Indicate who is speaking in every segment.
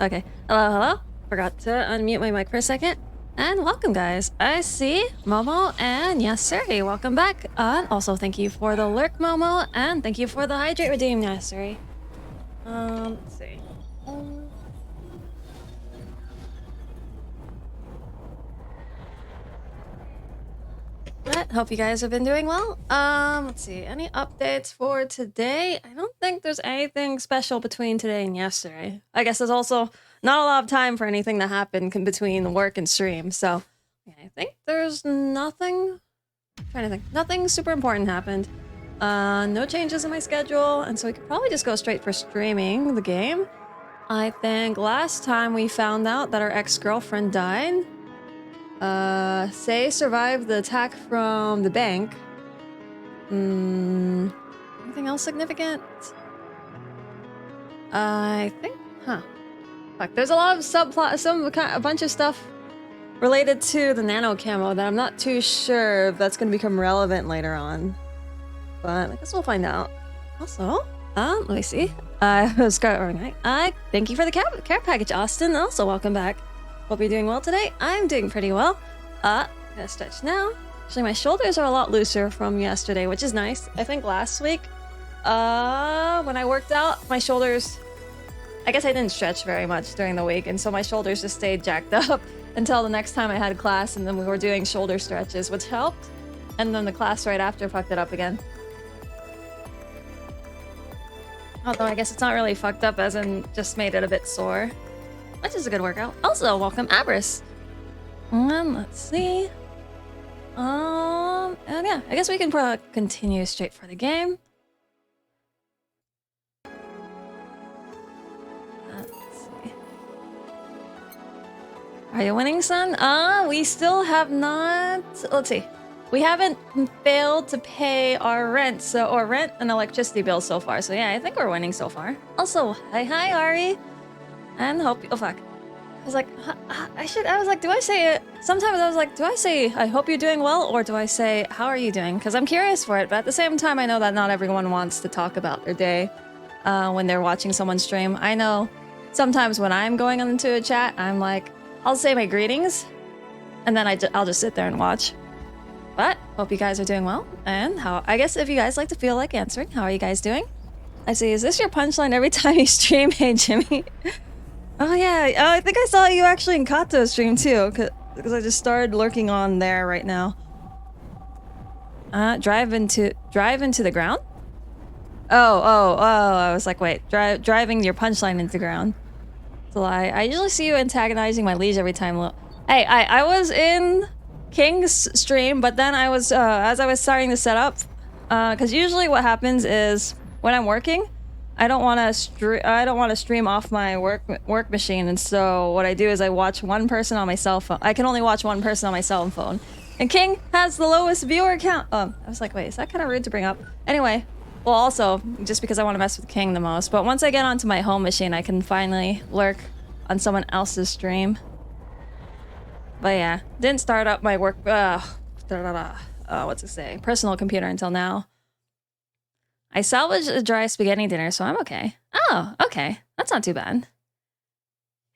Speaker 1: Okay. Hello, hello. Forgot to unmute my mic for a second. And welcome, guys. I see Momo and yes, sir. Welcome back. Also, thank you for the lurk, Momo, and thank you for the hydrate redeem, yes, sir. Let's see. But hope you guys have been doing well. Let's see. Any updates for today? I don't think there's anything special between today and yesterday. I guess there's also not a lot of time for anything to happen between work and stream. So yeah, I think there's nothing. I'm trying to think. Nothing super important happened. No changes in my schedule, and so we could probably just go straight for streaming the game. I think last time we found out that our ex-girlfriend died. Say survived the attack from the bank. Anything else significant? I think, Fuck, there's a lot of subplot, a bunch of stuff related to the nano camo that I'm not too sure if that's gonna become relevant later on. But I guess we'll find out. Also, let me see. Thank you for the care package, Austin. Also, welcome back. Hope you're doing well today. I'm doing pretty well. Gonna stretch now. Actually, my shoulders are a lot looser from yesterday, which is nice. I think last week, when I worked out, my shoulders... I guess I didn't stretch very much during the week, and so my shoulders just stayed jacked up until the next time I had class, and then we were doing shoulder stretches, which helped. And then the class right after fucked it up again. Although I guess it's not really fucked up, as in just made it a bit sore. Which is a good workout. Also, welcome Abris. Let's see. And yeah, I guess we can probably continue straight for the game. Let's see. Are you winning, son? We still have not... Let's see. We haven't failed to pay our rent, or rent and electricity bill so far. So yeah, I think we're winning so far. Also, hi Ari. And hope... Oh, fuck. I was like, do I say it? Sometimes I was like, do I say, I hope you're doing well? Or do I say, how are you doing? Because I'm curious for it. But at the same time, I know that not everyone wants to talk about their day when they're watching someone stream. I know sometimes when I'm going into a chat, I'm like, I'll say my greetings. And then I'll just sit there and watch. But hope you guys are doing well. And I guess if you guys like to feel like answering, how are you guys doing? I see, is this your punchline every time you stream? Hey, Jimmy. Oh yeah, I think I saw you actually in Kato's stream too, because I just started lurking on there right now. Drive into the ground? Oh, I was like, wait, driving your punchline into the ground. It's a lie. I usually see you antagonizing my liege every time. Hey, I was in King's stream, but then I was, as I was starting to set up, because usually what happens is, when I'm working, I don't want to stream off my work machine, and so what I do is I watch one person on my cell phone. I can only watch one person on my cell phone. And King has the lowest viewer count. Oh, I was like, wait, is that kind of rude to bring up? Anyway, well, also, just because I want to mess with King the most, but once I get onto my home machine, I can finally lurk on someone else's stream. But yeah, didn't start up my work, what's it say? Personal computer until now. I salvaged a dry spaghetti dinner, so I'm okay. Oh, okay. That's not too bad.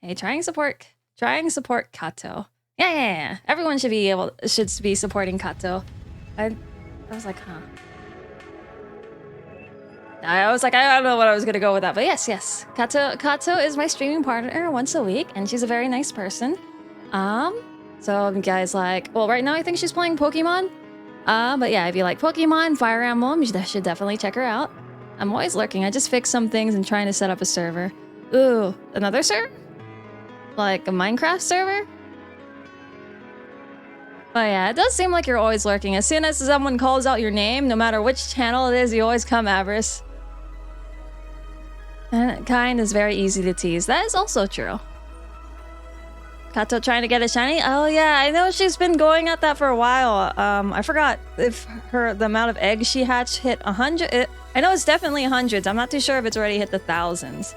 Speaker 1: Hey, trying support Kato. Yeah. Everyone should be supporting Kato. I was like, huh. I was like, I don't know what I was gonna go with that, but yes. Kato is my streaming partner once a week, and she's a very nice person. So you guys like, well, right now I think she's playing Pokemon. But yeah, if you like Pokemon, Fire Emblem, you should definitely check her out. I'm always lurking. I just fixed some things and trying to set up a server. Ooh, another server? Like a Minecraft server? But yeah, it does seem like you're always lurking. As soon as someone calls out your name, no matter which channel it is, you always come, Avarice. And kind is very easy to tease. That is also true. Kato trying to get a shiny? Oh yeah, I know she's been going at that for a while. I forgot if the amount of eggs she hatched hit 100. I know it's definitely hundreds. I'm not too sure if it's already hit the thousands.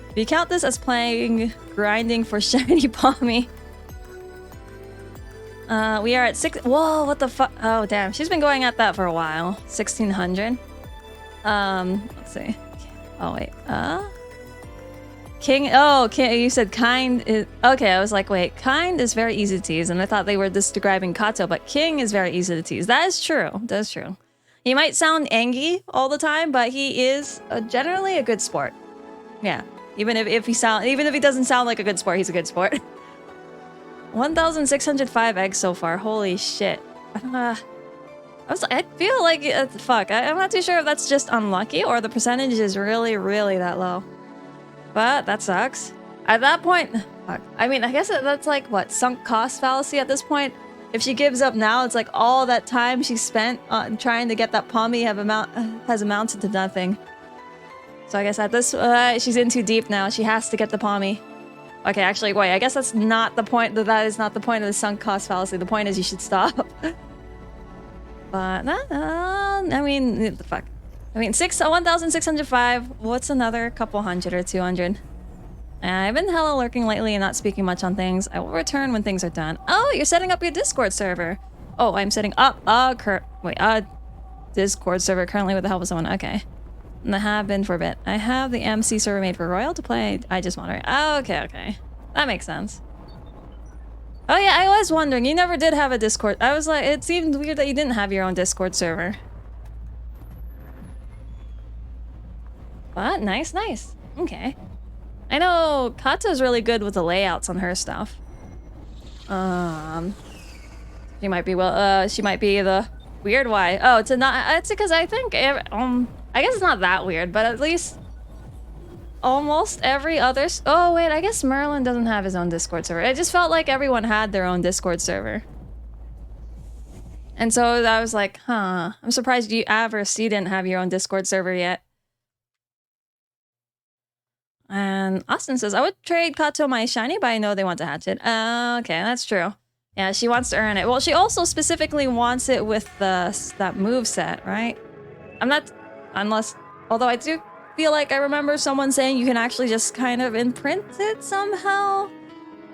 Speaker 1: If you count this as grinding for shiny Pommy. We are at 6. Whoa, what the fuck? Oh damn, she's been going at that for a while. 1600. Let's see. Oh wait. King. Oh, you said kind is okay. I was like, wait, kind is very easy to tease, and I thought they were just describing Kato, but King is very easy to tease. That is true. That's true. He might sound angry all the time, but he is generally a good sport. Yeah. Even if he doesn't sound like a good sport, he's a good sport. 1,605 eggs so far. Holy shit. I feel like fuck. I'm not too sure if that's just unlucky or the percentage is really, really that low. But that sucks. At that point, fuck. I mean, I guess that's like what, sunk cost fallacy at this point. If she gives up now, it's like all that time she spent on trying to get that pommy has amounted to nothing. So I guess at this, she's in too deep now. She has to get the pommy. Okay, actually, wait. I guess that's not the point. That is not the point of the sunk cost fallacy. The point is you should stop. But I mean, the fuck. I mean, 1,605. What's another couple hundred or 200? I've been hella lurking lately and not speaking much on things. I will return when things are done. Oh, you're setting up your Discord server. Oh, I'm setting up a Discord server currently with the help of someone. Okay. And I have been for a bit. I have the MC server made for Royal to play. I just moderate. Oh, okay. That makes sense. Oh yeah, I was wondering. You never did have a Discord. I was like, it seemed weird that you didn't have your own Discord server. But nice. Okay. I know Kato's really good with the layouts on her stuff. She might be the weird why. Oh, it's because I think I guess it's not that weird, but at least almost every other oh wait, I guess Merlin doesn't have his own Discord server. It just felt like everyone had their own Discord server. And so I was like, huh. I'm surprised you didn't have your own Discord server yet. And Austin says, I would trade Kato my shiny, but I know they want to hatch it. Okay, that's true. Yeah, she wants to earn it. Well, she also specifically wants it with that move set, right? Although I do feel like I remember someone saying you can actually just kind of imprint it somehow.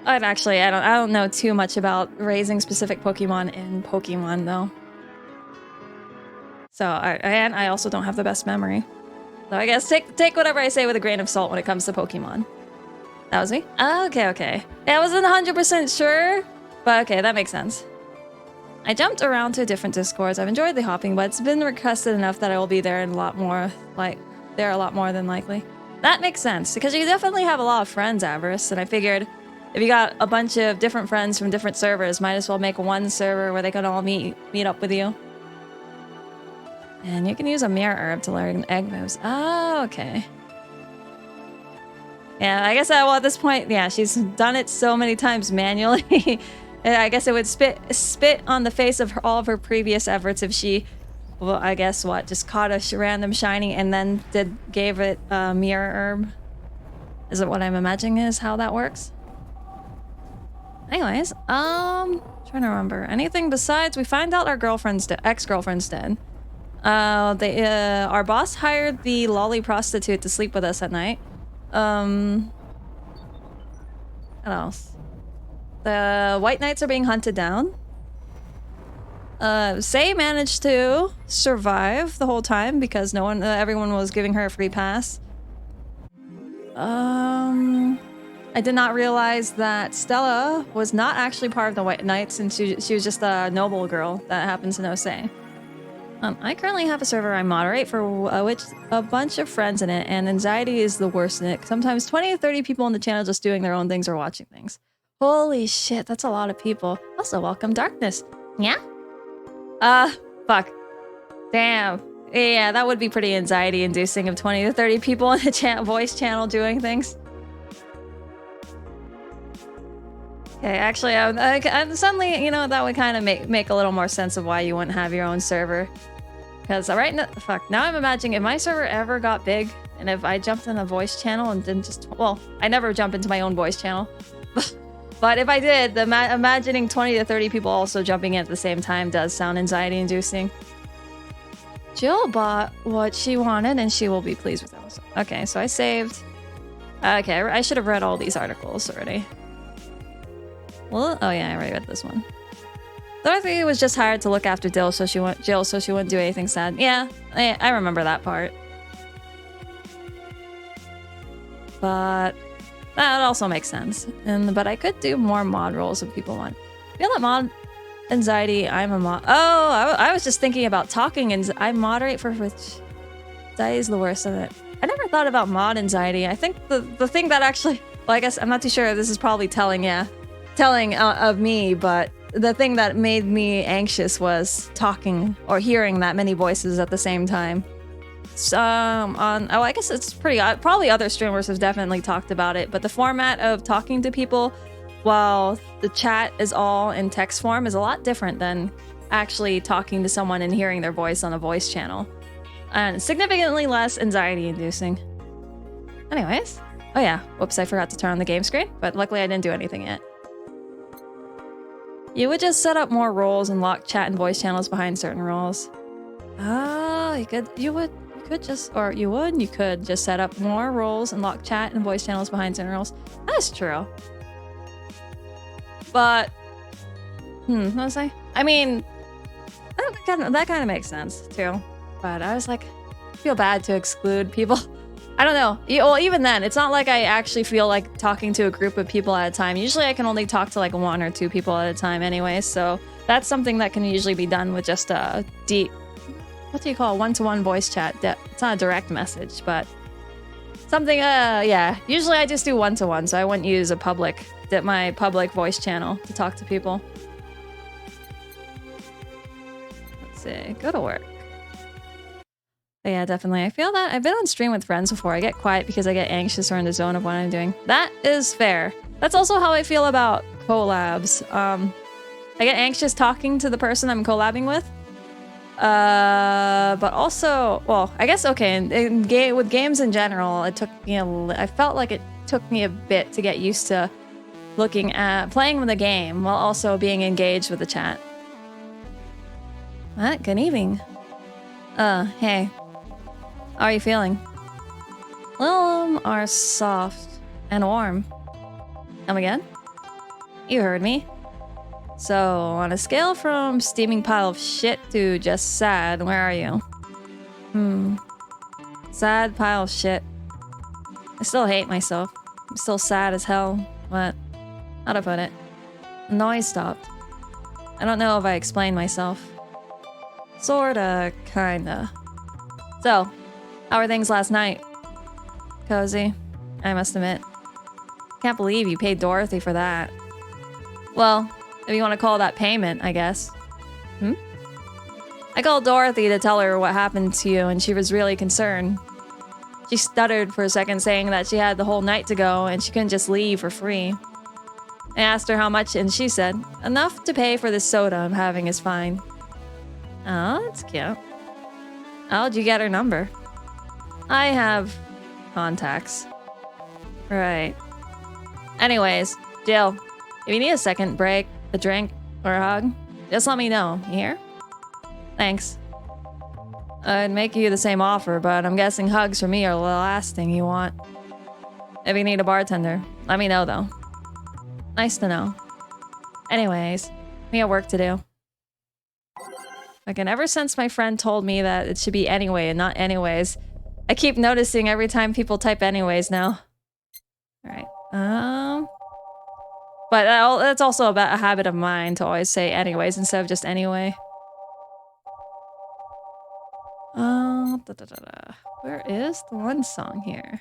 Speaker 1: I don't know too much about raising specific Pokemon in Pokemon though. So I also don't have the best memory. So I guess take whatever I say with a grain of salt when it comes to Pokemon. That was me? Okay. Yeah, I wasn't 100% sure, but okay, that makes sense. I jumped around to different Discords. I've enjoyed the hopping, but it's been requested enough that I will be there a lot more than likely. That makes sense, because you definitely have a lot of friends, Avarice, and I figured if you got a bunch of different friends from different servers, might as well make one server where they can all meet up with you. And you can use a mirror herb to learn egg moves. Oh, okay. Yeah, I guess at this point, yeah, she's done it so many times manually. I guess it would spit on the face of all of her previous efforts if she, well, I guess just caught a random shiny and then gave it a mirror herb. Is it what I'm imagining is how that works? Anyways, trying to remember anything besides we find out our ex-girlfriend's dead. Our boss hired the lolly prostitute to sleep with us at night. What else? The White Knights are being hunted down. Sei managed to survive the whole time because everyone was giving her a free pass. I did not realize that Stella was not actually part of the White Knights and she was just a noble girl that happens to know Sei. I currently have a server I moderate for which a bunch of friends in it, and anxiety is the worst in it. Sometimes 20 to 30 people in the channel just doing their own things or watching things. Holy shit, that's a lot of people. Also, welcome Darkness. Yeah? Fuck. Damn. Yeah, that would be pretty anxiety-inducing of 20 to 30 people in the voice channel doing things. Okay, actually, I'm suddenly, that would kind of make a little more sense of why you wouldn't have your own server. Because now I'm imagining if my server ever got big, and if I jumped in a voice channel and didn't I never jump into my own voice channel. But if I did, imagining 20 to 30 people also jumping in at the same time does sound anxiety-inducing. Jill bought what she wanted, and she will be pleased with it. Okay, so I saved. Okay, I should have read all these articles already. Well, oh yeah, I already read this one. Dorothy was just hired to look after Jill, so she wouldn't do anything sad. Yeah, I remember that part. But That also makes sense. But I could do more mod roles if people want. Feel that mod anxiety. I'm a mod. Oh, I was just thinking about talking, and I moderate for which anxiety is the worst of it. I never thought about mod anxiety. I think the thing that actually, well, I guess I'm not too sure. This is probably telling of me, but the thing that made me anxious was talking or hearing that many voices at the same time. I guess it's probably other streamers have definitely talked about it, but the format of talking to people while the chat is all in text form is a lot different than actually talking to someone and hearing their voice on a voice channel, and significantly less anxiety inducing. Anyways, oh yeah, whoops, I forgot to turn on the game screen, but luckily I didn't do anything yet. You would just set up more roles and lock chat and voice channels behind certain roles. Oh, you could just set up more roles and lock chat and voice channels behind certain roles. That's true. But, what was I? I mean, that kind of makes sense too. But I was like, I feel bad to exclude people. I don't know. Well, even then, it's not like I actually feel like talking to a group of people at a time. Usually I can only talk to like 1 or 2 people at a time anyway, so that's something that can usually be done with just a deep, what do you call, one-to-one voice chat? It's not a direct message, but something, yeah. Usually I just do one-to-one, so I wouldn't use my public voice channel to talk to people. Let's see, go to work. But yeah, definitely. I feel that I've been on stream with friends before. I get quiet because I get anxious or in the zone of what I'm doing. That is fair. That's also how I feel about collabs. I get anxious talking to the person I'm collabing with. But also, well, I guess, okay, with games in general, it took me I felt like it took me a bit to get used to playing with the game while also being engaged with the chat. What? Good evening. Hey. How are you feeling? Are soft and warm. Come again? You heard me. So, on a scale from steaming pile of shit to just sad, where are you? Sad pile of shit. I still hate myself. I'm still sad as hell. What? How'd I put it? The noise stopped. I don't know if I explained myself. Sorta, kinda. So, how were things last night? Cozy, I must admit. Can't believe you paid Dorothy for that. Well, if you want to call that payment, I guess. I called Dorothy to tell her what happened to you, and she was really concerned. She stuttered for a second, saying that she had the whole night to go, and she couldn't just leave for free. I asked her how much, and she said, enough to pay for this soda I'm having is fine. Oh, that's cute. How'd you get her number? I have contacts. Right. Anyways, Jill, if you need a second break, a drink, or a hug, just let me know, you hear? Thanks. I'd make you the same offer, but I'm guessing hugs for me are the last thing you want. If you need a bartender, let me know though. Nice to know. Anyways, we got work to do. Like, ever since my friend told me that it should be anyway and not anyways, I keep noticing every time people type anyways now. Alright, but that's also about a habit of mine to always say anyways instead of just anyway. Where is the one song here?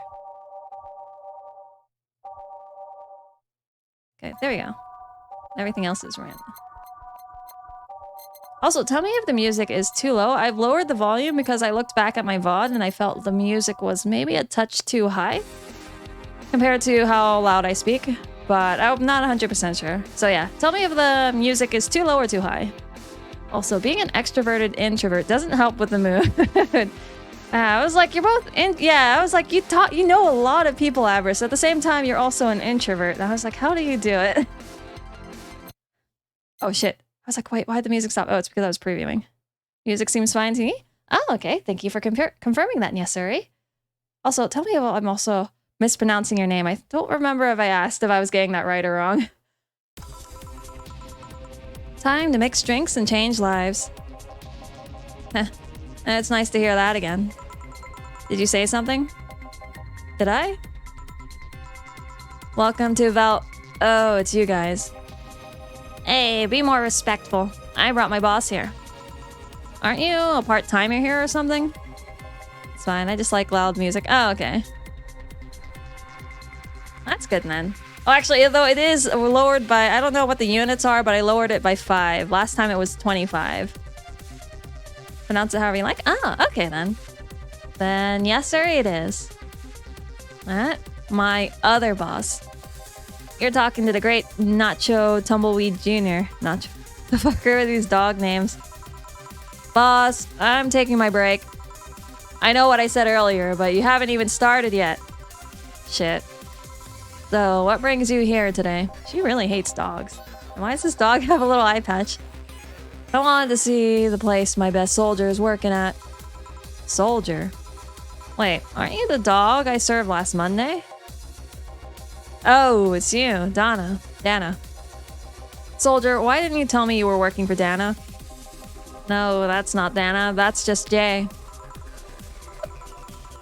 Speaker 1: Okay, there we go. Everything else is random. Also, tell me if the music is too low. I've lowered the volume because I looked back at my VOD and I felt the music was maybe a touch too high compared to how loud I speak, but I'm not 100% sure. So yeah, tell me if the music is too low or too high. Also, being an extroverted introvert doesn't help with the mood. I was like, you're both yeah, I was like, you know a lot of people, Avarice. At the same time, you're also an introvert. And I was like, how do you do it? Oh shit. I was like, wait, why'd the music stop? Oh, it's because I was previewing. Music seems fine to me. Oh, okay. Thank you for confirming that, Nyasuri. Also, tell me if I'm also mispronouncing your name. I don't remember if I asked if I was getting that right or wrong. Time to mix drinks and change lives. It's nice to hear that again. Did you say something? Did I? Welcome to Val. Oh, it's you guys. Hey, be more respectful. I brought my boss here. Aren't you a part-timer here or something? It's fine, I just like loud music. Oh, okay. That's good then. Oh, actually, though it is lowered by... I don't know what the units are, but I lowered it by 5. Last time it was 25. Pronounce it however you like. Oh, okay then. Then yes, sir, it is. That my other boss. You're talking to the great Nacho Tumbleweed Jr. Nacho. The fuck are these dog names? Boss, I'm taking my break. I know what I said earlier, but you haven't even started yet. Shit. So, what brings you here today? She really hates dogs. And why does this dog have a little eye patch? I wanted to see the place my best soldier is working at. Soldier? Wait, aren't you the dog I served last Monday? Oh, it's you, Dana. Soldier, why didn't you tell me you were working for Dana? No, that's not Dana. That's just Jay.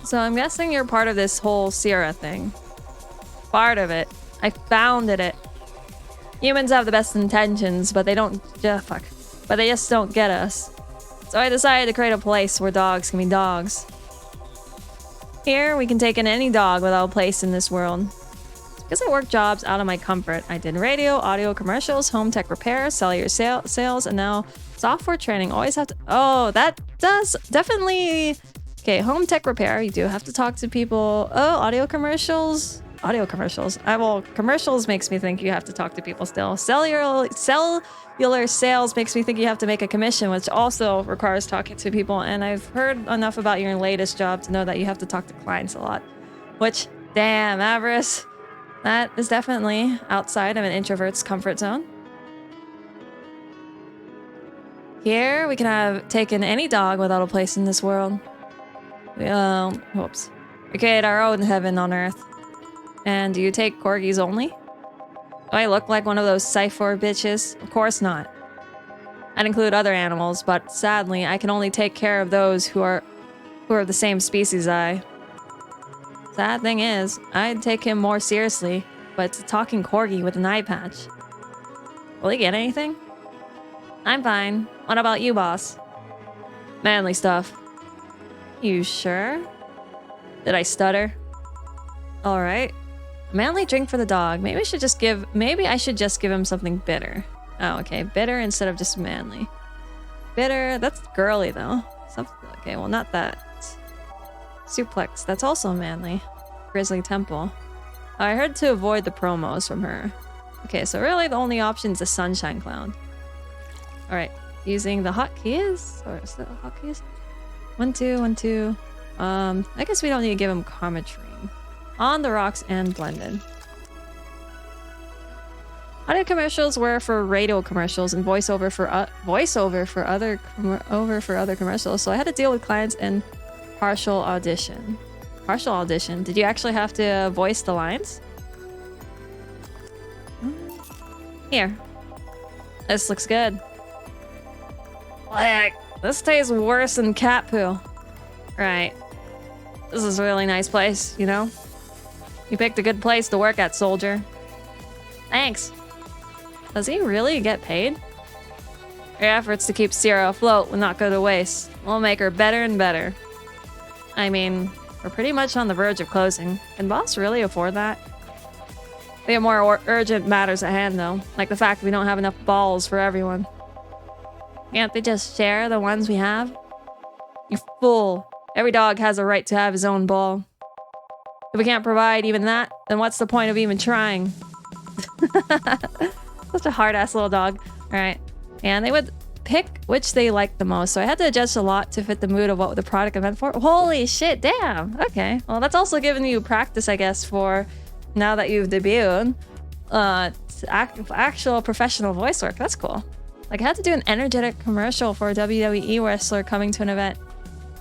Speaker 1: So I'm guessing you're part of this whole Sierra thing. Part of it. I founded it. Humans have the best intentions, but they don't... fuck. But they just don't get us. So I decided to create a place where dogs can be dogs. Here, we can take in any dog without a place in this world. Because I work jobs out of my comfort. I did radio, audio, commercials, home tech repair, cellular sales, and now software training. Always have to... Oh, that does definitely... Okay, home tech repair. You do have to talk to people. Oh, audio commercials. Audio commercials. Well, commercials makes me think you have to talk to people still. Cellular sales makes me think you have to make a commission, which also requires talking to people. And I've heard enough about your latest job to know that you have to talk to clients a lot. Which, damn, Avarice. That is definitely outside of an introvert's comfort zone. Here, we can have taken any dog without a place in this world. Whoops. We create our own heaven on Earth. And do you take corgis only? Do I look like one of those Cypher bitches? Of course not. I'd include other animals, but sadly, I can only take care of those who are the same species I. Sad thing is, I'd take him more seriously, but it's a talking corgi with an eye patch. Will he get anything? I'm fine. What about you, boss? Manly stuff. You sure? Did I stutter? Alright. Manly drink for the dog. Maybe I should just give him something bitter. Oh, okay. Bitter instead of just manly. Bitter, that's girly though. Okay, well not that. Suplex, that's also manly. Grizzly Temple. Oh, I heard to avoid the promos from her. Okay, so really the only option is the Sunshine Cloud. Alright, using the hotkeys? Or is that hotkeys? 1, 2, 1, 2. I guess we don't need to give him Cometrine. On the rocks and blended. Audio commercials were for radio commercials and voiceover for other commercials. So I had to deal with clients in partial audition. Partial audition. Did you actually have to voice the lines? Here. This looks good. Like, this tastes worse than cat poo. Right. This is a really nice place, you know? You picked a good place to work at, soldier. Thanks. Does he really get paid? Your efforts to keep Sierra afloat will not go to waste. We'll make her better and better. I mean, we're pretty much on the verge of closing. Can boss really afford that? We have more urgent matters at hand, though. Like the fact we don't have enough balls for everyone. Can't they just share the ones we have? You fool. Every dog has a right to have his own ball. If we can't provide even that, then what's the point of even trying? Such a hard-ass little dog. Alright. And they would pick which they liked the most, so I had to adjust a lot to fit the mood of what the product I meant for. Holy shit, damn! Okay. Well, that's also giving you practice, I guess, for now that you've debuted. Actual professional voice work. That's cool. Like, I had to do an energetic commercial for a WWE wrestler coming to an event.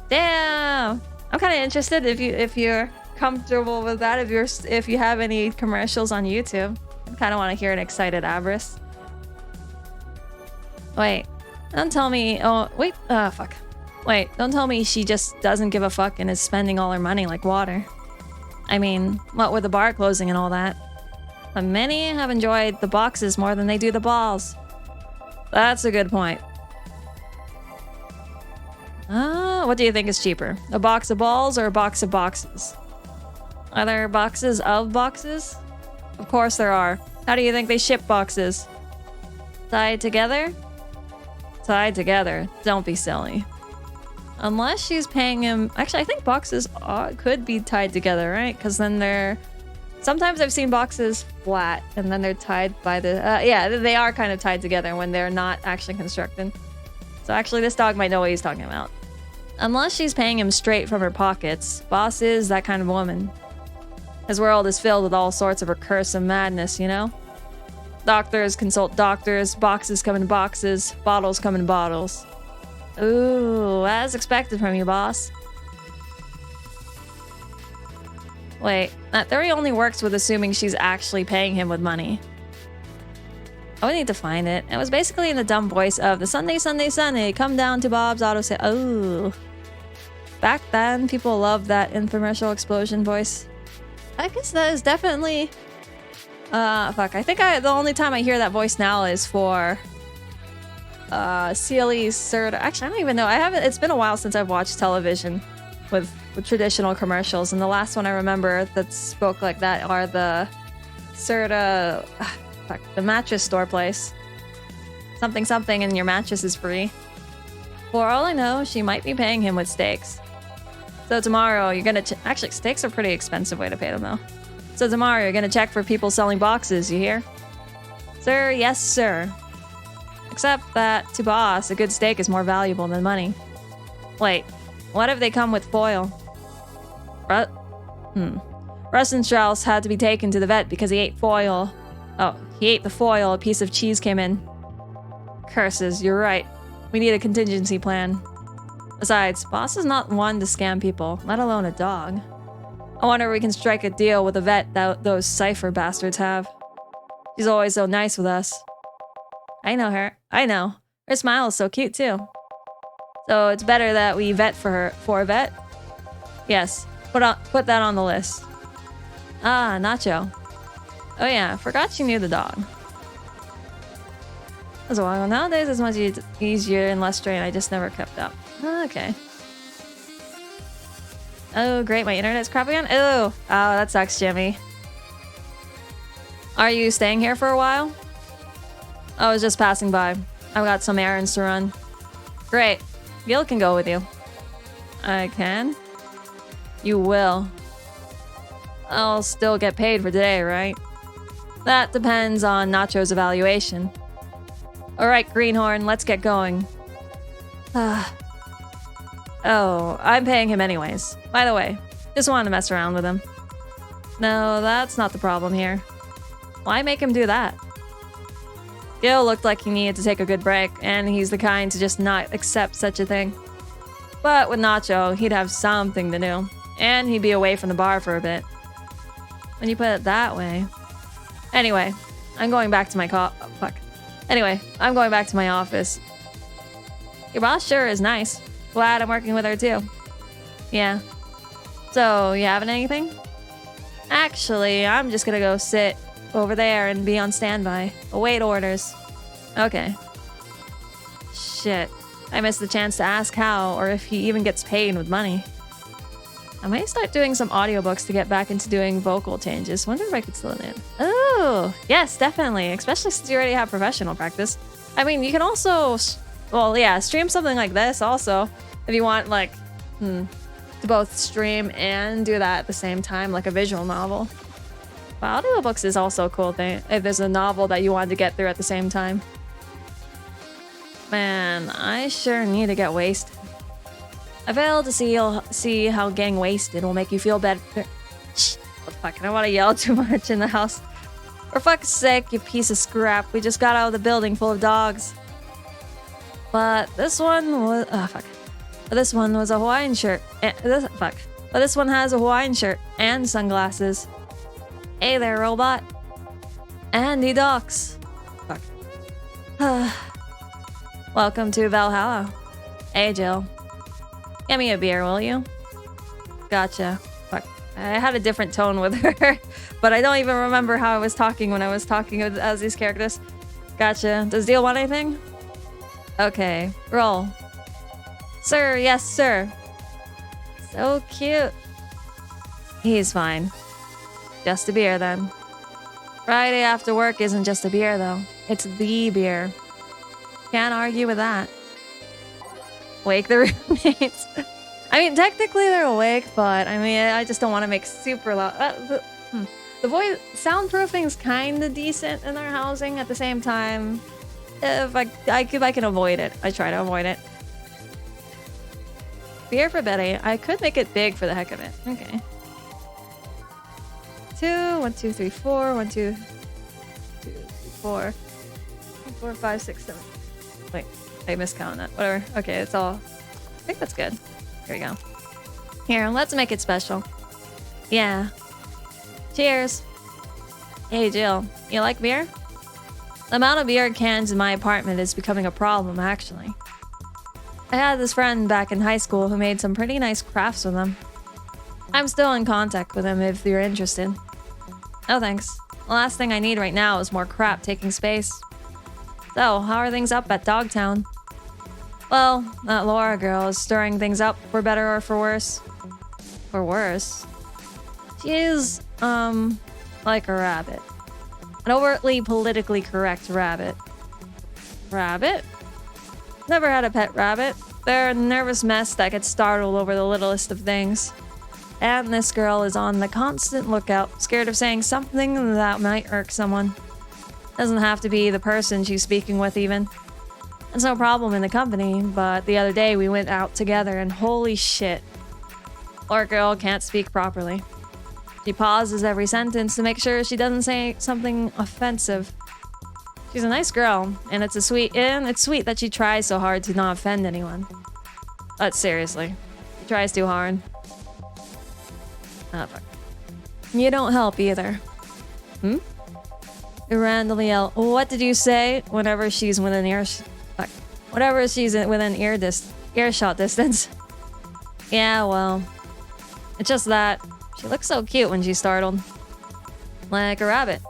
Speaker 1: Damn! I'm kind of interested if you're comfortable with that, if you have any commercials on YouTube. I kind of want to hear an excited Avarice. Wait, don't tell me... Oh, wait, fuck. Wait, don't tell me she just doesn't give a fuck and is spending all her money like water. I mean, what with the bar closing and all that. But many have enjoyed the boxes more than they do the balls. That's a good point. What do you think is cheaper? A box of balls or a box of boxes? Are there boxes of boxes? Of course there are. How do you think they ship boxes? Tied together? Tied together. Don't be silly. Unless she's paying him... Actually, I think boxes could be tied together, right? Because then they're... Sometimes I've seen boxes flat, and then they're tied by the... yeah, they are kind of tied together when they're not actually constructed. So actually, this dog might know what he's talking about. Unless she's paying him straight from her pockets. Boss is that kind of woman. His world is filled with all sorts of recursive madness, you know? Doctors consult doctors, boxes come in boxes, bottles come in bottles. Ooh, as expected from you, boss. Wait, that theory only works with assuming she's actually paying him with money. I would need to find it. It was basically in the dumb voice of the Sunday, Sunday, Sunday, come down to Bob's Auto Sale. Oh. Back then, people loved that infomercial explosion voice. I guess that is definitely... fuck. I think the only time I hear that voice now is for... Sealy's Serta. Actually, I don't even know. It's been a while since I've watched television with traditional commercials, and the last one I remember that spoke like that are the Serta... fuck, the mattress store place. Something something and your mattress is free. For all I know, she might be paying him with steaks. So tomorrow you're gonna... Actually, steaks are a pretty expensive way to pay them though. So tomorrow you're gonna check for people selling boxes, you hear? Sir, yes sir. Except that, to boss, a good steak is more valuable than money. Wait, what if they come with foil? Russ and Strauss had to be taken to the vet because he ate foil. Oh, he ate the foil, a piece of cheese came in. Curses, you're right. We need a contingency plan. Besides, boss is not one to scam people, let alone a dog. I wonder if we can strike a deal with a vet that those Cypher bastards have. She's always so nice with us. I know her. I know. Her smile is so cute too. So it's better that we vet for a vet? Yes. Put that on the list. Ah, Nacho. Oh yeah, forgot you knew the dog. As a while nowadays, it's much easier and less strain. I just never kept up. Okay. Oh, great. My internet's crap again? Oh, that sucks, Jimmy. Are you staying here for a while? I was just passing by. I've got some errands to run. Great. Gil can go with you. I can? You will. I'll still get paid for today, right? That depends on Nacho's evaluation. Alright, Greenhorn, let's get going. Oh, I'm paying him anyways. By the way, just wanted to mess around with him. No, that's not the problem here. Why make him do that? Gil looked like he needed to take a good break, and he's the kind to just not accept such a thing. But with Nacho, he'd have something to do, and he'd be away from the bar for a bit. When you put it that way... Anyway, I'm going back to my Anyway, I'm going back to my office. Your boss sure is nice. Glad I'm working with her too. Yeah. So, you having anything? Actually, I'm just gonna go sit over there and be on standby. Await orders. Okay. Shit. I missed the chance to ask how, or if he even gets paid with money. I might start doing some audiobooks to get back into doing vocal changes. Wonder if I could slow it in. Oh, yes, definitely. Especially since you already have professional practice. I mean, you can also, well, yeah, stream something like this also. If you want, like, to both stream and do that at the same time, like a visual novel. But audiobooks is also a cool thing, if there's a novel that you want to get through at the same time. Man, I sure need to get wasted. I fail to see how getting wasted will make you feel better. Shh, oh, fuck, I don't want to yell too much in the house. For fuck's sake, you piece of scrap. We just got out of the building full of dogs. But this one was... Oh, fuck. But this one was a Hawaiian shirt. Fuck. But this one has a Hawaiian shirt and sunglasses. Hey there, robot. Andy Docks. Fuck. Welcome to Valhalla. Hey, Jill. Get me a beer, will you? Gotcha. Fuck. I had a different tone with her, but I don't even remember how I was talking when I was talking as these characters. Gotcha. Does Deal want anything? Okay, roll. Sir, yes, sir. So cute. He's fine. Just a beer, then. Friday after work isn't just a beer, though. It's the beer. Can't argue with that. Wake the roommates. I mean, technically they're awake, but I mean, I just don't want to make super loud. The voice soundproofing's kind of decent in their housing. At the same time, if I can avoid it, I try to avoid it. Beer for Betty. I could make it big for the heck of it. Okay. 2, 1, 2, 3, 4. 1, 2, 2, 3, 4. 4, 5, 6, 7. Wait, I miscounted that. Whatever. Okay, it's all. I think that's good. Here we go. Here, let's make it special. Yeah. Cheers. Hey, Jill. You like beer? The amount of beer cans in my apartment is becoming a problem, actually. I had this friend back in high school who made some pretty nice crafts with them. I'm still in contact with him if you're interested. No thanks. The last thing I need right now is more crap taking space. So, how are things up at Dogtown? Well, that Laura girl is stirring things up for better or for worse. For worse. She is, like a rabbit. An overtly politically correct rabbit. Rabbit? Never had a pet rabbit. They're a nervous mess that gets startled over the littlest of things. And this girl is on the constant lookout, scared of saying something that might irk someone. Doesn't have to be the person she's speaking with even. It's no problem in the company, but the other day we went out together and holy shit. Our girl can't speak properly. She pauses every sentence to make sure she doesn't say something offensive. She's a nice girl, and it's sweet that she tries so hard to not offend anyone. But seriously, she tries too hard. Ah, fuck. You don't help either. Hmm? You randomly yell, "What did you say?" whenever she's within earshot distance. Yeah, well, it's just that she looks so cute when she's startled. Like a rabbit.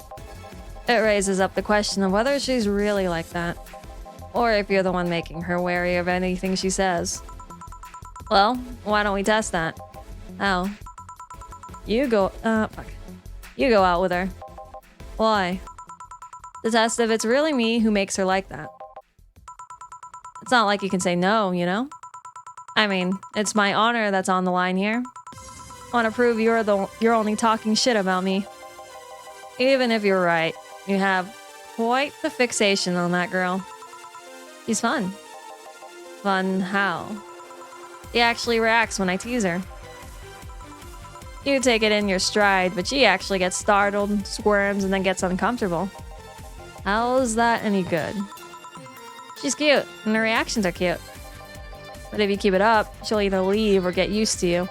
Speaker 1: It raises up the question of whether she's really like that. Or if you're the one making her wary of anything she says. Well, why don't we test that? How? You go out with her. Why? To test if it's really me who makes her like that. It's not like you can say no, you know? I mean, it's my honor that's on the line here. I want to prove you're only talking shit about me. Even if you're right, you have quite the fixation on that girl. She's fun. Fun how? She actually reacts when I tease her. You take it in your stride, but she actually gets startled, squirms, and then gets uncomfortable. How's that any good? She's cute, and her reactions are cute. But if you keep it up, she'll either leave or get used to you.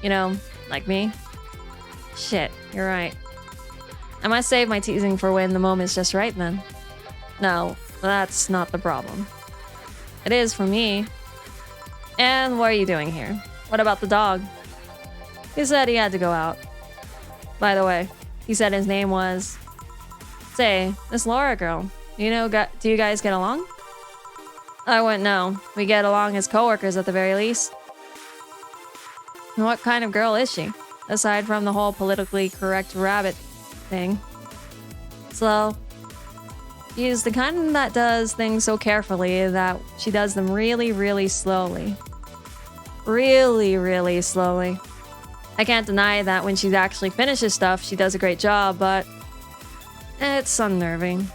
Speaker 1: You know, like me. Shit, you're right. I must save my teasing for when the moment's just right then. No, that's not the problem. It is for me. And what are you doing here? What about the dog? He said he had to go out. By the way, he said his name was... Say, this Laura girl, do you guys get along? I wouldn't know. We get along as coworkers at the very least. And what kind of girl is she? Aside from the whole politically correct rabbit thing. Slow. She's the kind that does things so carefully that she does them really, really slowly. Really, really slowly. I can't deny that when she actually finishes stuff, she does a great job, but it's unnerving.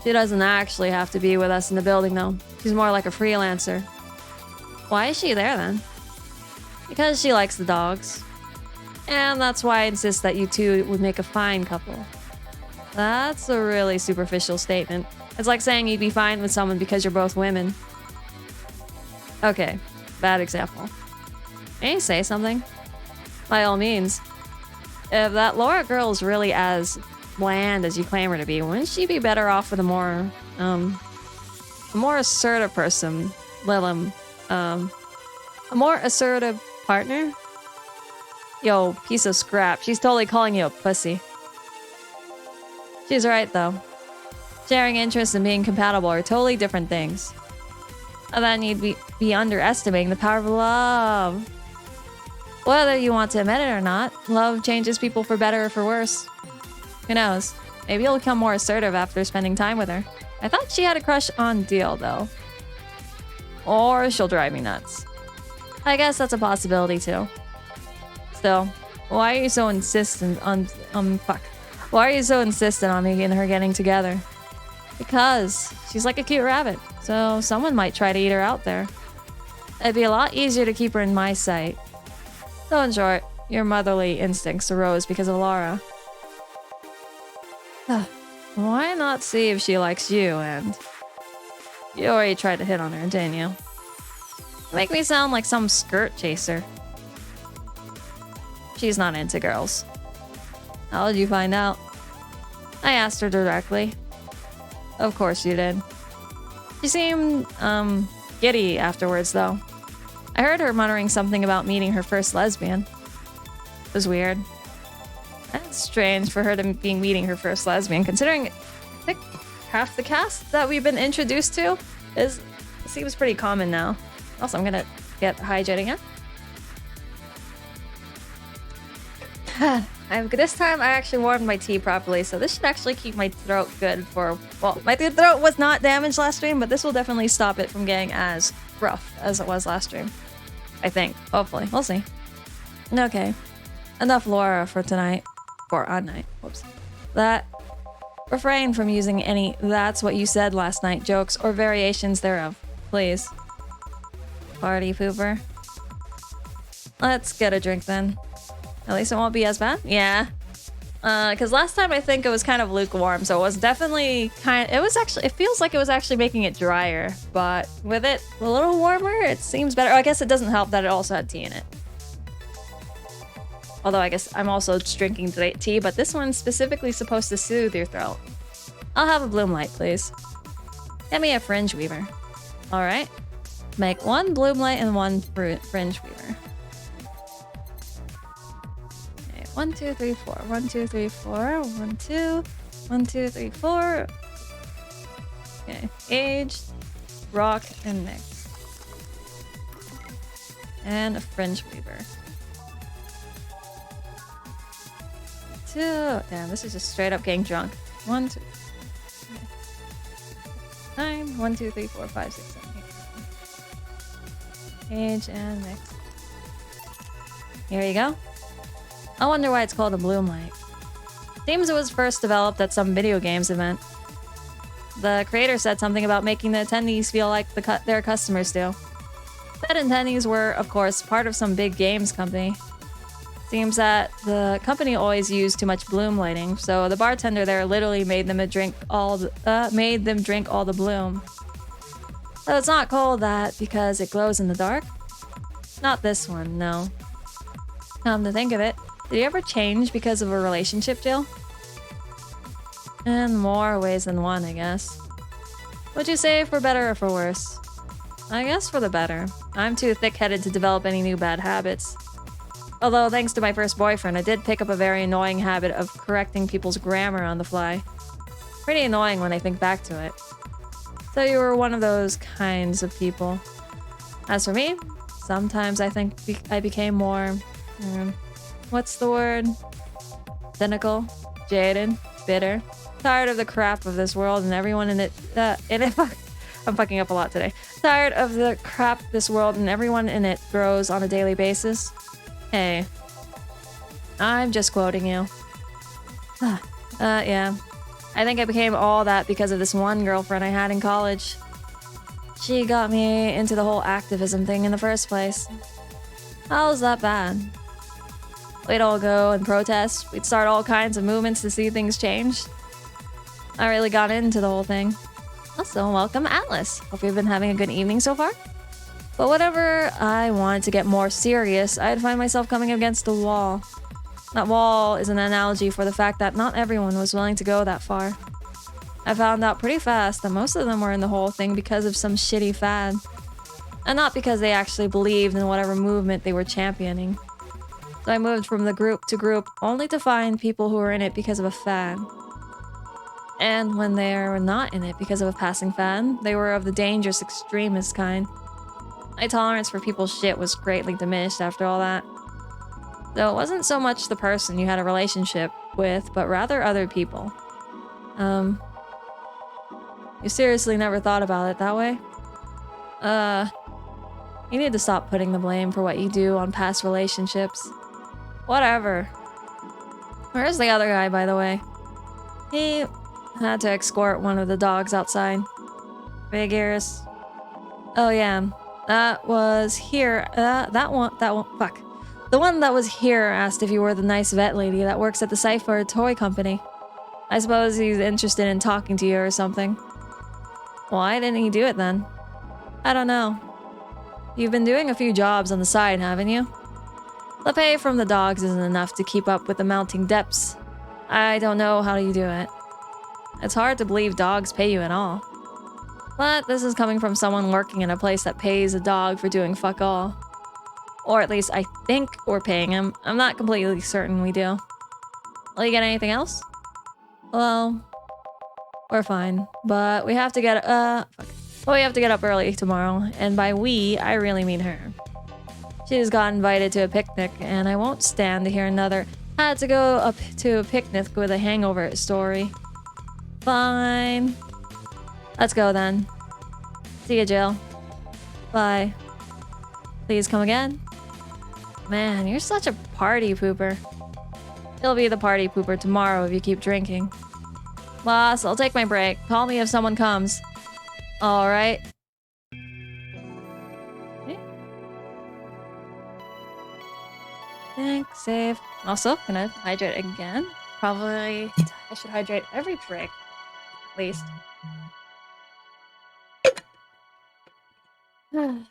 Speaker 1: She doesn't actually have to be with us in the building, though. She's more like a freelancer. Why is she there, then? Because she likes the dogs. And that's why I insist that you two would make a fine couple. That's a really superficial statement. It's like saying you'd be fine with someone because you're both women. Okay, bad example. May I say something? By all means. If that Laura girl is really as bland as you claim her to be, wouldn't she be better off with a more assertive person, Lilum? A more assertive partner? Yo, piece of scrap. She's totally calling you a pussy. She's right, though. Sharing interests and being compatible are totally different things. And then you'd be underestimating the power of love. Whether you want to admit it or not, love changes people for better or for worse. Who knows? Maybe you'll become more assertive after spending time with her. I thought she had a crush on Deal, though. Or she'll drive me nuts. I guess that's a possibility, too. Still, why are you so insistent on... fuck. Why are you so insistent on me and her getting together? Because she's like a cute rabbit, so someone might try to eat her out there. It'd be a lot easier to keep her in my sight. So in short, your motherly instincts arose because of Laura. Why not see if she likes you, and... You already tried to hit on her, didn't you? Make me sound like some skirt chaser. She's not into girls. How did you find out? I asked her directly. Of course you did. She seemed, giddy afterwards, though. I heard her muttering something about meeting her first lesbian. It was weird. That's strange for her to be meeting her first lesbian, considering I think half the cast that we've been introduced to seems pretty common now. Also, I'm gonna get hydrating again. This time I actually warmed my tea properly, so this should actually keep my throat good for... Well, my throat was not damaged last stream, but this will definitely stop it from getting as rough as it was last stream. I think. Hopefully. We'll see. Okay. Enough Laura for tonight. For on night. Whoops. Refrain from using any "that's what you said last night" jokes or variations thereof. Please. Party pooper. Let's get a drink then. At least it won't be as bad. Yeah. Because last time I think it was kind of lukewarm, so it was definitely it feels like it was actually making it drier, but with it a little warmer, it seems better. I guess it doesn't help that it also had tea in it. Although I guess I'm also drinking tea, but this one's specifically supposed to soothe your throat. I'll have a bloom light, please. Get me a fringe weaver. Alright. Make one bloom light and one fringe weaver. 1, 2, 3, 4. 1, 2, 3, 4. 1, 2. 1, 2, 3, 4. Okay. Aged, rock, and mix. And a fringe weaver. 2. Damn, this is just straight up getting drunk. 1, 2. 9. 1, 2, 3, 4, 5, 6, 7, 8. Age and mix. Here you go. I wonder why it's called a bloom light. Seems it was first developed at some video games event. The creator said something about making the attendees feel like their customers do. Said attendees were, of course, part of some big games company. Seems that the company always used too much bloom lighting, so the bartender there literally made them drink all the bloom. So it's not called that because it glows in the dark? Not this one, no. Come to think of it, did you ever change because of a relationship, Jill? In more ways than one, I guess. Would you say for better or for worse? I guess for the better. I'm too thick-headed to develop any new bad habits. Although, thanks to my first boyfriend, I did pick up a very annoying habit of correcting people's grammar on the fly. Pretty annoying when I think back to it. So you were one of those kinds of people. As for me, sometimes I think I became more... what's the word? Cynical, jaded, bitter. Tired of the crap of this world and everyone in it. I'm fucking up a lot today. Tired of the crap this world and everyone in it throws on a daily basis. Hey, I'm just quoting you. Yeah. I think I became all that because of this one girlfriend I had in college. She got me into the whole activism thing in the first place. How was that bad? We'd all go and protest. We'd start all kinds of movements to see things change. I really got into the whole thing. Also, welcome Atlas. Hope you've been having a good evening so far. But whenever I wanted to get more serious, I'd find myself coming against a wall. That wall is an analogy for the fact that not everyone was willing to go that far. I found out pretty fast that most of them were in the whole thing because of some shitty fad. And not because they actually believed in whatever movement they were championing. So I moved from the group to group, only to find people who were in it because of a fan. And when they were not in it because of a passing fan, they were of the dangerous extremist kind. My tolerance for people's shit was greatly diminished after all that. So it wasn't so much the person you had a relationship with, but rather other people. You seriously never thought about it that way? You need to stop putting the blame for what you do on past relationships. Whatever. Where's the other guy, by the way? He had to escort one of the dogs outside. Big ears. Oh yeah, that was here. That one, fuck. The one that was here asked if you were the nice vet lady that works at the Cypher toy company. I suppose he's interested in talking to you or something. Why didn't he do it then? I don't know. You've been doing a few jobs on the side, haven't you? The pay from the dogs isn't enough to keep up with the mounting debts. I don't know how you do it. It's hard to believe dogs pay you at all. But this is coming from someone working in a place that pays a dog for doing fuck all. Or at least I think we're paying him. I'm not completely certain we do. Will you get anything else? Well, we're fine. But we have to get fuck. Well, we have to get up early tomorrow, and by we, I really mean her. She just got invited to a picnic, and I won't stand to hear another had to go up to a picnic with a hangover story. Fine. Let's go then. See ya, Jill. Bye. Please come again. Man, you're such a party pooper. You'll be the party pooper tomorrow if you keep drinking. Boss, I'll take my break. Call me if someone comes. Alright. Okay. Thanks, save. Also, gonna hydrate again. Probably I should hydrate every break. At least. Okay,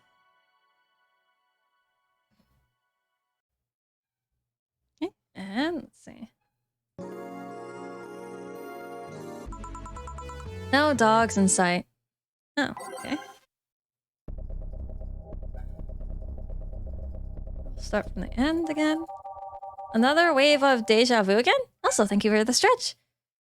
Speaker 1: and let's see. No dogs in sight. Oh, okay. Start from the end again. Another wave of deja vu again? Also, thank you for the stretch.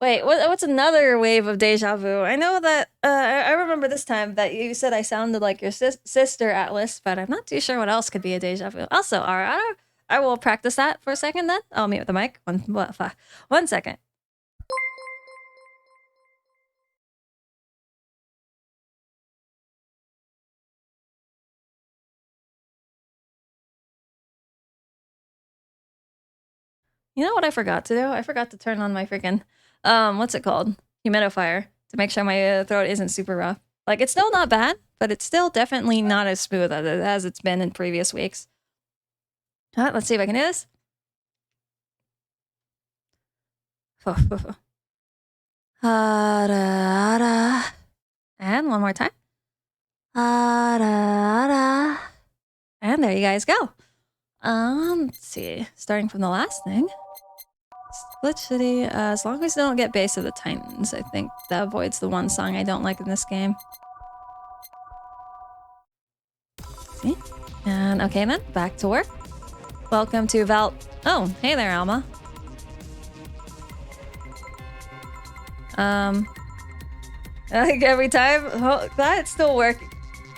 Speaker 1: Wait, what's another wave of deja vu? I know that, I remember this time that you said I sounded like your sister, Atlas, but I'm not too sure what else could be a deja vu. Also, alright, I will practice that for a second then. I'll mute the mic. One second. You know what I forgot to do? I forgot to turn on my freaking, what's it called? Humidifier to make sure my throat isn't super rough. Like, it's still not bad, but it's still definitely not as smooth as it's been in previous weeks. Alright, let's see if I can do this. And one more time. And there you guys go. Let's see. Starting from the last thing. Split City, as long as they don't get Base of the Titans, I think that avoids the one song I don't like in this game. See? And okay then, back to work. Welcome to Val- Oh, hey there, Alma. Like every time, oh, glad it's still working.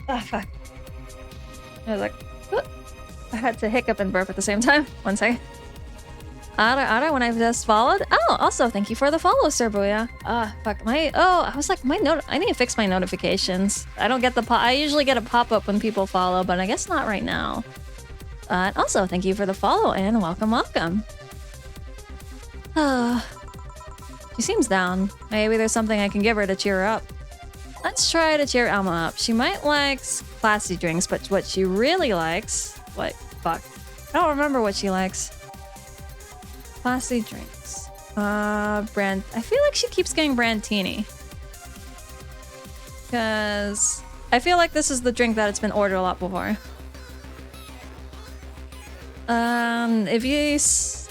Speaker 1: Oh, fuck. I was like, whoop. I had to hiccup and burp at the same time. One second. Ada, when I've just followed. Oh, also, thank you for the follow, Sir Booyah. Fuck, I was like, I need to fix my notifications. I don't get the I usually get a pop-up when people follow, but I guess not right now. Also, thank you for the follow, and welcome. She seems down. Maybe there's something I can give her to cheer her up. Let's try to cheer Alma up. She might like classy drinks, but what she really likes... What? Fuck. I don't remember what she likes. Classy drinks. Brand... I feel like she keeps getting Brandtini. Because... I feel like this is the drink that it's been ordered a lot before. If you...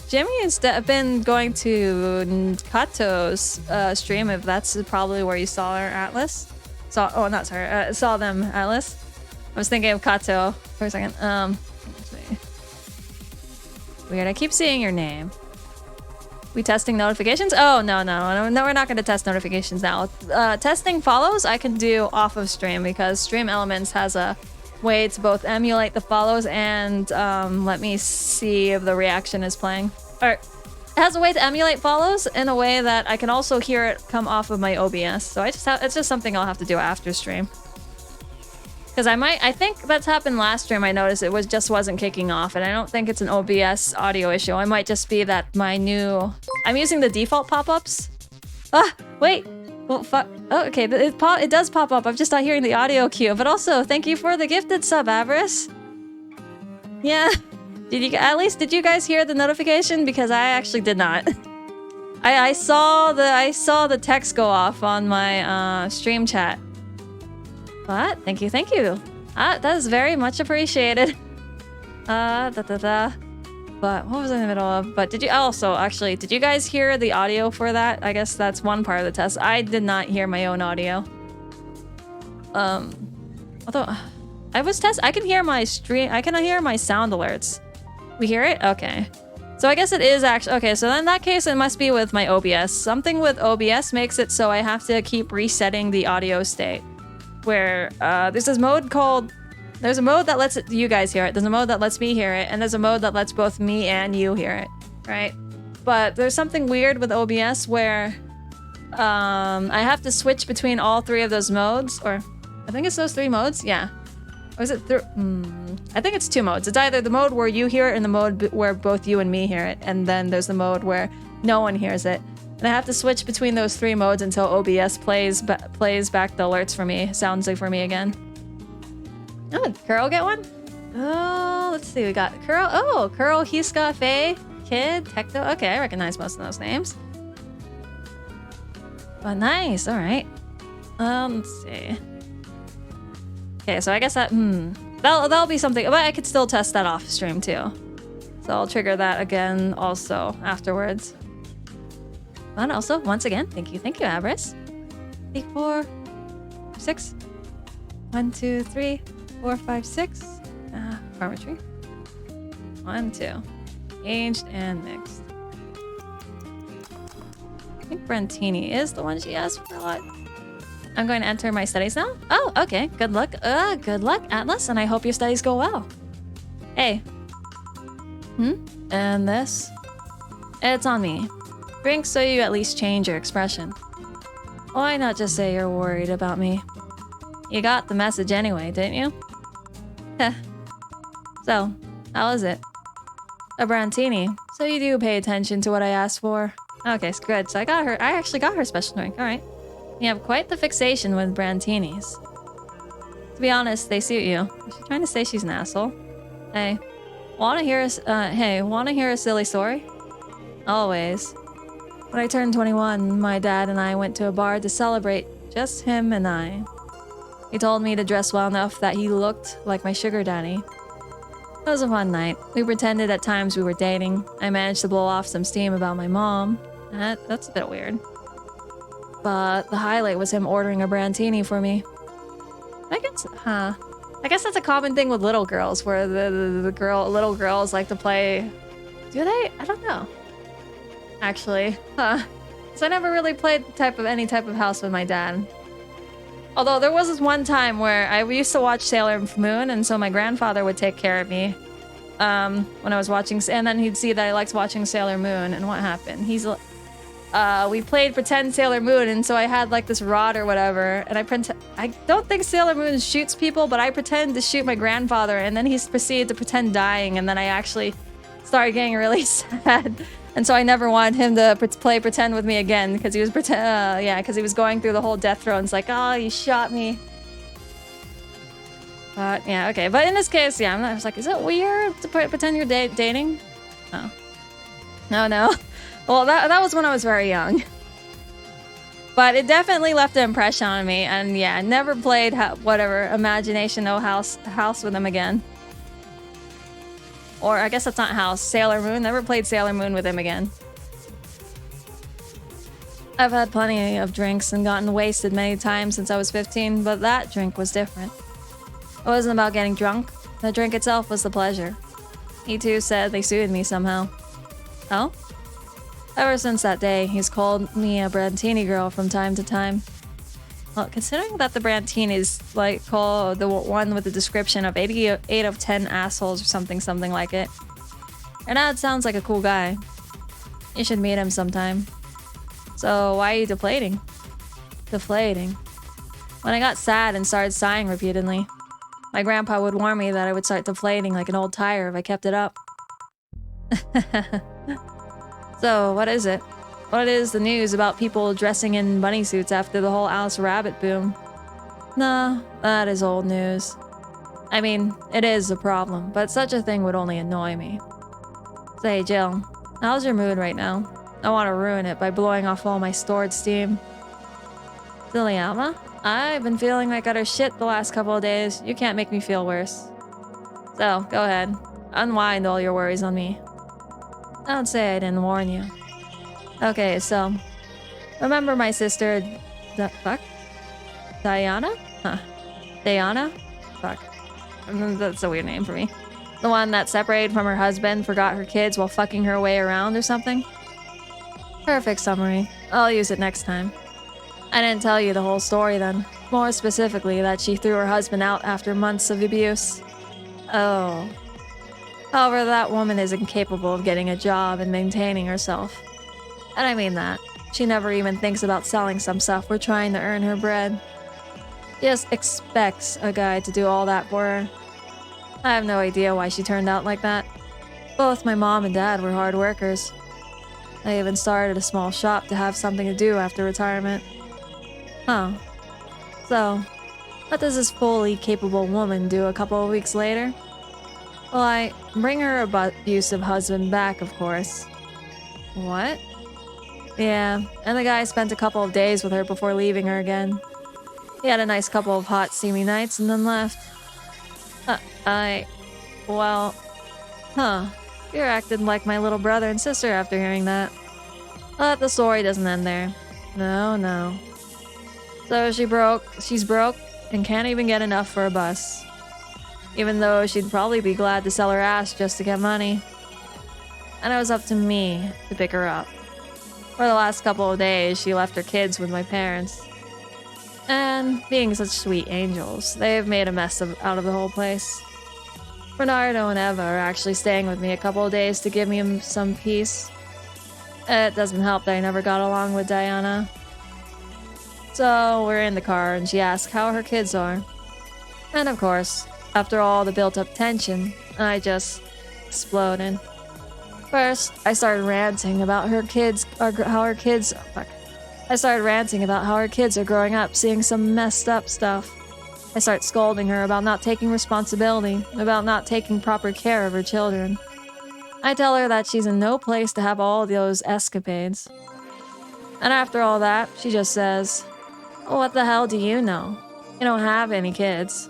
Speaker 1: Jimmy has been going to Kato's stream, if that's probably where you saw her, Atlas. Saw them, Atlas. I was thinking of Kato for a second. Let's see. Weird. I keep seeing your name. We testing notifications? Oh, no, we're not going to test notifications now. Testing follows I can do off of stream because Stream Elements has a way to both emulate the follows and let me see if the reaction is playing. Or it has a way to emulate follows in a way that I can also hear it come off of my OBS. So it's just something I'll have to do after stream. Because I think that's happened last stream. I noticed it just wasn't kicking off, and I don't think it's an OBS audio issue. It might just be that I'm using the default pop-ups. Ah, wait. Well, fuck. Oh, okay. It does pop up. I'm just not hearing the audio cue. But also, thank you for the gifted sub, Avarice. Yeah. Did you guys hear the notification? Because I actually did not. I saw the text go off on my stream chat. But thank you. That is very much appreciated. But what was I in the middle of? But did you guys hear the audio for that? I guess that's one part of the test. I did not hear my own audio. Although I can hear my stream. I can hear my sound alerts. We hear it? Okay. So I guess it is actually okay. So in that case, it must be with my OBS. Something with OBS makes it so I have to keep resetting the audio state. Where there's a mode that lets you guys hear it, there's a mode that lets me hear it, and there's a mode that lets both me and you hear it, right? But there's something weird with OBS where I have to switch between all three of those modes, or I think it's those three modes, yeah. Or is it I think it's two modes. It's either the mode where you hear it and the mode where both you and me hear it, and then there's the mode where no one hears it. And I have to switch between those three modes until OBS plays back the alerts for me, sounds like for me again. Oh, did Curl get one? Oh, let's see, we got Curl. Oh, Curl, Hiska, Faye, Kid, Tecto. Okay, I recognize most of those names. But nice, all right. Let's see. Okay, so I guess that'll be something, but I could still test that off stream too. So I'll trigger that again also afterwards. And also, once again, thank you, Avarice. 3, 4, 6. 1, 2, 3, 4, 5, 6. Farmetry. 1, 2. Aged and mixed. I think Brentini is the one she asked for a lot. I'm going to enter my studies now. Oh, okay. Good luck. Good luck, Atlas, and I hope your studies go well. Hey. And this? It's on me. Drink so you at least change your expression. Why not just say you're worried about me? You got the message anyway, didn't you? Heh. So, how is it? A Brantini. So you do pay attention to what I asked for. Okay, good. So I actually got her special drink. Alright. You have quite the fixation with Brantinis. To be honest, they suit you. Is she trying to say she's an asshole? Hey. Wanna hear a silly story? Always. When I turned 21, my dad and I went to a bar to celebrate, just him and I. He told me to dress well enough that he looked like my sugar daddy. It was a fun night. We pretended at times we were dating. I managed to blow off some steam about my mom. That's a bit weird. But the highlight was him ordering a Brantini for me. I guess that's a common thing with little girls, where the little girls like to play. Do they? I don't know. Actually, so I never really played any type of house with my dad. Although there was this one time where I used to watch Sailor Moon, and so my grandfather would take care of me when I was watching, and then he'd see that I liked watching Sailor Moon. And what happened? We played pretend Sailor Moon, and so I had like this rod or whatever, and I don't think Sailor Moon shoots people, but I pretend to shoot my grandfather, and then he proceeded to pretend dying, and then I actually started getting really sad. And so I never wanted him to play pretend with me again, because he was because he was going through the whole death throw, and it's like, oh, you shot me. But yeah, okay. But in this case, yeah, I was like, is it weird to pretend you're dating? Oh. No. Well, that was when I was very young. But it definitely left an impression on me, and yeah, never played Imagination No House with him again. Or I guess that's not House. Sailor Moon. Never played Sailor Moon with him again. I've had plenty of drinks and gotten wasted many times since I was 15, but that drink was different. It wasn't about getting drunk. The drink itself was the pleasure. He too said they sued me somehow. Oh? Ever since that day, he's called me a Brantini girl from time to time. Well, considering that the Brantini is like called the one with the description of 8 of 10 assholes or something like it. Your dad sounds like a cool guy. You should meet him sometime. So why are you deflating? Deflating. When I got sad and started sighing repeatedly, my grandpa would warn me that I would start deflating like an old tire if I kept it up. So, what is it? What is the news about people dressing in bunny suits after the whole Alice Rabbit boom? Nah, that is old news. I mean, it is a problem, but such a thing would only annoy me. Say, Jill, how's your mood right now? I want to ruin it by blowing off all my stored steam. Silly Alma? I've been feeling like utter shit the last couple of days. You can't make me feel worse. So, go ahead. Unwind all your worries on me. Don't say I didn't warn you. Okay, so... Remember my sister... Fuck? Diana? Huh. Diana? Fuck. That's a weird name for me. The one that separated from her husband, forgot her kids while fucking her way around or something? Perfect summary. I'll use it next time. I didn't tell you the whole story then. More specifically, that she threw her husband out after months of abuse. Oh. However, that woman is incapable of getting a job and maintaining herself. And I mean that. She never even thinks about selling some stuff or trying to earn her bread. She just expects a guy to do all that for her. I have no idea why she turned out like that. Both my mom and dad were hard workers. I even started a small shop to have something to do after retirement. Huh. So, what does this fully capable woman do a couple of weeks later? Well, I bring her abusive husband back, of course. What? Yeah, and the guy spent a couple of days with her before leaving her again. He had a nice couple of hot, steamy nights and then left. Well... Huh. You're acting like my little brother and sister after hearing that. But the story doesn't end there. No. So she's broke, and can't even get enough for a bus. Even though she'd probably be glad to sell her ass just to get money. And it was up to me to pick her up. For the last couple of days, she left her kids with my parents. And being such sweet angels, they've made a mess out of the whole place. Bernardo and Eva are actually staying with me a couple of days to give me some peace. It doesn't help that I never got along with Diana. So we're in the car and she asks how her kids are. And of course, after all the built-up tension, I just exploded. First, I started ranting about how her kids are growing up seeing some messed up stuff. I start scolding her about not taking responsibility, about not taking proper care of her children. I tell her that she's in no place to have all those escapades. And after all that, she just says, well, what the hell do you know? You don't have any kids.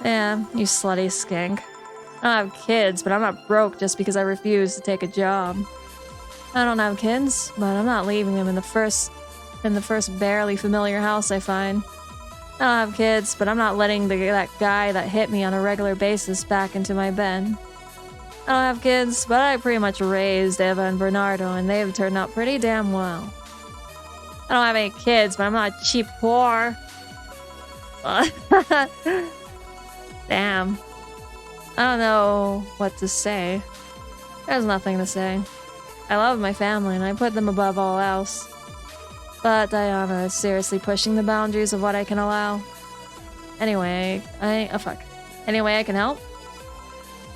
Speaker 1: Yeah, you slutty skink. I don't have kids, but I'm not broke just because I refuse to take a job. I don't have kids, but I'm not leaving them in the first barely familiar house I find. I don't have kids, but I'm not letting that guy that hit me on a regular basis back into my bed. I don't have kids, but I pretty much raised Eva and Bernardo, and they've turned out pretty damn well. I don't have any kids, but I'm not a cheap whore. Damn. I don't know what to say. There's nothing to say. I love my family, and I put them above all else. But Diana is seriously pushing the boundaries of what I can allow. Anyway, Anyway, I can help?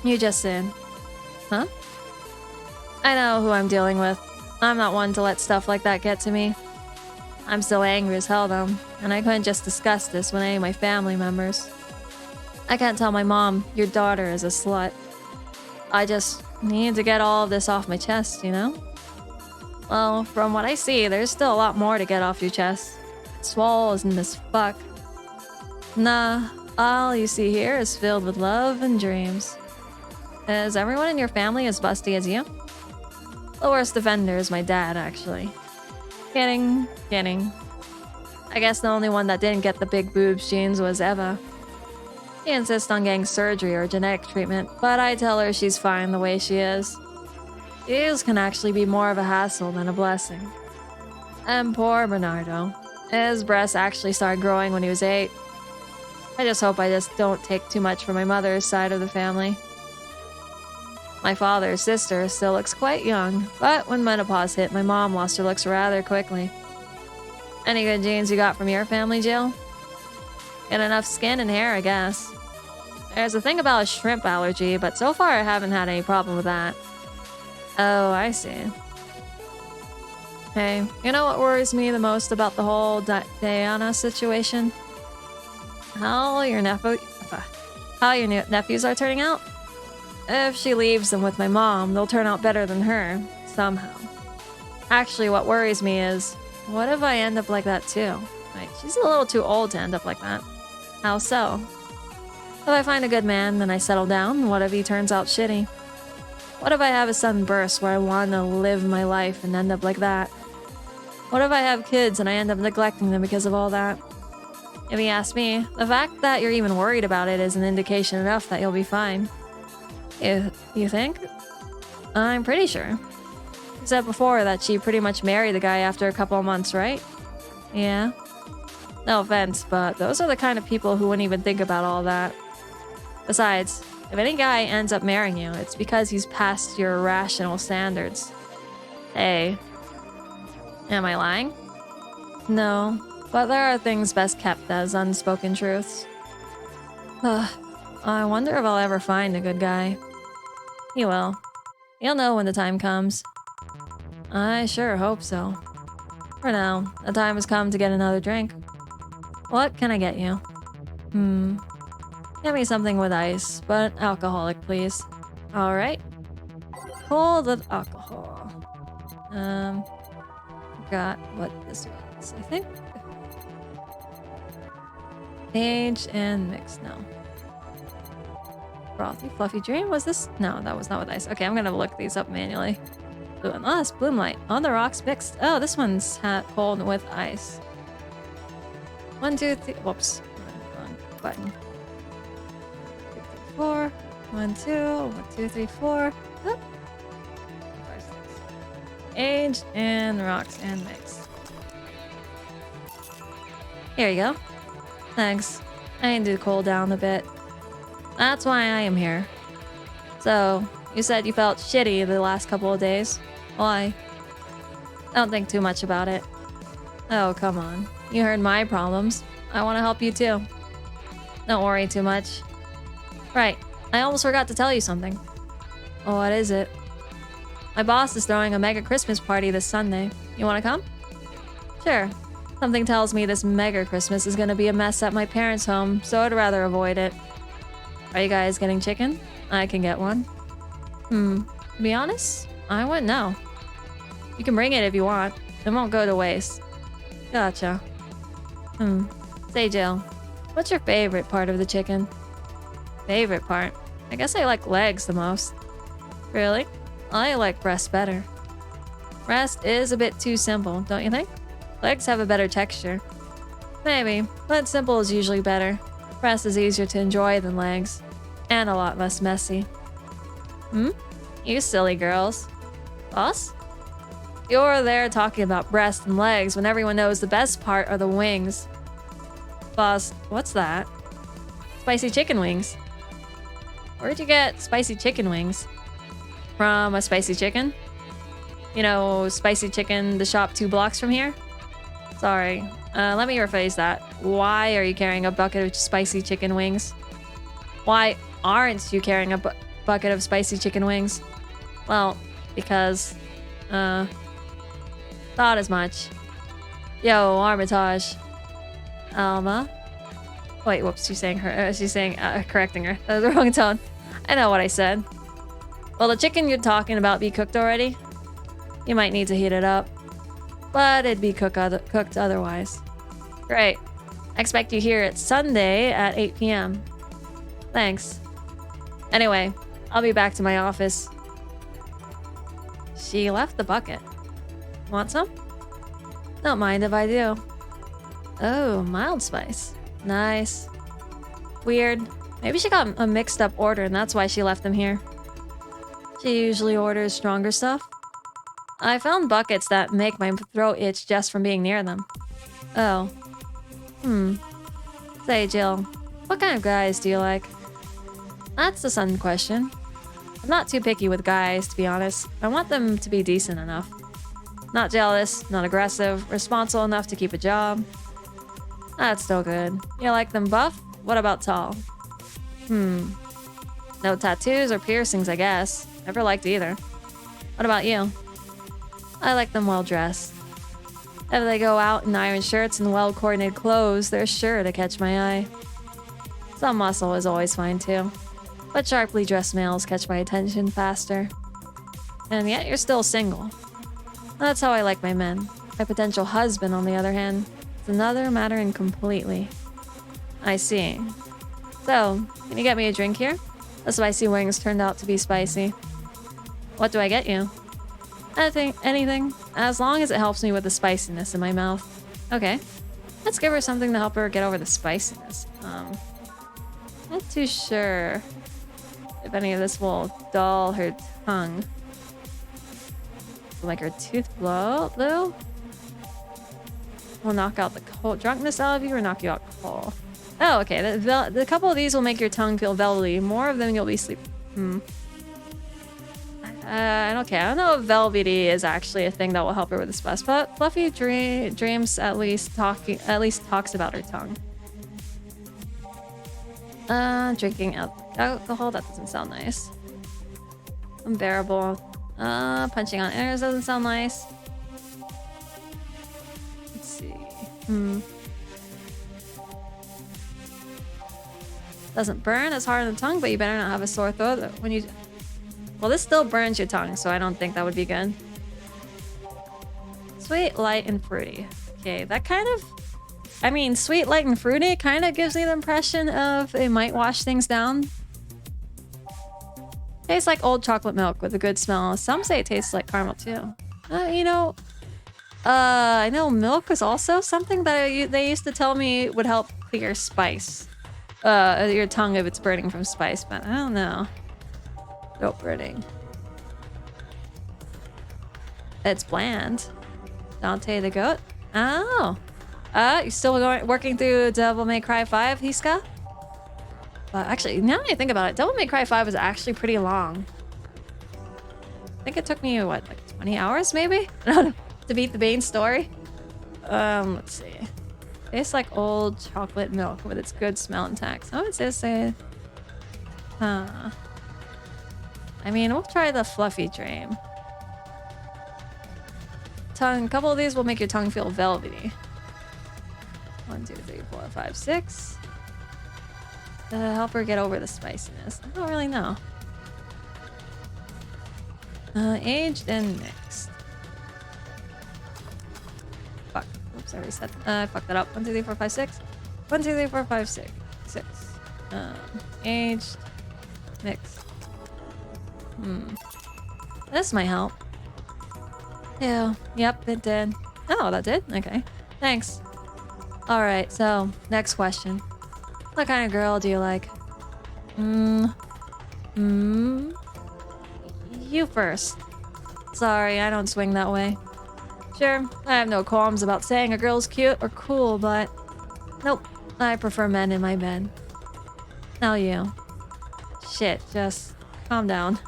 Speaker 1: You just said. Huh? I know who I'm dealing with. I'm not one to let stuff like that get to me. I'm still angry as hell though, and I couldn't just discuss this with any of my family members. I can't tell my mom, your daughter is a slut. I just need to get all of this off my chest, you know? Well, from what I see, there's still a lot more to get off your chest. Swole isn't as fuck. Nah, all you see here is filled with love and dreams. Is everyone in your family as busty as you? The worst offender is my dad, actually. Kidding. I guess the only one that didn't get the big boobs genes was Eva. She insists on getting surgery or genetic treatment, but I tell her she's fine the way she is. These can actually be more of a hassle than a blessing. And poor Bernardo. His breasts actually started growing when he was 8. I just hope I just don't take too much from my mother's side of the family. My father's sister still looks quite young, but when menopause hit, my mom lost her looks rather quickly. Any good genes you got from your family, Jill? Get enough skin and hair, I guess. There's a thing about a shrimp allergy, but so far I haven't had any problem with that. Oh, I see. Hey, you know what worries me the most about the whole Diana situation? How your nephews are turning out? If she leaves them with my mom, they'll turn out better than her, somehow. Actually, what worries me is, what if I end up like that too? Like, she's a little too old to end up like that. How so? If I find a good man, then I settle down, what if he turns out shitty? What if I have a sudden burst where I want to live my life and end up like that? What if I have kids and I end up neglecting them because of all that? If you ask me, the fact that you're even worried about it is an indication enough that you'll be fine. You think? I'm pretty sure. You said before that she pretty much married the guy after a couple of months, right? Yeah. No offense, but those are the kind of people who wouldn't even think about all that. Besides, if any guy ends up marrying you, it's because he's past your rational standards. Hey. Am I lying? No, but there are things best kept as unspoken truths. I wonder if I'll ever find a good guy. He will. He'll know when the time comes. I sure hope so. For now, the time has come to get another drink. What can I get you? Get me something with ice, but alcoholic, please. Alright. Cold with alcohol. Forgot what this was, I think. Aged and mixed, no. Frothy, fluffy dream? Was this? No, that was not with ice. Okay, I'm gonna look these up manually. Blue and lost, bloom light. On the rocks mixed. Oh, this one's cold with ice. 1, 2, 3. Whoops. Wrong button. 3, 4. 1, 2. 1, 2, 3, 4. Oh. 5, 6. Aged and rocks and mixed. Here you go. Thanks. I need to cool down a bit. That's why I am here. So, you said you felt shitty the last couple of days. Why? Don't think too much about it. Oh, come on. You heard my problems. I want to help you too. Don't worry too much. Right. I almost forgot to tell you something. What is it? My boss is throwing a mega Christmas party this Sunday. You want to come? Sure. Something tells me this mega Christmas is going to be a mess at my parents' home, so I'd rather avoid it. Are you guys getting chicken? I can get one. To be honest, I wouldn't know. You can bring it if you want. It won't go to waste. Gotcha. Say, Jill, what's your favorite part of the chicken? Favorite part? I guess I like legs the most. Really? I like breast better. Breast is a bit too simple, don't you think? Legs have a better texture. Maybe, but simple is usually better. Breast is easier to enjoy than legs. And a lot less messy. You silly girls. Boss? You're there talking about breast and legs when everyone knows the best part are the wings. Boss, what's that? Spicy chicken wings. Where'd you get spicy chicken wings? From a spicy chicken? You know, spicy chicken, the shop 2 blocks from here? Sorry. Let me rephrase that. Why are you carrying a bucket of spicy chicken wings? Why aren't you carrying a bucket of spicy chicken wings? Well, because, thought as much. Yo, Armitage. Alma? Wait, whoops, she's saying correcting her. That was the wrong tone. I know what I said. Will the chicken you're talking about be cooked already? You might need to heat it up. But it'd be cooked otherwise. Great. I expect you here at Sunday at 8 p.m. Thanks. Anyway, I'll be back to my office. She left the bucket. Want some? Don't mind if I do. Oh, mild spice. Nice. Weird. Maybe she got a mixed up order and that's why she left them here. She usually orders stronger stuff. I found buckets that make my throat itch just from being near them. Oh. Say, Jill, what kind of guys do you like? That's the sudden question. I'm not too picky with guys, to be honest. I want them to be decent enough. Not jealous, not aggressive, responsible enough to keep a job. That's still good. You like them buff? What about tall? No tattoos or piercings, I guess. Never liked either. What about you? I like them well dressed. If they go out in iron shirts and well-coordinated clothes, they're sure to catch my eye. Some muscle is always fine too. But sharply dressed males catch my attention faster. And yet you're still single. That's how I like my men. My potential husband, on the other hand, is another matter completely. I see. So, can you get me a drink here? The spicy wings turned out to be spicy. What do I get you? Anything. As long as it helps me with the spiciness in my mouth. Okay. Let's give her something to help her get over the spiciness. Not too sure if any of this will dull her tongue. Like her tooth blow, though? Will knock out the cold drunkenness out of you or knock you out cold? Oh, okay. The couple of these will make your tongue feel velvety. More of them you'll be sleeping. I don't care. I don't know if velvety is actually a thing that will help her with the spice, but Fluffy Dreams at least talks about her tongue. Drinking alcohol, that doesn't sound nice. Unbearable. Punching on airs doesn't sound nice. Let's see. Doesn't burn as hard on the tongue, but you better not have a sore throat when you... Well, this still burns your tongue, so I don't think that would be good. Sweet, light, and fruity. Okay, that kind of... I mean, sweet, light, and fruity kind of gives me the impression of it might wash things down. Tastes like old chocolate milk with a good smell. Some say it tastes like caramel too. I know milk is also something that they used to tell me would help clear spice. Your tongue if it's burning from spice, but I don't know. Throat burning. It's bland. Dante the goat. Oh. You still working through Devil May Cry 5, Hiska? Actually, now that I think about it, Devil May Cry 5 was actually pretty long. I think it took me, what, like 20 hours maybe? to beat the main story? Let's see. Tastes like old chocolate milk with its good smell intact. Oh, it says say... I mean, we'll try the Fluffy Dream. A couple of these will make your tongue feel velvety. 1, 2, 3, 4, 5, 6. Help her get over the spiciness. I don't really know. Aged and mixed. Fuck. Oops, I reset. I fucked that up. 1, 2, 3, 4, 5, 6. 1, 2, 3, 4, 5, 6. Aged. Mixed. This might help. Yeah. Yep, it did. Oh, that did? Okay. Thanks. Alright, so, next question. What kind of girl do you like? You first. Sorry, I don't swing that way. Sure, I have no qualms about saying a girl's cute or cool, but... Nope, I prefer men in my bed. Now you. Shit, just calm down.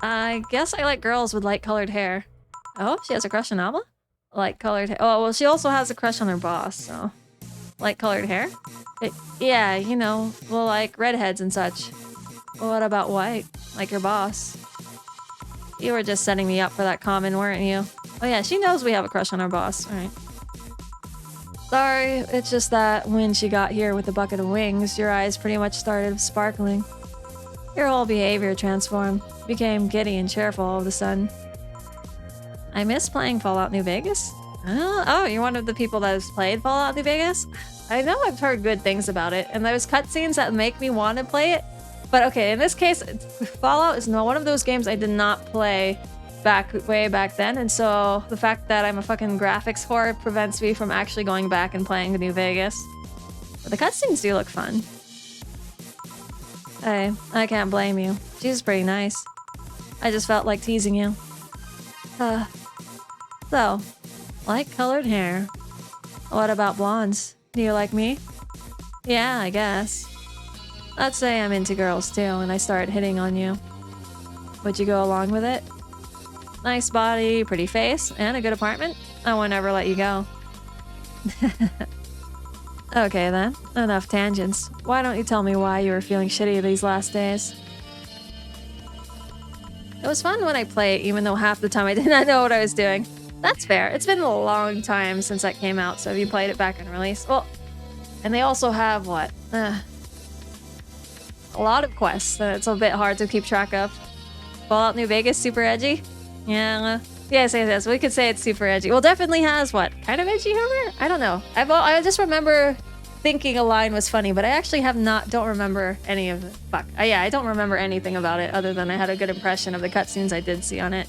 Speaker 1: I guess I like girls with light-colored hair. Oh, she has a crush on Alba? Light-colored hair. Oh, well, she also has a crush on her boss, so... Light-colored hair? Yeah, you know, well, like redheads and such. What about white? Like your boss? You were just setting me up for that comment, weren't you? Oh yeah, she knows we have a crush on our boss. Alright. Sorry, it's just that when she got here with a bucket of wings, your eyes pretty much started sparkling. Your whole behavior transformed. Became giddy and cheerful all of a sudden. I miss playing Fallout New Vegas? Oh, you're one of the people that has played Fallout New Vegas? I know I've heard good things about it, and there's cutscenes that make me want to play it. But okay, in this case, Fallout is one of those games I did not play way back then, and so the fact that I'm a fucking graphics whore prevents me from actually going back and playing New Vegas. But the cutscenes do look fun. Hey, I can't blame you. She's pretty nice. I just felt like teasing you. So, light-colored hair. What about blondes? Do you like me? Yeah, I guess. Let's say I'm into girls too, and I start hitting on you. Would you go along with it? Nice body, pretty face, and a good apartment? I won't ever let you go. Okay then, enough tangents. Why don't you tell me why you were feeling shitty these last days? It was fun when I played, even though half the time I did not know what I was doing. That's fair. It's been a long time since that came out, so if you played it back in release... Well, and they also have, what? A lot of quests that it's a bit hard to keep track of. Fallout New Vegas, super edgy? Yeah, yes, we could say it's super edgy. Well, definitely has, what? Kind of edgy humor? I don't know. I just remember thinking a line was funny, but I actually don't remember any of it. Fuck. Yeah, I don't remember anything about it other than I had a good impression of the cutscenes I did see on it.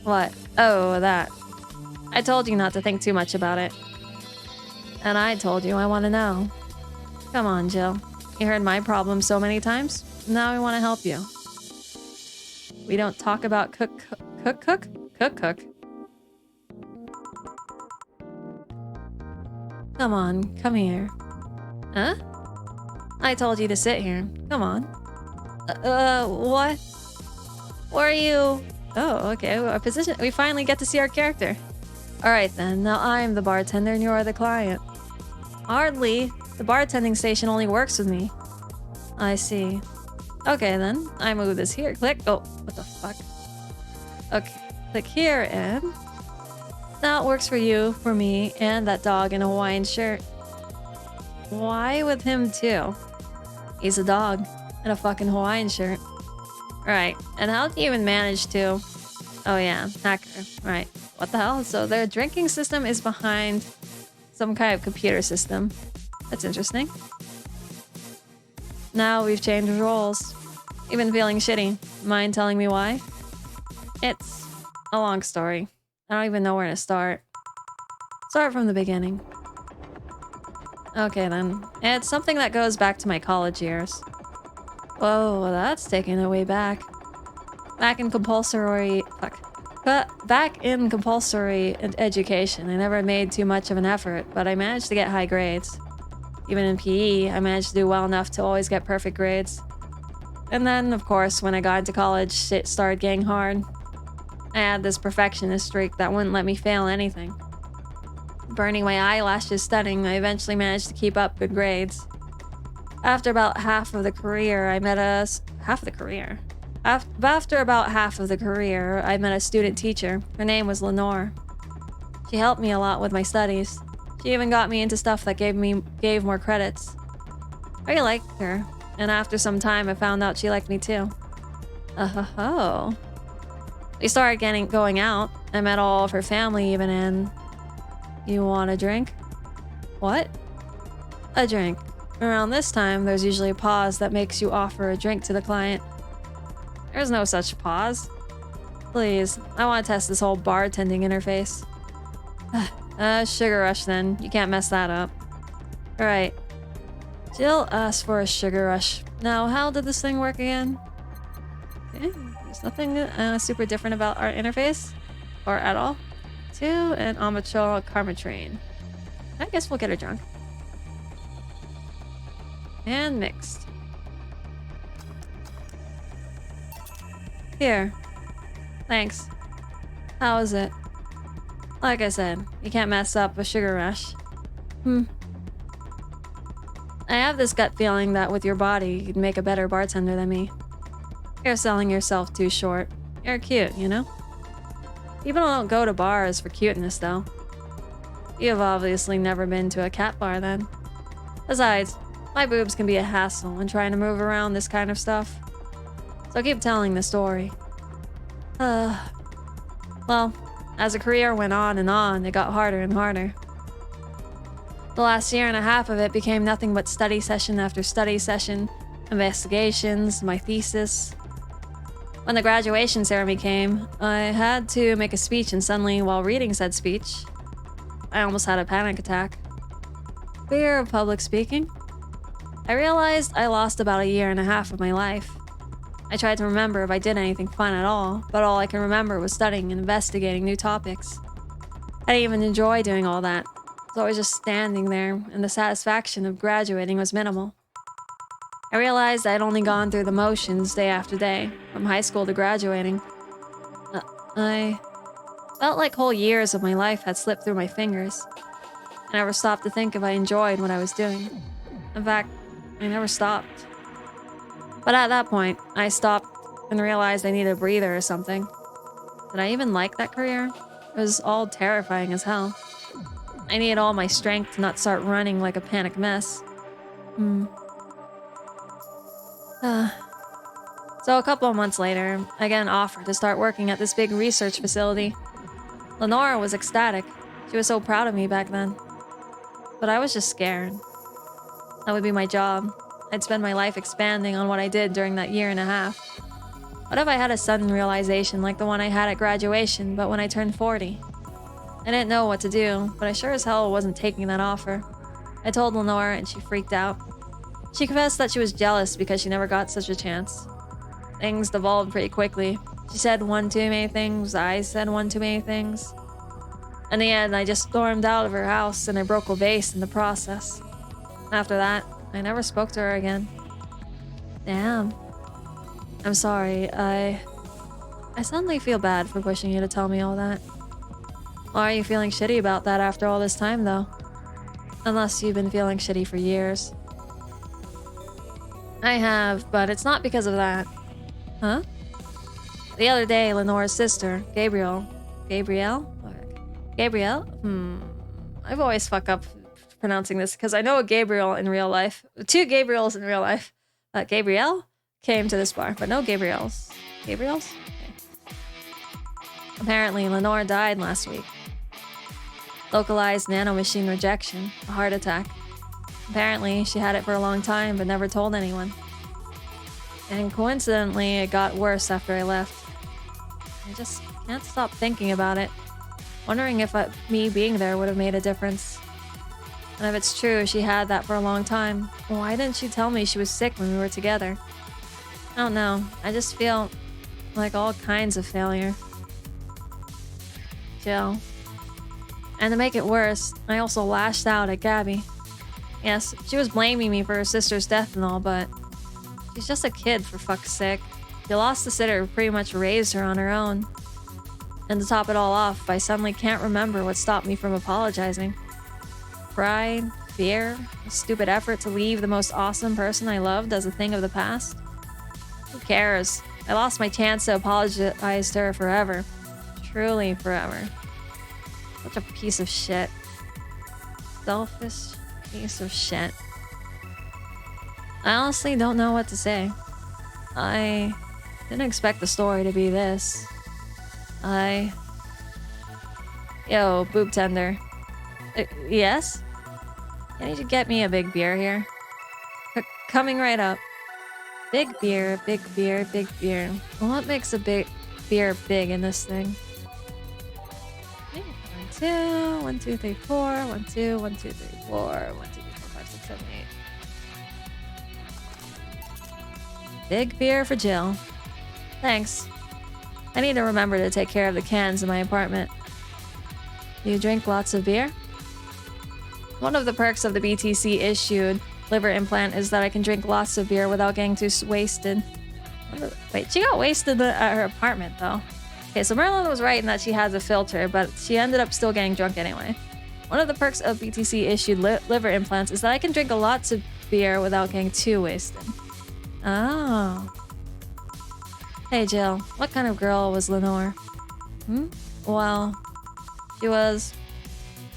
Speaker 1: What? Oh, that. I told you not to think too much about it. And I told you I want to know. Come on, Jill. You heard my problem so many times. Now I want to help you. We don't talk about cook. Come on, come here. Huh? I told you to sit here. Come on. What? Where are you? Oh, okay. Our position. We finally get to see our character. All right then. Now I'm the bartender and you're the client. Hardly. The bartending station only works with me. I see. Okay then. I move this here. Click. Oh, what the fuck? Okay. Click here and... Now it works for you, for me, and that dog in a Hawaiian shirt. Why with him too? He's a dog in a fucking Hawaiian shirt. Right. And how do you even manage to... Oh yeah, hacker. Right. What the hell? So their drinking system is behind some kind of computer system. That's interesting. Now we've changed roles. You've been feeling shitty. Mind telling me why? It's a long story. I don't even know where to start. Start from the beginning. Okay then. It's something that goes back to my college years. Whoa, that's taking it way back. Back in compulsory education, I never made too much of an effort, but I managed to get high grades. Even in PE, I managed to do well enough to always get perfect grades. And then, of course, when I got into college, shit started getting hard. I had this perfectionist streak that wouldn't let me fail anything. Burning my eyelashes studying, I eventually managed to keep up good grades. After about half of the career, I met a student teacher. Her name was Lenore. She helped me a lot with my studies. She even got me into stuff that gave more credits. I liked her, and after some time, I found out she liked me too. Oh. We started going out. I met all of her family even, and... You want a drink? What? A drink. Around this time, there's usually a pause that makes you offer a drink to the client. There's no such pause. Please, I want to test this whole bartending interface. Sugar rush then. You can't mess that up. Alright. Jill asked for a sugar rush. Now, how did this thing work again? Okay, there's nothing super different about our interface. Or at all. 2 and Amateur Karma Train. I guess we'll get her drunk. And mixed. Here. Thanks. How is it? Like I said, you can't mess up a sugar rush. I have this gut feeling that with your body, you'd make a better bartender than me. You're selling yourself too short. You're cute, you know? People don't go to bars for cuteness, though. You've obviously never been to a cat bar, then. Besides, my boobs can be a hassle when trying to move around this kind of stuff. So keep telling the story. Well, as the career went on, it got harder and harder. The last year and a half of it became nothing but study session after study session, investigations, my thesis. When the graduation ceremony came, I had to make a speech, and suddenly, while reading said speech, I almost had a panic attack. Fear of public speaking? I realized I lost about 1.5 years of my life. I tried to remember if I did anything fun at all, but all I can remember was studying and investigating new topics. I didn't even enjoy doing all that, so I was just standing there, and the satisfaction of graduating was minimal. I realized I'd only gone through the motions day after day, from high school to graduating. I felt like whole years of my life had slipped through my fingers. I never stopped to think if I enjoyed what I was doing. In fact, I never stopped. But at that point, I stopped and realized I needed a breather or something. Did I even like that career? It was all terrifying as hell. I needed all my strength to not start running like a panicked mess. So a couple of months later, I got an offer to start working at this big research facility. Lenora was ecstatic. She was so proud of me back then. But I was just scared. That would be my job. I'd spend my life expanding on what I did during that 1.5 years. What if I had a sudden realization like the one I had at graduation, but when I turned 40? I didn't know what to do, but I sure as hell wasn't taking that offer. I told Lenora and she freaked out. She confessed that she was jealous because she never got such a chance. Things devolved pretty quickly. She said one too many things, I said one too many things. In the end, I just stormed out of her house and I broke a vase in the process. After that, I never spoke to her again. Damn. I'm sorry, I suddenly feel bad for pushing you to tell me all that. Why are you feeling shitty about that after all this time, though? Unless you've been feeling shitty for years. I have, but it's not because of that. Huh? The other day, Lenore's sister, Gabrielle? I've always fuck up pronouncing this because I know a Gabriel in real life. 2 Gabriels in real life. Gabrielle came to this bar, but no Gabriels. Gabriels? Okay. Apparently, Lenore died last week. Localized nanomachine rejection, a heart attack. Apparently, she had it for a long time but never told anyone. And coincidentally, it got worse after I left. I just can't stop thinking about it. Wondering if me being there would have made a difference. And if it's true, she had that for a long time, why didn't she tell me she was sick when we were together? I don't know. I just feel like all kinds of failure. Jill. And to make it worse, I also lashed out at Gabby. Yes, she was blaming me for her sister's death and all, but she's just a kid, for fuck's sake. She lost a sitter who pretty much raised her on her own. And to top it all off, I suddenly can't remember what stopped me from apologizing. Pride, fear, a stupid effort to leave the most awesome person I loved as a thing of the past. Who cares? I lost my chance to apologize to her forever. Truly forever. Such a piece of shit. Selfish piece of shit. I honestly don't know what to say. I didn't expect the story to be this. Yo, boob tender. Yes? Can you get me a big beer here? Coming right up. Big beer, big beer, big beer. What makes a big beer big in this thing? 1, 2, 1, 2, 3, 4. 1, 2, 1, 2, 3, 4. 1, 2, 3, 4, 5, 6, 7, 8. Big beer for Jill. Thanks. I need to remember to take care of the cans in my apartment. Do you drink lots of beer? One of the perks of the BTC-issued liver implant is that I can drink lots of beer without getting too wasted. Wait, she got wasted at her apartment, though. Okay, so Marilyn was right in that she has a filter, but she ended up still getting drunk anyway. One of the perks of BTC-issued liver implants is that I can drink lots of beer without getting too wasted. Oh. Hey, Jill. What kind of girl was Lenore? Well, she was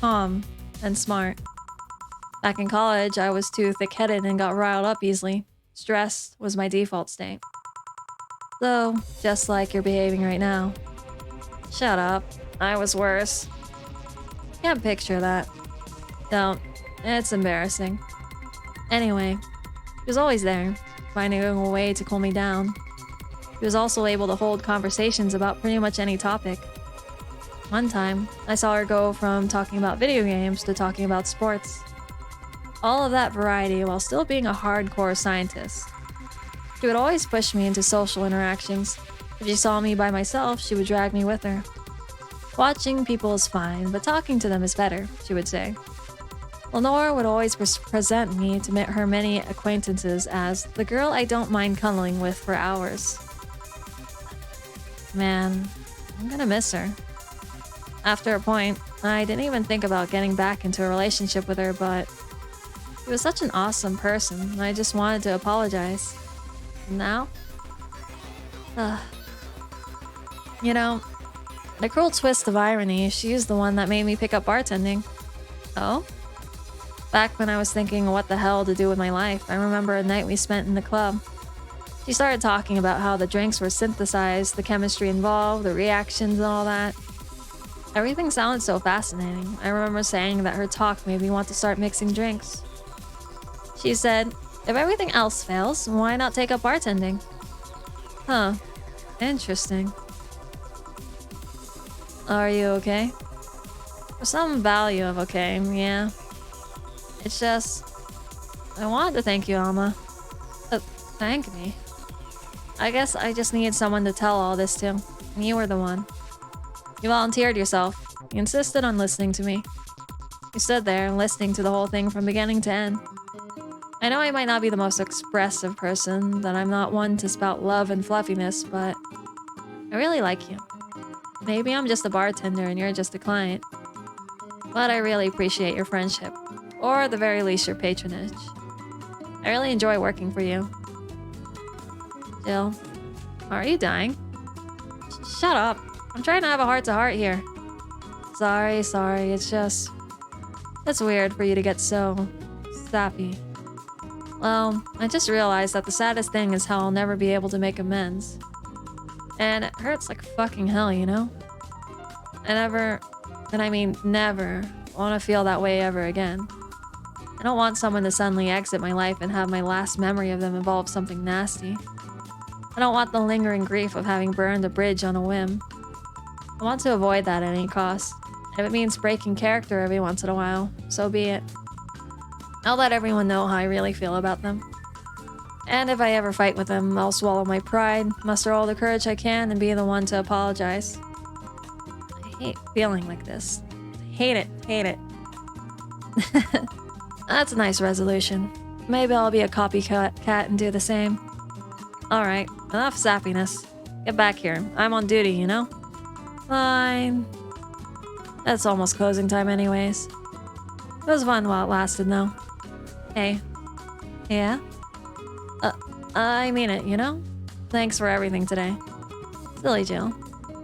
Speaker 1: calm and smart. Back in college, I was too thick-headed and got riled up easily. Stress was my default state. So, just like you're behaving right now. Shut up. I was worse. Can't picture that. Don't. It's embarrassing. Anyway, she was always there, finding a way to cool me down. She was also able to hold conversations about pretty much any topic. One time, I saw her go from talking about video games to talking about sports. all of that variety while still being a hardcore scientist. She would always push me into social interactions. If she saw me by myself, she would drag me with her. Watching people is fine, but talking to them is better, she would say. Lenore would always present me to her many acquaintances as the girl I don't mind cuddling with for hours. Man, I'm gonna miss her. After a point, I didn't even think about getting back into a relationship with her, but she was such an awesome person, and I just wanted to apologize. And now? You know, the cruel twist of irony, she's the one that made me pick up bartending. Oh? Back when I was thinking what the hell to do with my life, I remember a night we spent in the club. She started talking about how the drinks were synthesized, the chemistry involved, the reactions and all that. Everything sounded so fascinating. I remember saying that her talk made me want to start mixing drinks. She said, if everything else fails, why not take up bartending? Huh. Interesting. Are you okay? For some value of okay, yeah. It's just... I wanted to thank you, Alma. Thank me? I guess I just needed someone to tell all this to. And you were the one. You volunteered yourself. You insisted on listening to me. You stood there, listening to the whole thing from beginning to end. I know I might not be the most expressive person, that I'm not one to spout love and fluffiness, but I really like you. Maybe I'm just a bartender and you're just a client. But I really appreciate your friendship. Or at the very least, your patronage. I really enjoy working for you. Jill, are you dying? Shut up. I'm trying to have a heart-to-heart here. Sorry, it's just... It's weird for you to get so... sappy. Well, I just realized that the saddest thing is how I'll never be able to make amends. And it hurts like fucking hell, you know? I never... and I mean never... want to feel that way ever again. I don't want someone to suddenly exit my life and have my last memory of them involve something nasty. I don't want the lingering grief of having burned a bridge on a whim. I want to avoid that at any cost. And if it means breaking character every once in a while, so be it. I'll let everyone know how I really feel about them. And if I ever fight with them, I'll swallow my pride, muster all the courage I can, and be the one to apologize. I hate feeling like this. Hate it. That's a nice resolution. Maybe I'll be a copycat and do the same. Alright, enough sappiness. Get back here. I'm on duty, you know? Fine. That's almost closing time anyways. It was fun while it lasted, though. Hey. Yeah? I mean it, you know? Thanks for everything today. Silly Jill.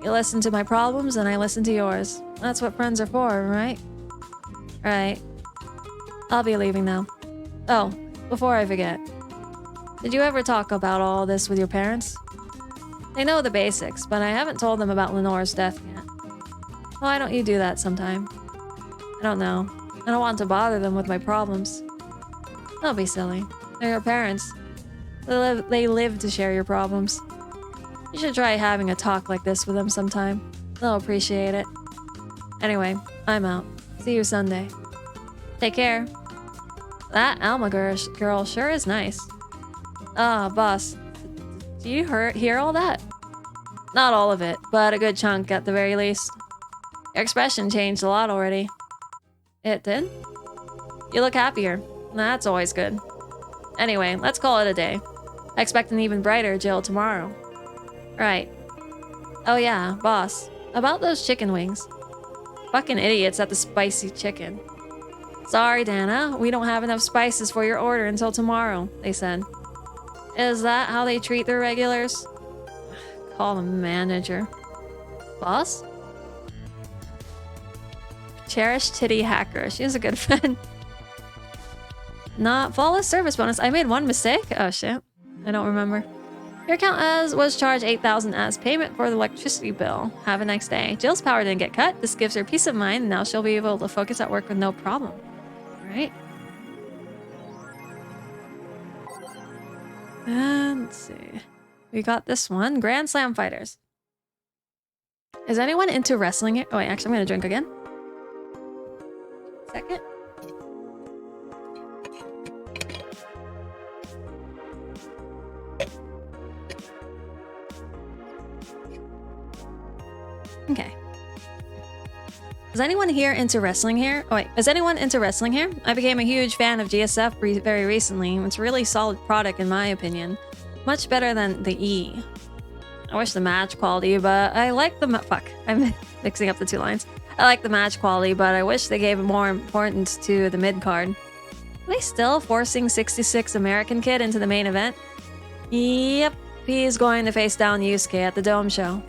Speaker 1: You listen to my problems and I listen to yours. That's what friends are for, right? Right. I'll be leaving now. Oh, before I forget. Did you ever talk about all this with your parents? They know the basics, but I haven't told them about Lenore's death yet. Why don't you do that sometime? I don't know. I don't want to bother them with my problems. Don't be silly. They're your parents. They live to share your problems. You should try having a talk like this with them sometime. They'll appreciate it. Anyway, I'm out. See you Sunday. Take care. That Alma girl sure is nice. Ah, boss. Do you hear all that? Not all of it, but a good chunk at the very least. Your expression changed a lot already. It did? You look happier. That's always good. Anyway, let's call it a day. I expect an even brighter Jill tomorrow. Right. Oh yeah, boss. About those chicken wings. Fucking idiots at the spicy chicken. Sorry, Dana. We don't have enough spices for your order until tomorrow, they said. Is that how they treat their regulars? Call the manager. Boss? Cherished Titty Hacker. She's a good friend. Not flawless service bonus. I made one mistake. Oh shit. I don't remember. Your account was charged $8,000 as payment for the electricity bill. Have a nice day. Jill's power didn't get cut. This gives her peace of mind, and now she'll be able to focus at work with no problem. Right? And let's see. We got this one. Grand Slam Fighters. Is anyone into wrestling here? Oh wait, actually I'm gonna drink again. Second. Okay. Is anyone here into wrestling here? Oh wait, is anyone into wrestling here? I became a huge fan of GSF very recently. It's a really solid product in my opinion. Much better than the E. I wish the match quality, but I like the fuck. I'm mixing up the two lines. I like the match quality, but I wish they gave more importance to the mid card. Are they still forcing 66 American Kid into the main event? Yep, he's going to face down Yusuke at the Dome show.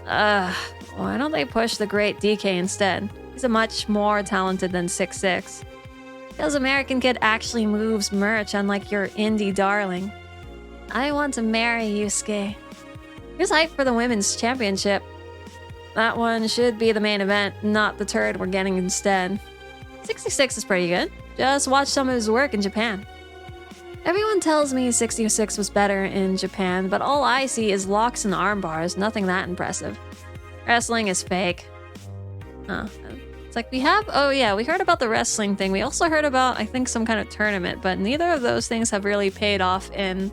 Speaker 1: Why don't they push the great DK instead? He's a much more talented than 6'6". Because American Kid actually moves merch, unlike your indie darling. I want to marry Yusuke. Here's hype for the women's championship. That one should be the main event, not the turd we're getting instead. 66 is pretty good. Just watch some of his work in Japan. Everyone tells me 66 was better in Japan, but all I see is locks and arm bars, nothing that impressive. Wrestling is fake. It's like we have, oh yeah, we heard about the wrestling thing. We also heard about, I think, some kind of tournament, but neither of those things have really paid off in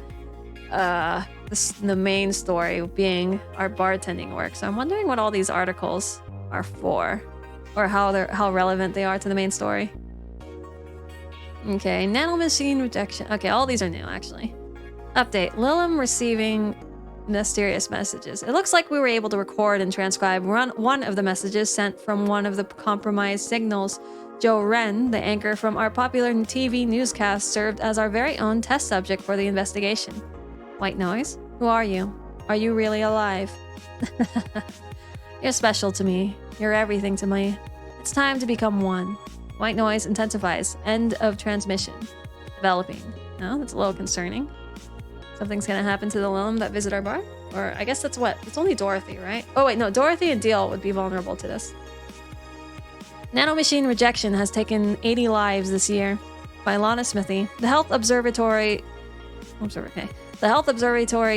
Speaker 1: the main story being our bartending work. So I'm wondering what all these articles are for, or how relevant they are to the main story. Okay, nanomachine rejection. Okay, all these are new actually. Update: Lilim receiving mysterious messages. It looks like we were able to record and transcribe one of the messages sent from one of the compromised signals. Joe Ren, the anchor from our popular TV newscast, served as our very own test subject for the investigation. White noise? Who are you? Are you really alive? You're special to me. You're everything to me. It's time to become one. White noise intensifies. End of transmission. Developing. No, that's a little concerning. Something's gonna happen to the Lilim that visit our bar? Or I guess that's what? It's only Dorothy, right? Oh wait, no, Dorothy and Deal would be vulnerable to this. Nanomachine rejection has taken 80 lives this year. By Lana Smithy. The Health Observatory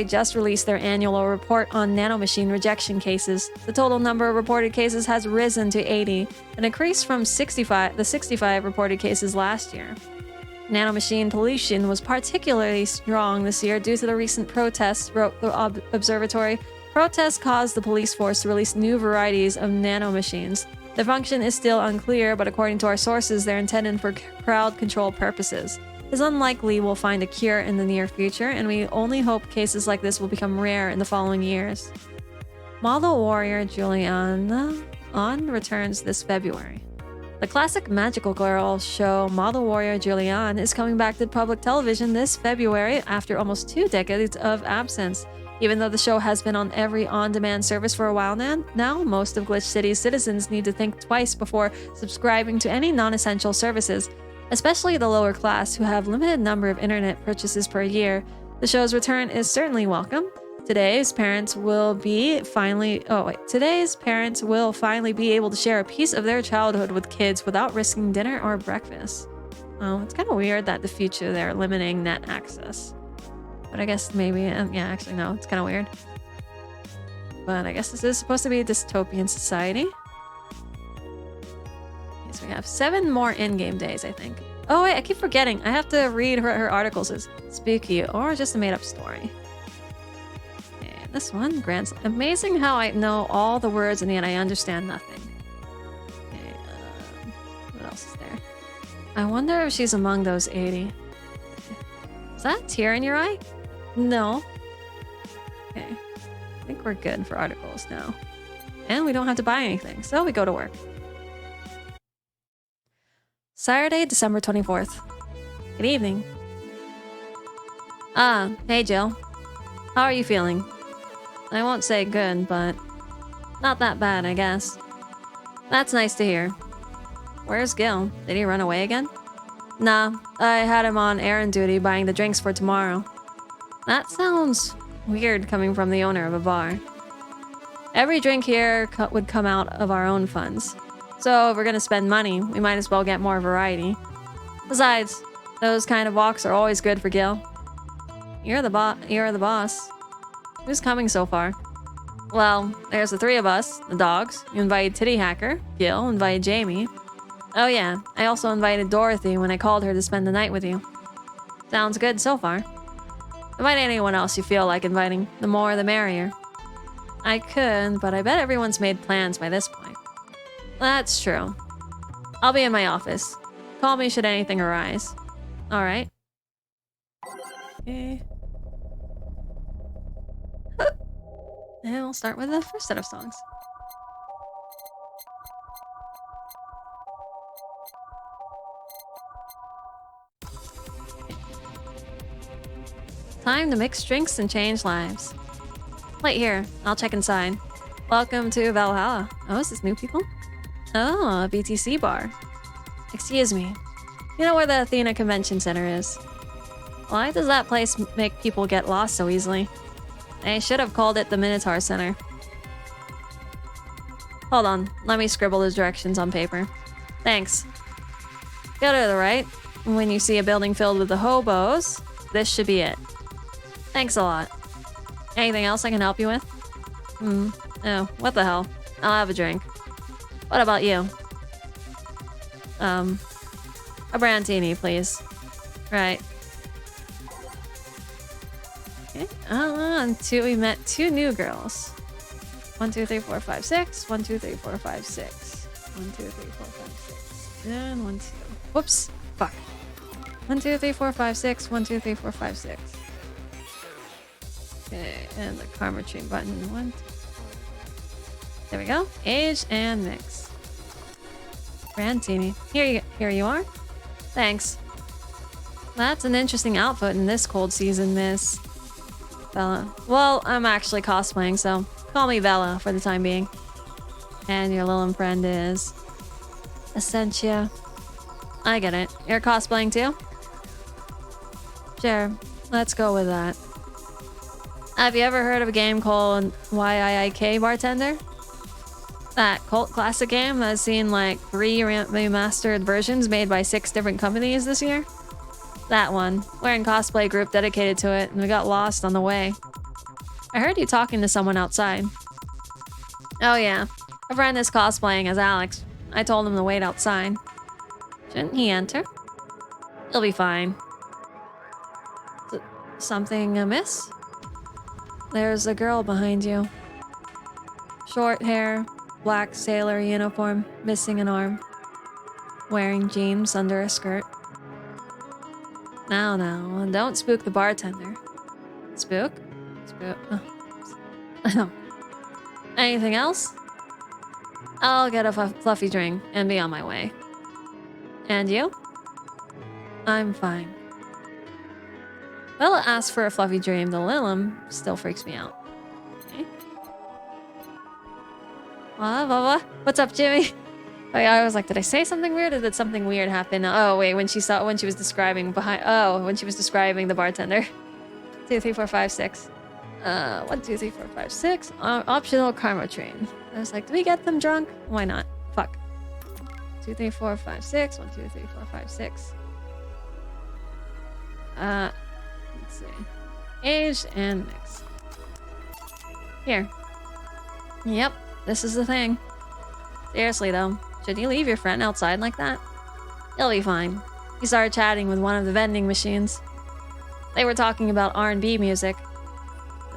Speaker 1: just released their annual report on nanomachine rejection cases. The total number of reported cases has risen to 80, an increase from the 65 reported cases last year. Nanomachine pollution was particularly strong this year due to the recent protests, wrote the observatory. Protests caused the police force to release new varieties of nanomachines. Their function is still unclear, but according to our sources, they're intended for crowd control purposes. It's unlikely we'll find a cure in the near future, and we only hope cases like this will become rare in the following years. Model Warrior Juliana returns this February. The classic magical girl show Model Warrior Julian is coming back to public television this February after almost 2 decades of absence. Even though the show has been on every on-demand service for a while now, most of Glitch City's citizens need to think twice before subscribing to any non-essential services, especially the lower class who have limited number of internet purchases per year. The show's return is certainly welcome. Today's parents will finally be able to share a piece of their childhood with kids without risking dinner or breakfast. Oh, it's kind of weird that the future they're limiting net access. But I guess maybe, yeah, actually no, it's kind of weird. But I guess this is supposed to be a dystopian society. Yes, we have 7 more in-game days, I think. Oh wait, I keep forgetting. I have to read her articles. It's spooky or just a made-up story. This one, grants. Amazing how I know all the words and yet I understand nothing. Okay, what else is there? I wonder if she's among those 80. Is that a tear in your eye? No. Okay. I think we're good for articles now. And we don't have to buy anything, so we go to work. Saturday, December 24th. Good evening. Hey Jill. How are you feeling? I won't say good, but not that bad, I guess. That's nice to hear. Where's Gil? Did he run away again? Nah, I had him on errand duty buying the drinks for tomorrow. That sounds weird coming from the owner of a bar. Every drink here would come out of our own funds. So if we're gonna spend money, we might as well get more variety. Besides, those kind of walks are always good for Gil. You're the boss. Who's coming so far? Well, there's the 3 of us, the dogs. You invited Titty Hacker, Gil invited Jamie. Oh yeah, I also invited Dorothy when I called her to spend the night with you. Sounds good so far. Invite anyone else you feel like inviting. The more the merrier. I could, but I bet everyone's made plans by this point. That's true. I'll be in my office. Call me should anything arise. Alright. Okay. And we'll start with the first set of songs. Time to mix drinks and change lives. Wait here, I'll check inside. Welcome to Valhalla. Oh, is this new people? Oh, a BTC bar. Excuse me. You know where the Athena Convention Center is? Why does that place make people get lost so easily? They should have called it the Minotaur Center. Hold on, let me scribble the directions on paper. Thanks. Go to the right. When you see a building filled with the hobos, this should be it. Thanks a lot. Anything else I can help you with? Oh, what the hell? I'll have a drink. What about you? A brandini, please. Right. Okay. We met 2 new girls. 1, 2, 3, 4, 5, 6. 1, 2, 3, 4, 5, 6. 1, 2, 3, 4, 5, 6. And 1, 2. Whoops. Fuck. 1, 2, 3, 4, 5, 6. 1, 2, 3, 4, 5, 6. Okay, and the karma tree button. 1, 2. There we go. Age and mix. Brandini. Here you are. Thanks. That's an interesting outfit in this cold season, Miss Bella. Well, I'm actually cosplaying, so call me Bella for the time being. And your little friend is Essentia. I get it. You're cosplaying too? Sure. Let's go with that. Have you ever heard of a game called YIIK Bartender? That cult classic game that's seen like 3 remastered versions made by 6 different companies this year? That one. We're in cosplay group dedicated to it, and we got lost on the way. I heard you talking to someone outside. Oh yeah. A friend is cosplaying as Alex. I told him to wait outside. Shouldn't he enter? He'll be fine. Something amiss? There's a girl behind you. Short hair, black sailor uniform, missing an arm. Wearing jeans under a skirt. Now, don't spook the bartender. Spook? Spook. Oh. Anything else? I'll get a fluffy drink and be on my way. And you? I'm fine. Bella asked for a fluffy dream. The Lilim still freaks me out. Okay. What's up, Jimmy? Oh, yeah, I was like, did I say something weird or did something weird happen? Oh, wait, when she was describing when she was describing the bartender. 2, 3, 4, 5, 6. 1, 2, 3, 4, 5, 6. Optional karma train. I was like, do we get them drunk? Why not? Fuck. 2, 3, 4, 5, 6. 1, 2, 3, 4, 5, 6. Let's see. Age and mix. Here. Yep, this is the thing. Seriously though, should you leave your friend outside like that? He'll be fine. He started chatting with one of the vending machines. They were talking about R&B music.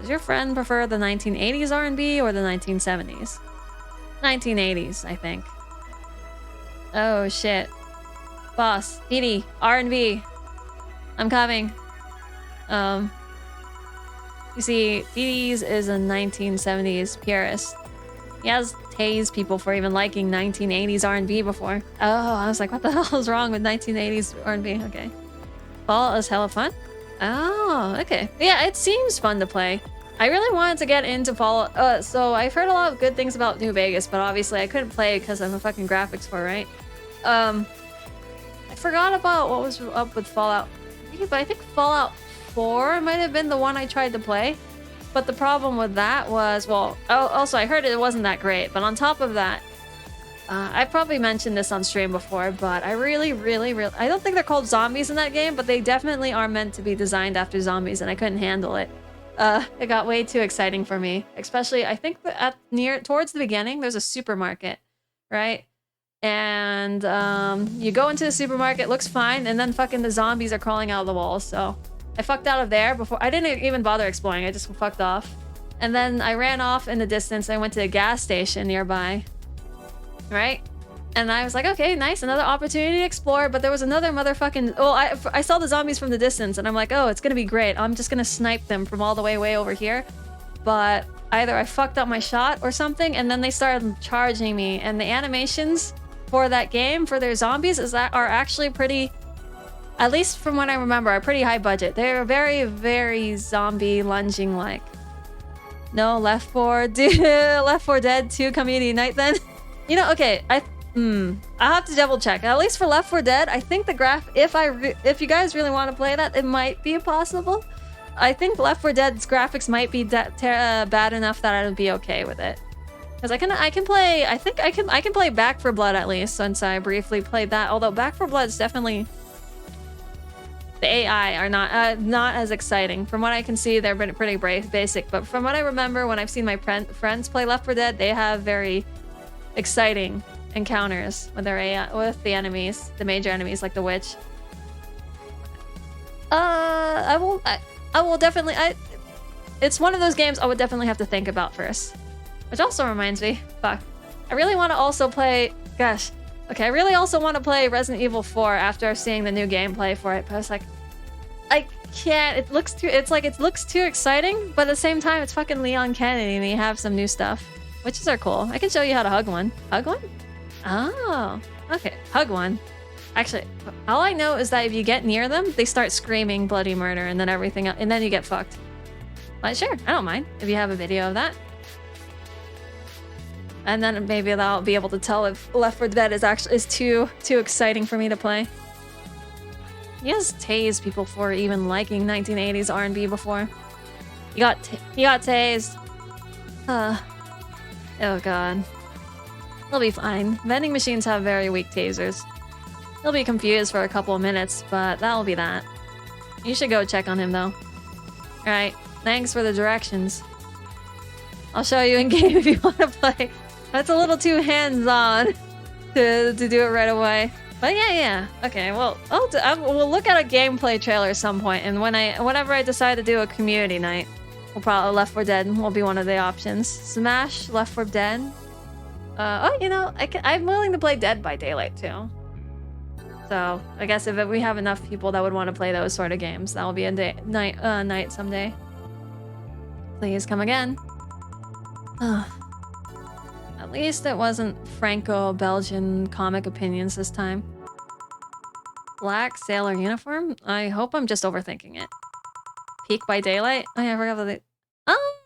Speaker 1: Does your friend prefer the 1980s R&B or the 1970s? 1980s, I think. Oh shit. Boss, Edie, R&B. I'm coming. You see, Edie's is a 1970s purist. He has tased people for even liking 1980s R&B before. Oh, I was like, what the hell is wrong with 1980s R&B? Okay. Fall is hella fun? Oh, okay. Yeah, it seems fun to play. I really wanted to get into Fall. So I've heard a lot of good things about New Vegas, but obviously I couldn't play because I'm a fucking graphics for, right? I forgot about what was up with Fallout. But I think Fallout 4 might have been the one I tried to play. But the problem with that was, well, also I heard it wasn't that great. But on top of that, I've probably mentioned this on stream before, but I really, I don't think they're called zombies in that game, but they definitely are meant to be designed after zombies, and I couldn't handle it. It got way too exciting for me. Especially, I think that towards the beginning, there's a supermarket, right? And you go into the supermarket, looks fine, and then fucking the zombies are crawling out of the walls, so I fucked out of there before. I didn't even bother exploring, I just fucked off. And then I ran off in the distance. I went to a gas station nearby. Right? And I was like, okay, nice, another opportunity to explore. But there was another motherfucking... Oh, I saw the zombies from the distance, and I'm like, oh, it's gonna be great. I'm just gonna snipe them from all the way over here. But either I fucked up my shot or something, and then they started charging me. And the animations for that game, for their zombies, are actually pretty... At least from what I remember, are pretty high budget. They're very, very zombie lunging-like. No, Left 4 Dead 2 Community Night then? You know, okay, I'll have to double check. At least for Left 4 Dead, I think the if you guys really want to play that, it might be possible. I think Left 4 Dead's graphics might be bad enough that I would be okay with it. Because I can play, I think I can play Back 4 Blood at least, since I briefly played that. Although Back 4 Blood is definitely... The AI are not as exciting. From what I can see, they're pretty basic. But from what I remember, when I've seen my friends play Left 4 Dead, they have very exciting encounters with their AI, with the enemies, the major enemies like the witch. I will definitely. It's one of those games I would definitely have to think about first. Which also reminds me, fuck, I really want to also play. Gosh. Okay, I really also want to play Resident Evil 4 after seeing the new gameplay for it, but it's like, I can't. It looks too exciting, but at the same time, it's fucking Leon Kennedy, and they have some new stuff, which are cool. I can show you how to hug one. Hug one? Oh, okay. Hug one. Actually, all I know is that if you get near them, they start screaming bloody murder, and then everything, and then you get fucked. But sure, I don't mind if you have a video of that. And then maybe I'll be able to tell if Left 4 Dead is too exciting for me to play. He has tased people for even liking 1980s R&B before. He got tased. Oh god. He'll be fine. Vending machines have very weak tasers. He'll be confused for a couple of minutes, but that'll be that. You should go check on him though. Alright, thanks for the directions. I'll show you in game if you want to play. That's a little too hands-on to do it right away. But yeah. Okay, well, we'll look at a gameplay trailer at some point, and whenever I decide to do a community night, we'll probably Left 4 Dead will be one of the options. Smash Left 4 Dead. Oh, you know, I'm willing to play Dead by Daylight too. So I guess if we have enough people that would want to play those sort of games, that will be a night someday. Please come again. At least it wasn't Franco-Belgian comic opinions this time. Black sailor uniform? I hope I'm just overthinking it. Peak by Daylight? Oh yeah, I forgot about the...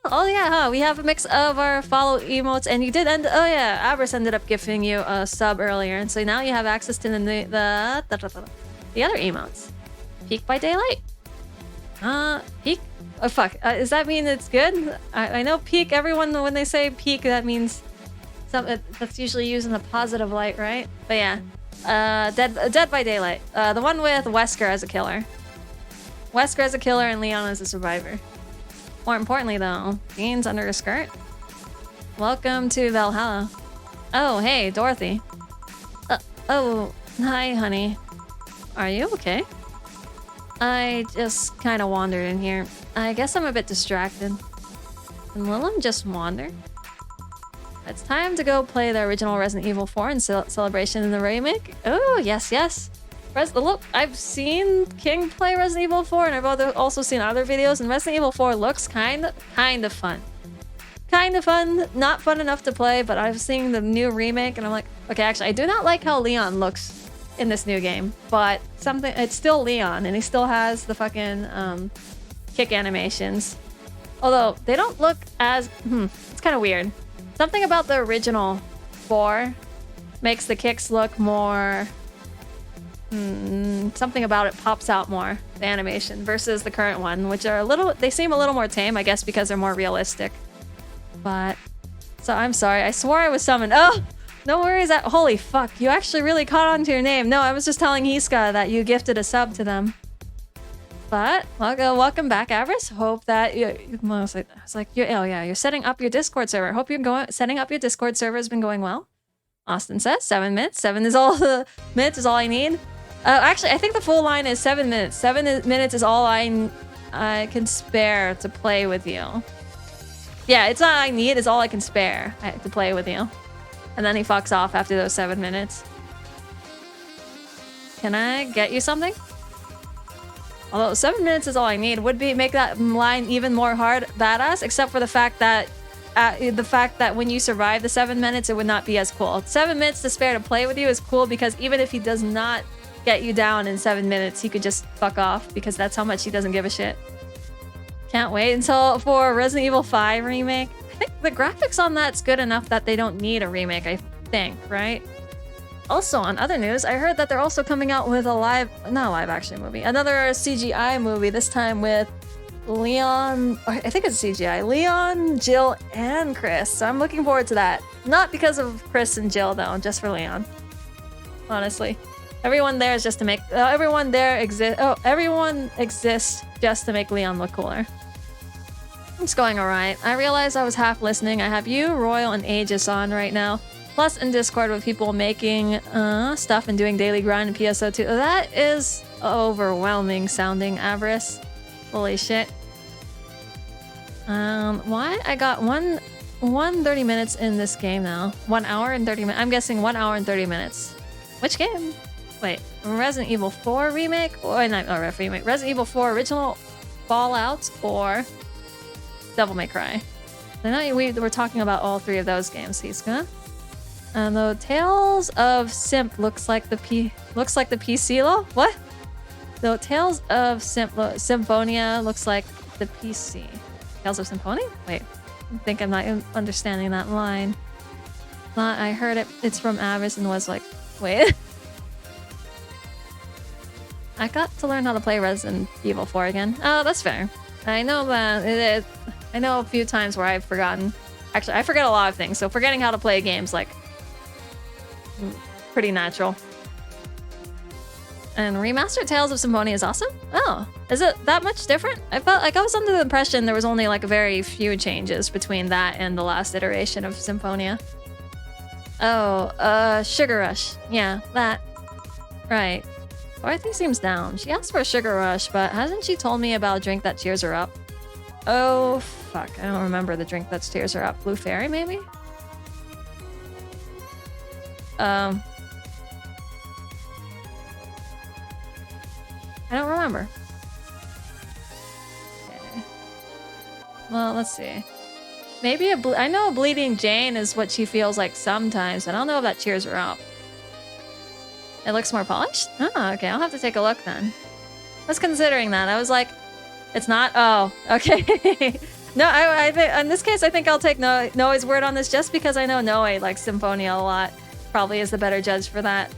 Speaker 1: Oh yeah, huh? We have a mix of our follow emotes, and you did end... Oh yeah, Abris ended up gifting you a sub earlier, and so now you have access to the other emotes. Peak by Daylight? Peak? Oh fuck, does that mean it's good? I know peak, everyone, when they say peak, that means... that's usually used in a positive light, right? But yeah, Dead by Daylight. The one with Wesker as a killer. Wesker as a killer and Leon as a survivor. More importantly, though, jeans under a skirt. Welcome to Valhalla. Oh, hey, Dorothy. Oh, hi, honey. Are you okay? I just kind of wandered in here. I guess I'm a bit distracted. Can Lilum just wander? It's time to go play the original Resident Evil 4 in celebration in the remake. Oh, yes. Look, I've seen King play Resident Evil 4, and I've also seen other videos, and Resident Evil 4 looks kind of fun. Kind of fun, not fun enough to play, but I've seen the new remake, and I'm like, okay, actually, I do not like how Leon looks in this new game, but it's still Leon, and he still has the fucking kick animations. Although, they don't look as... it's kind of weird. Something about the original 4 makes the kicks look more... something about it pops out more, the animation, versus the current one, which are they seem a little more tame, I guess because they're more realistic. But, so I'm sorry, I swore I was summoned. Oh, no worries, holy fuck, you actually really caught on to your name. No, I was just telling Hiska that you gifted a sub to them. But, welcome back, Avarice. Hope that you're setting up your Discord server. Hope setting up your Discord server has been going well. Austin says 7 minutes. 7 is all the minutes is all I need. Actually, I think the full line is 7 minutes. 7 minutes is all I can spare to play with you. Yeah, it's not I need, it's all I can spare to play with you. And then he fucks off after those 7 minutes. Can I get you something? Although 7 minutes is all I need, would be make that line even more hard badass, except for the fact that when you survive the 7 minutes, it would not be as cool. 7 minutes to spare to play with you is cool because even if he does not get you down in 7 minutes, he could just fuck off because that's how much he doesn't give a shit. Can't wait until for Resident Evil 5 remake. I think the graphics on that's good enough that they don't need a remake, I think, right? Also, on other news, I heard that they're also coming out with a not live action movie, another CGI movie, this time with Leon, I think it's CGI, Leon, Jill, and Chris. So I'm looking forward to that. Not because of Chris and Jill, though, just for Leon. Honestly. Everyone there is just to make, everyone exists just to make Leon look cooler. It's going alright. I realized I was half listening. I have you, Royal, and Aegis on right now. Plus in Discord with people making stuff and doing daily grind in PSO2. That is overwhelming sounding, Avarice. Holy shit. Why? I got 30 minutes in this game now. 1 hour and 30 minutes. I'm guessing 1 hour and 30 minutes. Which game? Wait, Resident Evil 4 remake? Or not remake. Resident Evil 4 original, Fallout, or Devil May Cry. I know we were talking about all three of those games, Hiska. And the Tales of Simp looks like the PC lo? What? The Tales of Symphonia looks like the PC. Tales of Symphonia? Wait, I think I'm not understanding that line. I heard it. It's from Avis and was like, wait. I got to learn how to play Resident Evil 4 again. Oh, that's fair. I know that I know a few times where I've forgotten. Actually, I forget a lot of things, so forgetting how to play games like pretty natural. And remastered Tales of Symphonia is awesome? Oh, is it that much different? I felt like I was under the impression there was only like very few changes between that and the last iteration of Symphonia. Oh, Sugar Rush. Yeah, that. Right. Dorothy seems down. She asked for a Sugar Rush, but hasn't she told me about a drink that cheers her up? Oh, fuck. I don't remember the drink that cheers her up. Blue Fairy, maybe? I don't remember. Okay. Well, let's see. Maybe I know a Bleeding Jane is what she feels like sometimes. I don't know if that cheers her up. It looks more polished? Oh, okay. I'll have to take a look then. I was considering that. I was like, it's not? Oh, okay. No, I think in this case, I think I'll take Noe's word on this just because I know Noe likes Symphonia a lot. Probably is the better judge for that.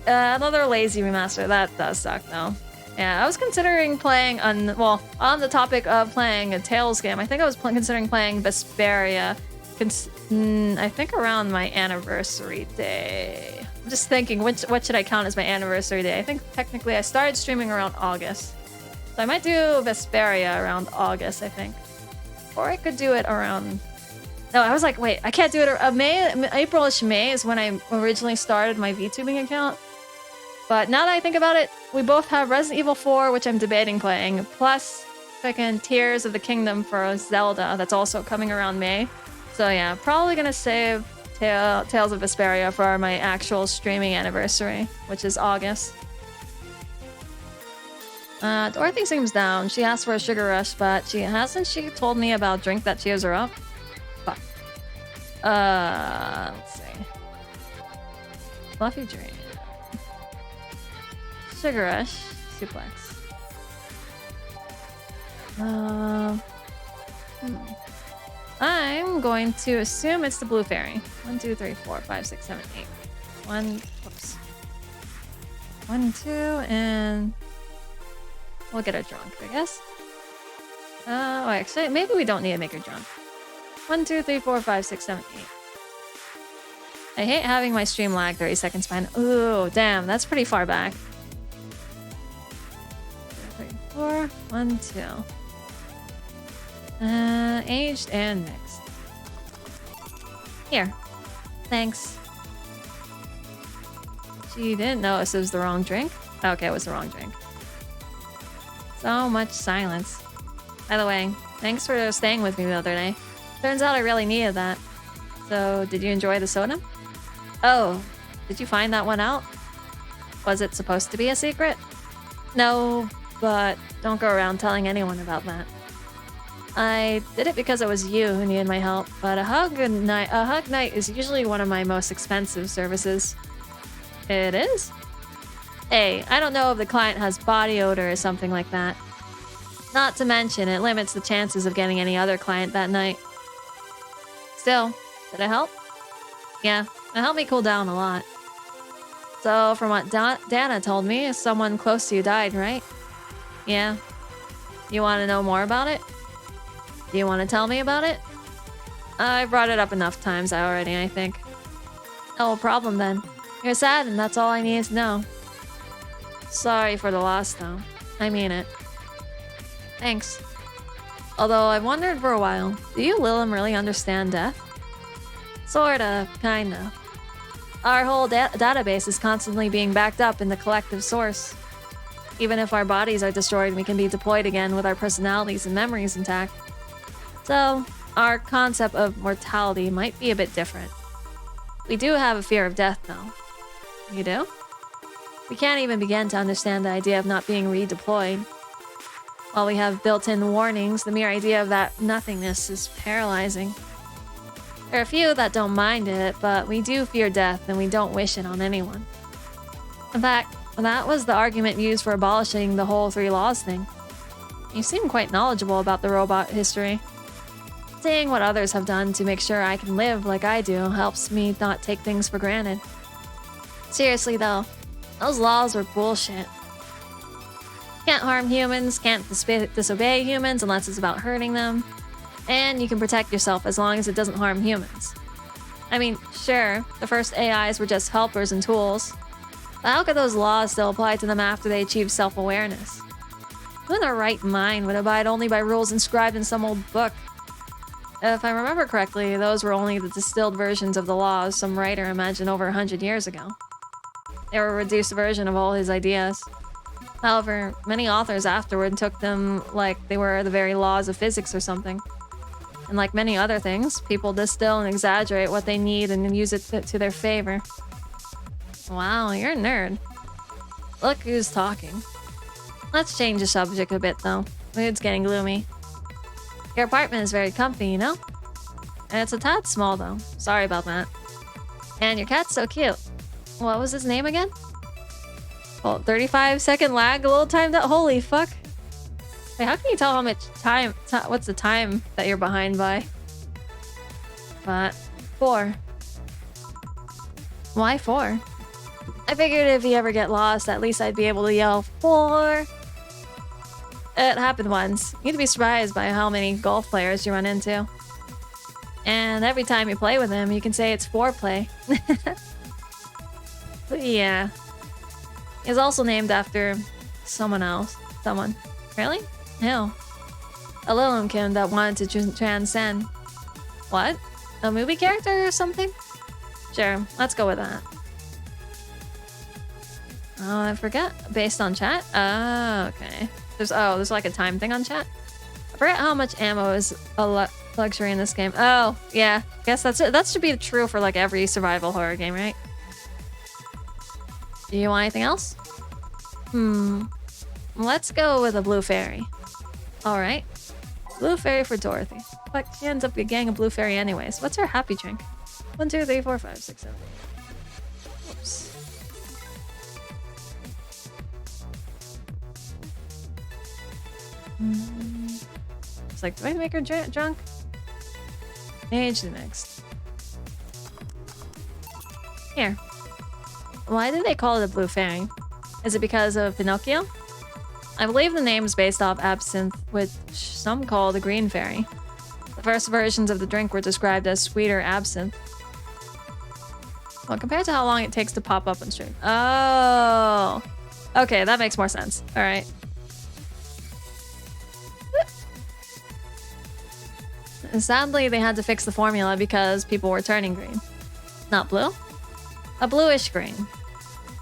Speaker 1: Another lazy remaster. That does suck, though. Yeah, I was considering playing on the topic of playing a Tales game. I think I was considering playing Vesperia. I think around my anniversary day. I'm just thinking, what should I count as my anniversary day? I think technically I started streaming around August. So I might do Vesperia around August, I think. Or I could do it around... No, I was like, wait, I can't do it... April-ish May is when I originally started my VTubing account. But now that I think about it, we both have Resident Evil 4, which I'm debating playing, plus fucking Tears of the Kingdom for Zelda, that's also coming around May. So yeah, probably gonna save Tales of Vesperia for my actual streaming anniversary, which is August. Dorothy seems down. She asked for a Sugar Rush, but she told me about drink that cheers her up? Fuck. Let's see. Fluffy Dream. Sugar Rush. Suplex. I'm going to assume it's the Blue Fairy. 1, 2, 3, 4, 5, 6, 7, 8. 1, 2, and we'll get her drunk, I guess. Oh, actually, maybe we don't need to make her drunk. 1, 2, 3, 4, 5, 6, 7, 8. I hate having my stream lag 30 seconds behind. Ooh, damn, that's pretty far back. 3, 4, 1, 2. Aged and mixed. Here. Thanks. She didn't notice it was the wrong drink? Okay, it was the wrong drink. So much silence. By the way, thanks for staying with me the other day. Turns out I really needed that. So, did you enjoy the soda? Oh, did you find that one out? Was it supposed to be a secret? No, but don't go around telling anyone about that. I did it because it was you who needed my help, but a hug night is usually one of my most expensive services. It is? Hey, I don't know if the client has body odor or something like that. Not to mention, it limits the chances of getting any other client that night. Still, did it help? Yeah, it helped me cool down a lot. So, from what Dana told me, someone close to you died, right? Yeah. You want to know more about it? Do you want to tell me about it? I brought it up enough times already, I think. No problem then. You're sad and that's all I needed to know. Sorry for the loss though. I mean it. Thanks. Although I've wondered for a while, do you Lilum really understand death? Sorta, kinda. Our whole database is constantly being backed up in the collective source. Even if our bodies are destroyed, we can be deployed again with our personalities and memories intact. So, our concept of mortality might be a bit different. We do have a fear of death, though. You do? We can't even begin to understand the idea of not being redeployed. While we have built-in warnings, the mere idea of that nothingness is paralyzing. There are a few that don't mind it, but we do fear death and we don't wish it on anyone. In fact, that was the argument used for abolishing the whole 3 laws thing. You seem quite knowledgeable about the robot history. Seeing what others have done to make sure I can live like I do helps me not take things for granted. Seriously though, those laws were bullshit. Can't harm humans, can't disobey humans unless it's about hurting them, and you can protect yourself as long as it doesn't harm humans. I mean, sure, the first AIs were just helpers and tools, but how could those laws still apply to them after they achieved self-awareness? Who in their right mind would abide only by rules inscribed in some old book? If I remember correctly, those were only the distilled versions of the laws some writer imagined over 100 years ago. They were a reduced version of all his ideas. However, many authors afterward took them like they were the very laws of physics or something. And like many other things, people distill and exaggerate what they need and then use it to their favor. Wow, you're a nerd. Look who's talking. Let's change the subject a bit though. Mood's getting gloomy. Your apartment is very comfy, you know? And it's a tad small though. Sorry about that. And your cat's so cute. What was his name again? Well, 35-second lag, a little time that. Holy fuck. Wait, how can you tell how much time? What's the time that you're behind by? But 4. Why 4? I figured if you ever get lost, at least I'd be able to yell 4. It happened once. You'd be surprised by how many golf players you run into. And every time you play with him, you can say it's foreplay. But yeah. He's also named after someone else. Someone. Really? Ew. A Lilumkin that wanted to transcend. What? A movie character or something? Sure, let's go with that. Oh, I forgot. Based on chat? Oh, okay. There's like a time thing on chat? I forget how much ammo is a luxury in this game. Oh, yeah. Guess that's it. That should be true for like every survival horror game, right? Do you want anything else? Let's go with a blue fairy. Alright. Blue fairy for Dorothy. But she ends up a gang of blue fairy anyways. What's her happy drink? 1, 2, 3, 4, 5, 6, 7. Oops. It's like, do I make her drunk? Age the next. Here. Why do they call it a blue fairy? Is it because of Pinocchio? I believe the name is based off absinthe, which some call the green fairy. The first versions of the drink were described as sweeter absinthe. Well, compared to how long it takes to pop up on stream. Oh! Okay, that makes more sense. Alright. And sadly, they had to fix the formula because people were turning green. Not blue? A bluish green.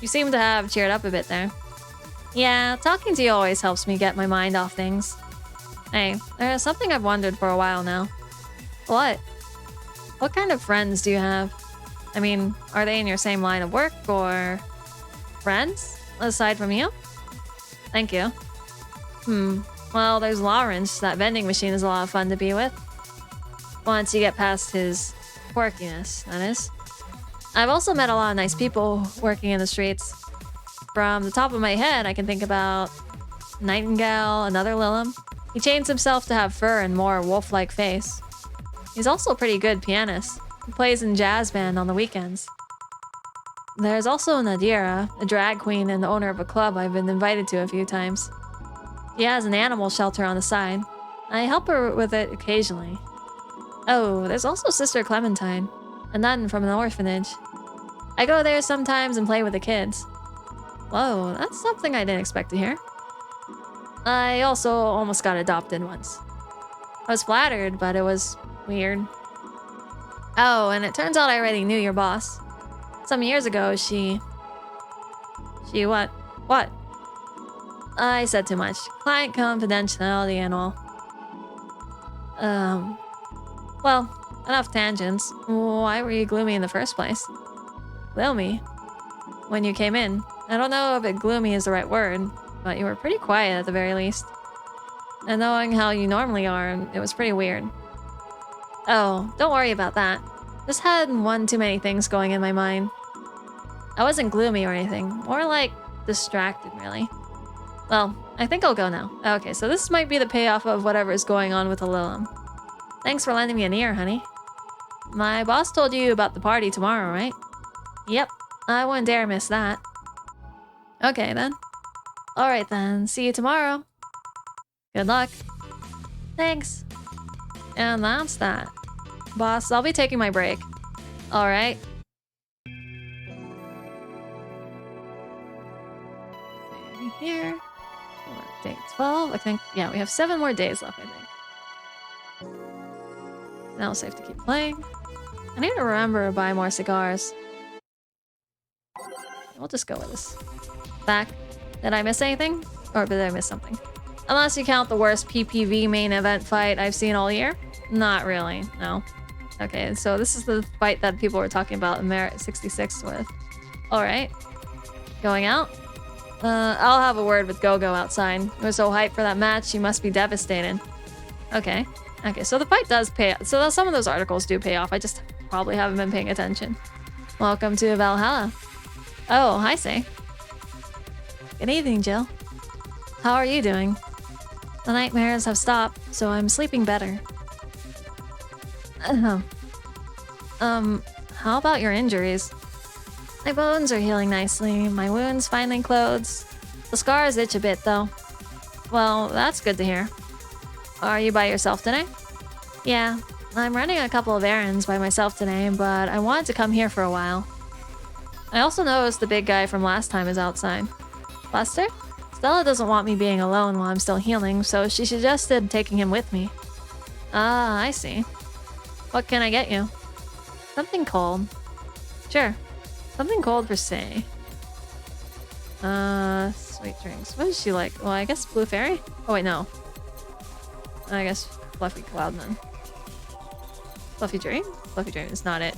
Speaker 1: You seem to have cheered up a bit there. Yeah, talking to you always helps me get my mind off things. Hey, there's something I've wondered for a while now. What? What kind of friends do you have? I mean, are they in your same line of work or friends? Aside from you? Thank you. Well, there's Lawrence. That vending machine is a lot of fun to be with. Once you get past his quirkiness, that is. I've also met a lot of nice people working in the streets. From the top of my head, I can think about Nightingale, another Lilum. He chains himself to have fur and more wolf-like face. He's also a pretty good pianist. He plays in jazz band on the weekends. There's also Nadira, a drag queen and the owner of a club I've been invited to a few times. She has an animal shelter on the side. I help her with it occasionally. Oh, there's also Sister Clementine, a nun from an orphanage. I go there sometimes and play with the kids. Whoa, that's something I didn't expect to hear. I also almost got adopted once. I was flattered, but it was weird. Oh, and it turns out I already knew your boss. Some years ago, she what? What? I said too much. Client confidentiality and all. Well, enough tangents. Why were you gloomy in the first place? Gloomy? When you came in. I don't know if gloomy is the right word, but you were pretty quiet at the very least. And knowing how you normally are, it was pretty weird. Oh, don't worry about that. Just had one too many things going in my mind. I wasn't gloomy or anything. More like distracted, really. Well, I think I'll go now. Okay, so this might be the payoff of whatever is going on with the Lilum. Thanks for lending me an ear, honey. My boss told you about the party tomorrow, right? Yep, I wouldn't dare miss that. Okay, then. Alright then, see you tomorrow. Good luck. Thanks. And that's that. Boss, I'll be taking my break. Alright. Here. Day 12, I think. Yeah, we have 7 more days left, I think. Now it's safe to keep playing. I need to remember to buy more cigars. We'll just go with this. Back. Did I miss anything? Or did I miss something? Unless you count the worst PPV main event fight I've seen all year? Not really, no. Okay, so this is the fight that people were talking about in Merit 66 with. Alright. Going out? I'll have a word with Gogo outside. He was so hyped for that match, he must be devastated. Okay. Okay, so the fight does pay off. So some of those articles do pay off. I just probably haven't been paying attention. Welcome to Valhalla. Oh, hi, Say. Good evening, Jill. How are you doing? The nightmares have stopped, so I'm sleeping better. How about your injuries? My bones are healing nicely, my wounds finally closed. The scars itch a bit, though. Well, that's good to hear. Are you by yourself today? Yeah, I'm running a couple of errands by myself today, but I wanted to come here for a while. I also noticed the big guy from last time is outside. Buster? Stella doesn't want me being alone while I'm still healing, so she suggested taking him with me. Ah, I see. What can I get you? Something cold. Sure. Something cold for Say. Sweet drinks. What is she like? Well, I guess Blue Fairy? Oh, wait, no. I guess Fluffy Cloud then. Fluffy Dream? Fluffy Dream is not it.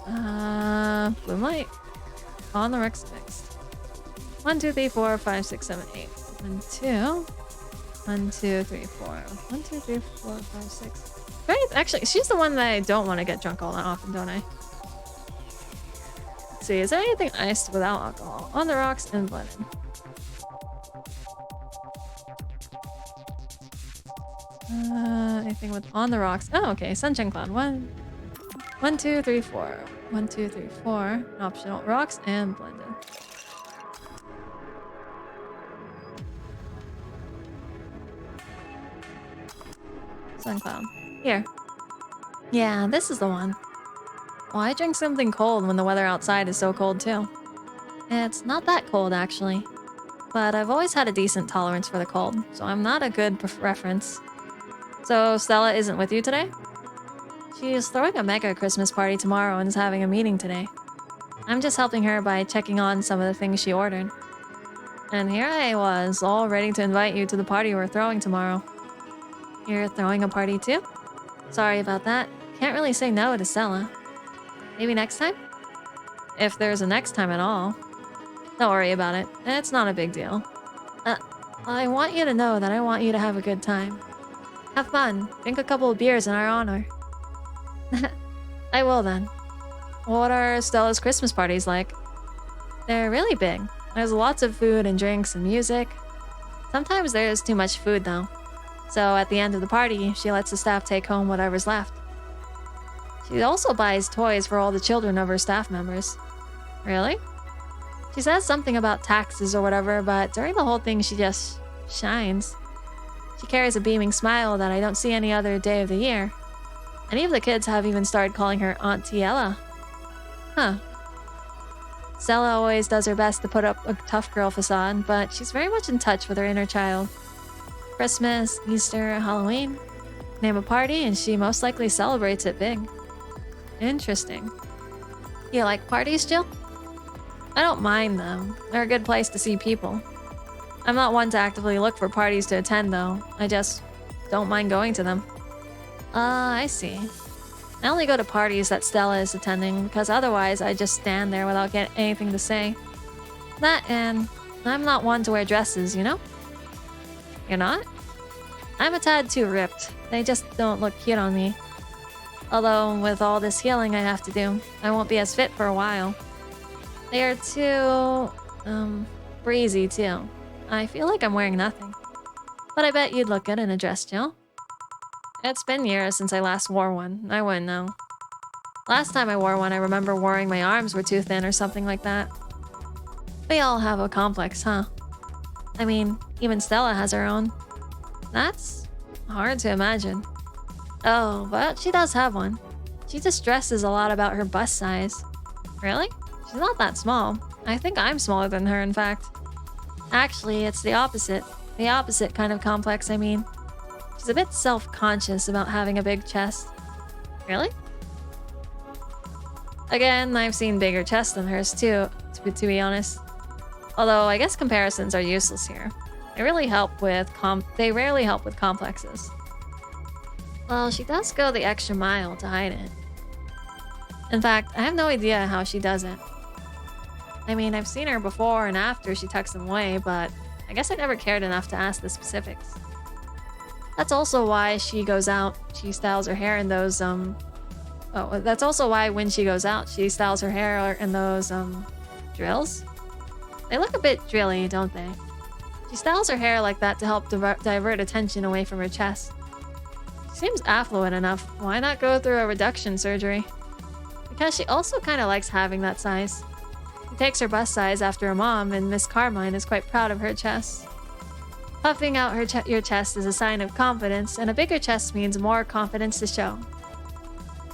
Speaker 1: Bloomlight? On the Rex next. 1, 2, 3, 4, 5, 6, 7, 8. 1, 2. 1, 2, 3, 4. 1, 2, 3, 4, 5, 6. Right? Actually, she's the one that I don't want to get drunk all that often, don't I? Let's see, is there anything iced without alcohol? On the rocks and blended. Anything with on the rocks? Oh, okay. Sunshine Cloud. 1, 2, 3, 4. 1, 2, 3, 4. Optional rocks and blended. Sun Cloud. Here. Yeah, this is the one. Why drink something cold when the weather outside is so cold too? It's not that cold actually. But I've always had a decent tolerance for the cold, so I'm not a good reference. So Stella isn't with you today? She's throwing a mega Christmas party tomorrow and is having a meeting today. I'm just helping her by checking on some of the things she ordered. And here I was, all ready to invite you to the party we're throwing tomorrow. You're throwing a party too? Sorry about that. Can't really say no to Stella. Maybe next time? If there's a next time at all. Don't worry about it. It's not a big deal. Uh, I want you to know that I want you to have a good time. Have fun. Drink a couple of beers in our honor. I will then. What are Stella's Christmas parties like? They're really big. There's lots of food and drinks and music. Sometimes there's too much food though. So at the end of the party, she lets the staff take home whatever's left. She also buys toys for all the children of her staff members. Really? She says something about taxes or whatever, but during the whole thing she just shines. She carries a beaming smile that I don't see any other day of the year. Any of the kids have even started calling her Auntie Ella. Huh. Stella always does her best to put up a tough girl facade, but she's very much in touch with her inner child. Christmas, Easter, Halloween. Name a party and she most likely celebrates it big. Interesting. You like parties, Jill? I don't mind them. They're a good place to see people. I'm not one to actively look for parties to attend though. I just don't mind going to them. I see. I only go to parties that Stella is attending because otherwise I just stand there without getting anything to say. That and I'm not one to wear dresses, you know? You're not? I'm a tad too ripped. They just don't look cute on me. Although with all this healing I have to do, I won't be as fit for a while. They are too, breezy too. I feel like I'm wearing nothing. But I bet you'd look good in a dress, Jill. It's been years since I last wore one. I wouldn't know. Last time I wore one, I remember worrying my arms were too thin or something like that. We all have a complex, huh? I mean, even Stella has her own. That's hard to imagine. Oh, but she does have one. She just stresses a lot about her bust size. Really? She's not that small. I think I'm smaller than her, in fact. Actually, it's the opposite. The opposite kind of complex, I mean. She's a bit self-conscious about having a big chest. Really? Again, I've seen bigger chests than hers too, to be honest. Although I guess comparisons are useless here. They rarely help with complexes. Well, she does go the extra mile to hide it. In fact, I have no idea how she does it. I mean, I've seen her before and after she tucks them away, but I guess I never cared enough to ask the specifics. That's also why she goes out, she styles her hair in those, that's also why when she goes out, she styles her hair in those, drills? They look a bit drilly, don't they? She styles her hair like that to help divert attention away from her chest. She seems affluent enough. Why not go through a reduction surgery? Because she also kind of likes having that size. She takes her bust size after her mom, and Miss Carmine is quite proud of her chest. Puffing out your chest is a sign of confidence, and a bigger chest means more confidence to show.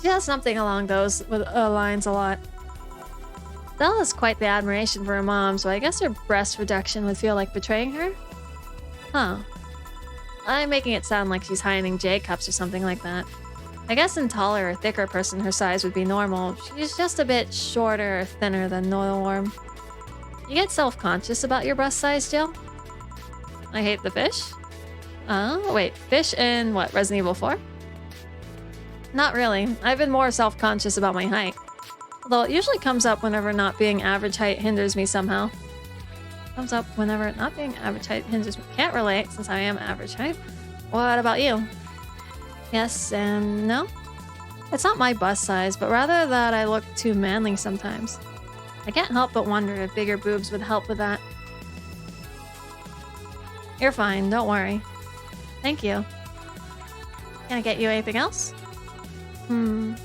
Speaker 1: She has something along those lines a lot. Stella has quite the admiration for her mom, so I guess her breast reduction would feel like betraying her? Huh. I'm making it sound like she's hiding J-cups or something like that. I guess a taller or thicker person her size would be normal. She's just a bit shorter or thinner than norm. You get self-conscious about your breast size, Jill? I hate the fish? Wait, fish in what, Resident Evil 4? Not really. I've been more self-conscious about my height. Although it usually comes up whenever not being average height hinders me somehow. Comes up whenever not being average height hinders me. Can't relate since I am average height. What about you? Yes and no? It's not my bust size, but rather that I look too manly sometimes. I can't help but wonder if bigger boobs would help with that. You're fine, don't worry. Thank you. Can I get you anything else? You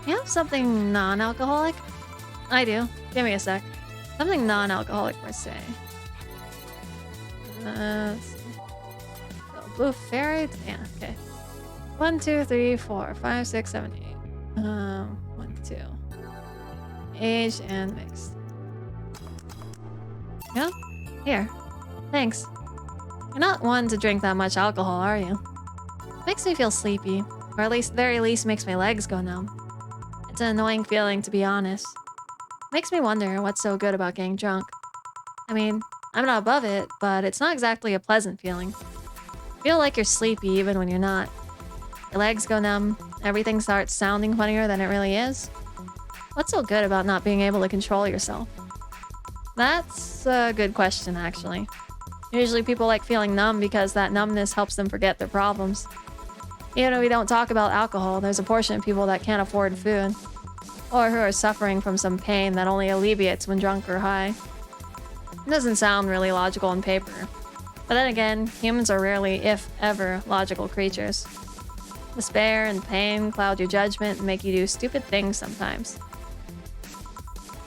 Speaker 1: have something non-alcoholic? I do. Give me a sec. Something non-alcoholic per se. Let's see. So, blue ferret? Yeah, okay. 1, 2, 3, 4, 5, 6, 7, 8. 1, 2. Aged and mixed. Yeah? Here. Thanks. You're not one to drink that much alcohol, are you? Makes me feel sleepy, or at least very least makes my legs go numb. It's an annoying feeling, to be honest. Makes me wonder what's so good about getting drunk. I mean, I'm not above it, but it's not exactly a pleasant feeling. Feel like you're sleepy even when you're not. Your legs go numb, everything starts sounding funnier than it really is. What's so good about not being able to control yourself? That's a good question, actually. Usually people like feeling numb because that numbness helps them forget their problems. Even if we don't talk about alcohol, there's a portion of people that can't afford food, or who are suffering from some pain that only alleviates when drunk or high. It doesn't sound really logical on paper. But then again, humans are rarely, if ever, logical creatures. Despair and pain cloud your judgment and make you do stupid things sometimes.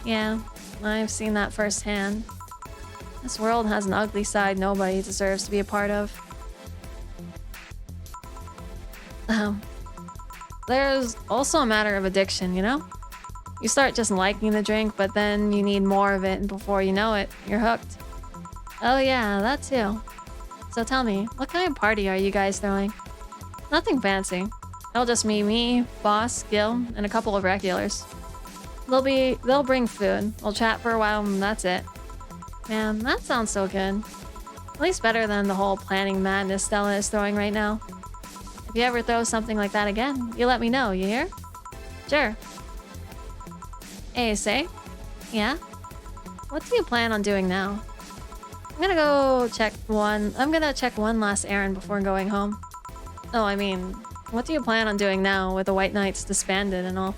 Speaker 1: Yeah, I've seen that firsthand. This world has an ugly side nobody deserves to be a part of. There's also a matter of addiction, you know? You start just liking the drink, but then you need more of it, and before you know it, you're hooked. Oh yeah, that too. So tell me, what kind of party are you guys throwing? Nothing fancy. It'll just be me, Boss, Gil, and a couple of regulars. They'll bring food. We'll chat for a while and that's it. Man, that sounds so good. At least better than the whole planning madness Stella is throwing right now. If you ever throw something like that again, you let me know, you hear? Sure. Hey, say? Yeah? What do you plan on doing now? I'm gonna check one last errand before going home. Oh, I mean, what do you plan on doing now with the White Knights disbanded and all?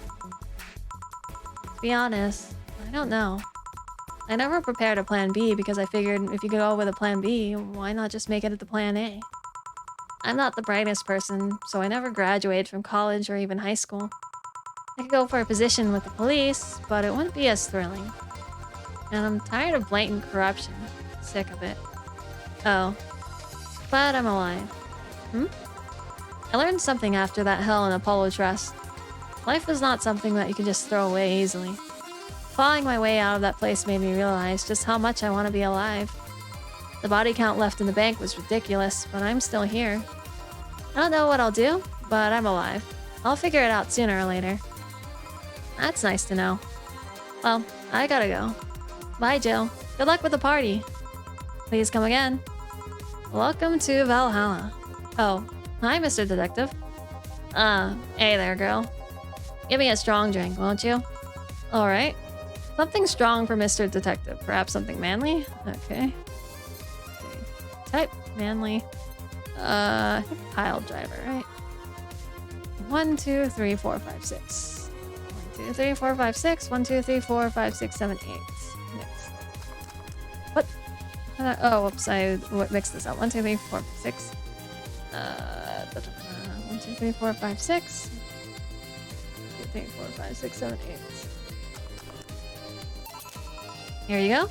Speaker 1: To be honest, I don't know. I never prepared a plan B because I figured if you go with a plan B, why not just make it the plan A? I'm not the brightest person, so I never graduated from college or even high school. I could go for a position with the police, but it wouldn't be as thrilling. And I'm tired of blatant corruption. Sick of it. Oh. But I'm alive. I learned something after that hell in Apollo Trust. Life is not something that you can just throw away easily. Clawing my way out of that place made me realize just how much I want to be alive. The body count left in the bank was ridiculous, but I'm still here. I don't know what I'll do, but I'm alive. I'll figure it out sooner or later. That's nice to know. Well, I gotta go. Bye, Jill. Good luck with the party. Please come again. Welcome to Valhalla. Oh, hi, Mr. Detective. Hey there, girl. Give me a strong drink, won't you? Alright. Something strong for Mr. Detective. Perhaps something manly? Okay. Type manly. I think pile driver, right? 1, 2, 3, 4, 5, 6. 1, 2, 3, 4, 5, 6. 1, 2, 3, 4, 5, 6, 7, 8. Next. What? Oh, whoops, I mixed this up. 1, 2, 3, 4, 5, 6. 1, 2, 3, 4, 5, 6. 1, 2, 3, 4, 5, 6, 7, 8. Here you go.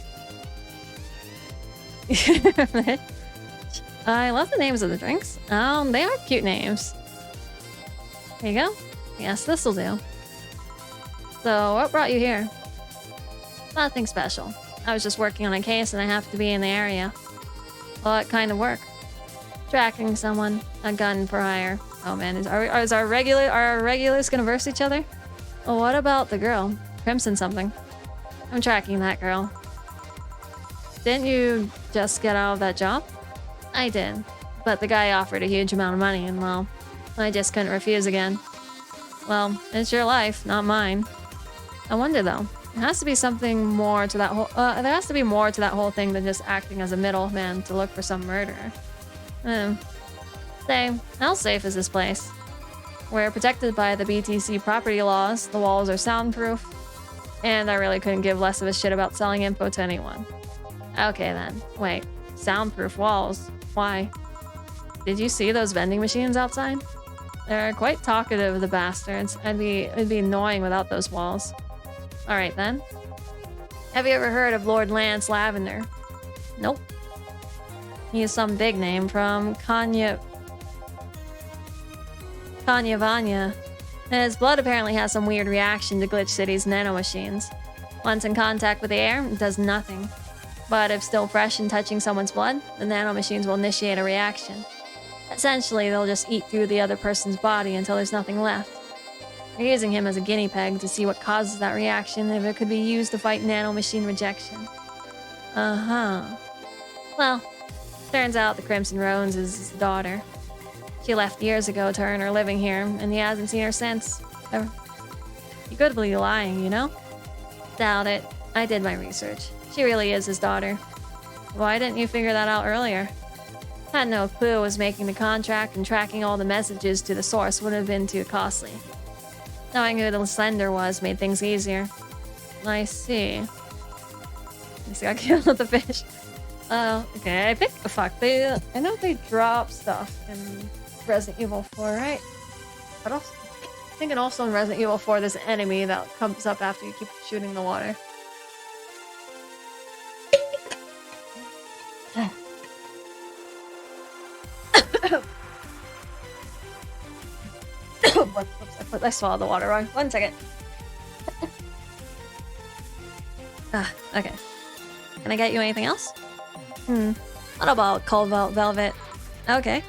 Speaker 1: I love the names of the drinks. They are cute names. There you go. Yes, this'll do. So, what brought you here? Nothing special. I was just working on a case and I have to be in the area. What kind of work? Tracking someone. A gun for hire. Oh man, is our regulars gonna verse each other? Well, what about the girl? Crimson something. I'm tracking that girl. Didn't you just get out of that job? I did, but the guy offered a huge amount of money and well, I just couldn't refuse again. Well, it's your life, not mine. I wonder though, there has to be more to that whole thing than just acting as a middleman to look for some murderer. Say, how safe is this place? We're protected by the BTC property laws, the walls are soundproof, and I really couldn't give less of a shit about selling info to anyone. Okay then, wait, soundproof walls? Why? Did you see those vending machines outside? They're quite talkative, the bastards. It'd be annoying without those walls. Alright then. Have you ever heard of Lord Lance Lavender? Nope. He's some big name from Vanya. His blood apparently has some weird reaction to Glitch City's nanomachines. Once in contact with the air, it does nothing. But if still fresh and touching someone's blood, the nanomachines will initiate a reaction. Essentially, they'll just eat through the other person's body until there's nothing left. They're using him as a guinea pig to see what causes that reaction and if it could be used to fight nanomachine rejection. Uh-huh. Well, turns out the Crimson Rose is his daughter. She left years ago to earn her living here, and he hasn't seen her since. He could be lying, you know? Doubt it. I did my research. She really is his daughter. Why didn't you figure that out earlier? Had no clue was making the contract, and tracking all the messages to the source would have been too costly. Knowing who the sender was made things easier. I see. He's got killed with the fish. Oh, okay. I think I know they drop stuff in Resident Evil 4, right? But also, I think also in Resident Evil 4 there's an enemy that comes up after you keep shooting the water. Oops, I swallowed the water wrong. 1 second. Okay. Can I get you anything else? What about cold velvet? Okay.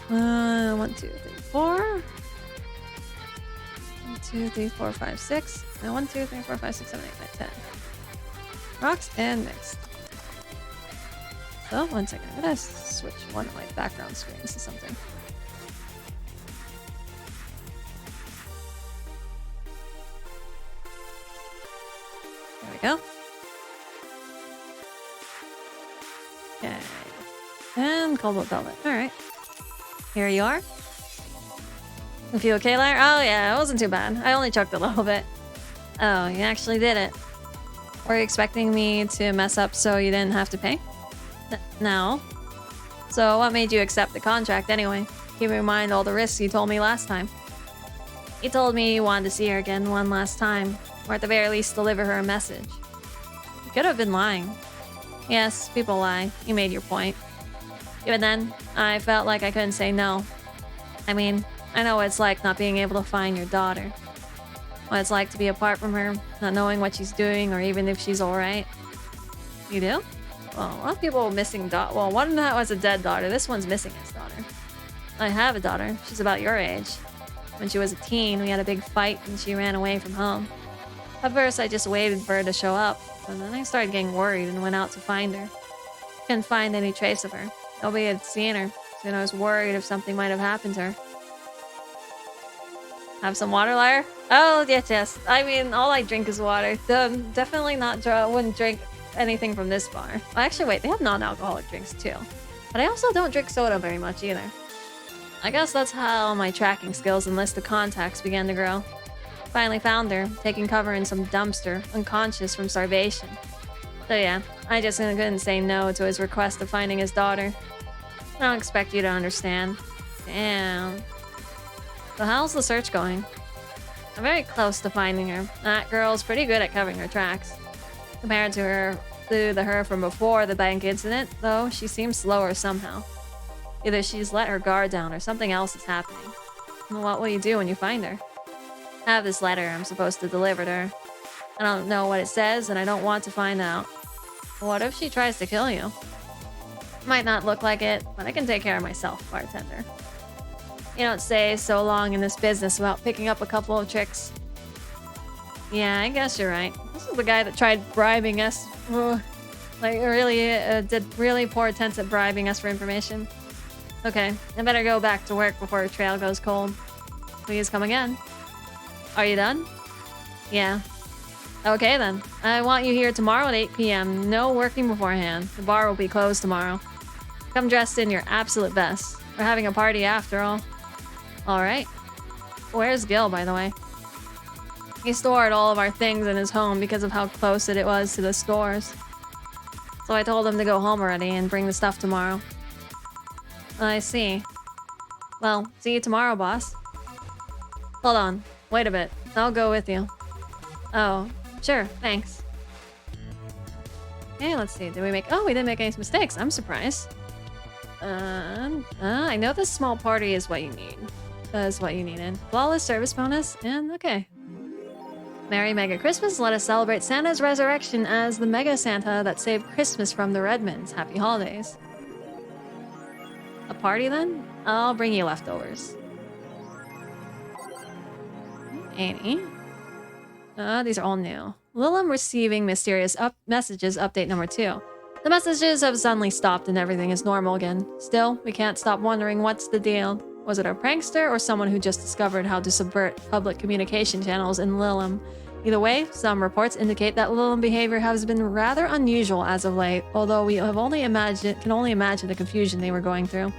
Speaker 1: 1, 2, 3, 4. 1, 2, 3, 4, 5, 6. And 1, 2, 3, 4, 5, 6, 7, 8, 9, 10. Rocks and mixed. So, 1 second. I'm gonna switch one of my background screens to something. There we go. Okay. And Cobalt Velvet. Alright. Here you are. You feel okay, Lyre? Oh yeah, it wasn't too bad. I only choked a little bit. Oh, you actually did it. Were you expecting me to mess up so you didn't have to pay? No. So what made you accept the contract anyway? Keep in mind all the risks you told me last time. You told me you wanted to see her again one last time, or at the very least deliver her a message. You could have been lying. Yes, people lie. You made your point. Even then, I felt like I couldn't say no. I mean, I know what it's like not being able to find your daughter. What it's like to be apart from her, not knowing what she's doing or even if she's alright. You do? Well, a lot of people missing well, one of that was a dead daughter. This one's missing his daughter. I have a daughter. She's about your age. When she was a teen, we had a big fight and she ran away from home. At first, I just waited for her to show up, and then I started getting worried and went out to find her. Couldn't find any trace of her. Nobody had seen her, so I was worried if something might have happened to her. Have some water, Lyre? Oh, yes. I mean, all I drink is water. Definitely not wouldn't drink anything from this bar. Well, actually, wait, they have non-alcoholic drinks too. But I also don't drink soda very much either. I guess that's how my tracking skills and list of contacts began to grow. Finally found her, taking cover in some dumpster, unconscious from starvation. So yeah, I just couldn't say no to his request of finding his daughter. I don't expect you to understand. Damn. So how's the search going? I'm very close to finding her. That girl's pretty good at covering her tracks. Compared to her from before the bank incident, though, she seems slower somehow. Either she's let her guard down or something else is happening. Well, what will you do when you find her? I have this letter I'm supposed to deliver to her. I don't know what it says, and I don't want to find out. What if she tries to kill you? Might not look like it, but I can take care of myself, bartender. You don't stay so long in this business without picking up a couple of tricks. Yeah, I guess you're right. This is the guy that tried bribing us. Like, really did really poor attempts at bribing us for information. Okay, I better go back to work before the trail goes cold. Please come again. Are you done? Yeah. Okay then. I want you here tomorrow at 8 p.m. No working beforehand. The bar will be closed tomorrow. Come dressed in your absolute best. We're having a party after all. Alright. Where's Gil, by the way? He stored all of our things in his home because of how close it was to the stores. So I told him to go home already and bring the stuff tomorrow. I see. Well, see you tomorrow, boss. Hold on. Wait a bit. I'll go with you. Oh, sure. Thanks. Okay, let's see. Did we make... Oh, we didn't make any mistakes. I'm surprised. I know this small party is what you need. Is what you needed. Flawless service bonus, and okay. Merry Mega Christmas. Let us celebrate Santa's resurrection as the Mega Santa that saved Christmas from the Redmonds. Happy holidays. A party then? I'll bring you leftovers. Annie. These are all new. Lilim receiving mysterious messages, update number 2. The messages have suddenly stopped and everything is normal again. Still, we can't stop wondering what's the deal. Was it a prankster or someone who just discovered how to subvert public communication channels in Lilim? Either way, some reports indicate that Lilim behavior has been rather unusual as of late, although we have can only imagine the confusion they were going through.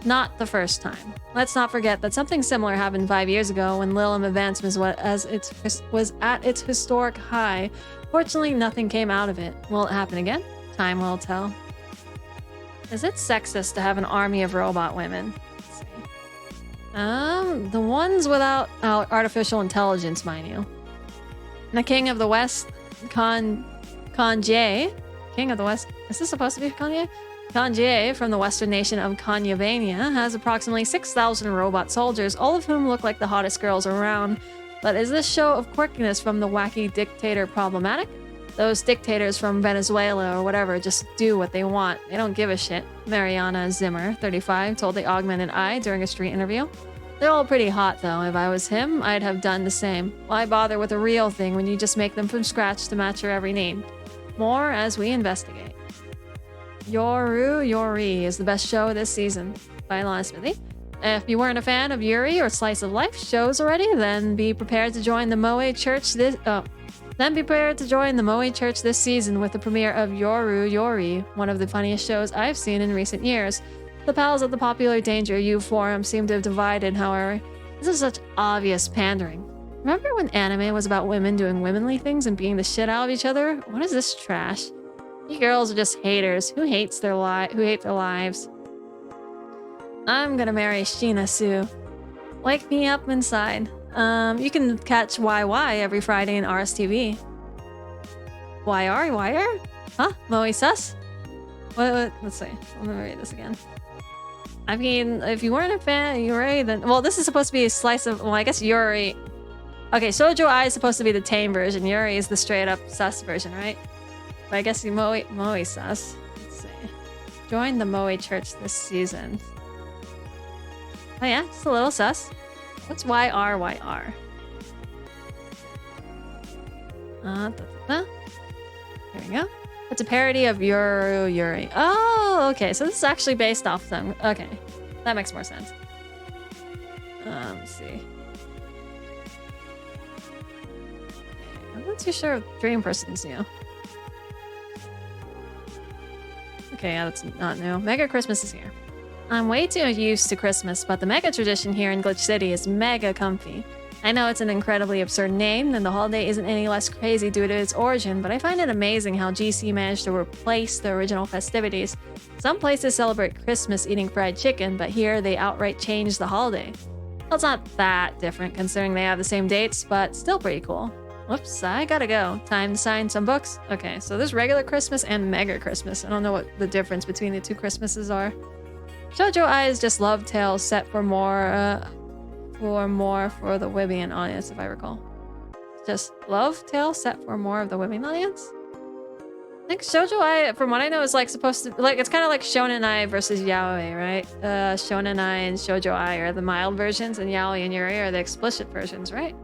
Speaker 1: Not the first time. Let's not forget that something similar happened 5 years ago when Lilim Advance was at its historic high. Fortunately, nothing came out of it. Will it happen again? Time will tell. Is it sexist to have an army of robot women? Let's see. The ones without artificial intelligence, mind you. The King of the West, Kanye. King of the West. Is this supposed to be Kanye? Kanye, from the western nation of Kanyavania, has approximately 6,000 robot soldiers, all of whom look like the hottest girls around. But is this show of quirkiness from the wacky dictator problematic? Those dictators from Venezuela or whatever just do what they want. They don't give a shit, Mariana Zimmer, 35, told the Augmented Eye during a street interview. They're all pretty hot, though. If I was him, I'd have done the same. Why bother with a real thing when you just make them from scratch to match your every need? More as we investigate. Yori is the best show this season, by Lana Smithy. If you weren't a fan of Yuri or Slice of Life shows already, then be prepared to join the Moe Church this season with the premiere of Yori, one of the funniest shows I've seen in recent years. The pals of the Popular Danger U forum seem to have divided, however. This is such obvious pandering. Remember when anime was about women doing womanly things and beating the shit out of each other? What is this trash? You girls are just haters who hate their lives. I'm gonna marry Sheena Sue. Wake me up inside. You can catch YY every Friday in RSTV. YR? Huh? Moe sus? What? Let's see. Let me read this again. I mean, if you weren't a fan of Yuri, then... Well, this is supposed to be a slice of... Well, I guess Yuri... Okay, Shoujo Ai is supposed to be the tame version. Yuri is the straight-up sus version, right? But I guess the Moe sus. Let's see. Join the Moe Church this season. Oh yeah, just a little sus. What's YR? Here we go. It's a parody of Yuri. Oh, okay. So this is actually based off them. Okay, that makes more sense. Let's see. I'm not too sure if Dream Person's new. Okay, yeah, that's not new. Mega Christmas is here. I'm way too used to Christmas, but the mega tradition here in Glitch City is mega comfy. I know it's an incredibly absurd name, and the holiday isn't any less crazy due to its origin, but I find it amazing how GC managed to replace the original festivities. Some places celebrate Christmas eating fried chicken, but here they outright changed the holiday. Well, it's not that different considering they have the same dates, but still pretty cool. Whoops, I gotta go. Time to sign some books. Okay, so there's regular Christmas and Mega Christmas. I don't know what the difference between the two Christmases are. Shoujo Ai is just love tales set for more for the Wibbian audience, if I recall. Just love tales set for more of the Wibbian audience? I think Shoujo Ai, from what I know, is like supposed to... Like, it's kind of like Shonen Ai versus Yaoi, right? Shonen Ai and Shoujo Ai are the mild versions, and Yaoi and Yuri are the explicit versions, right?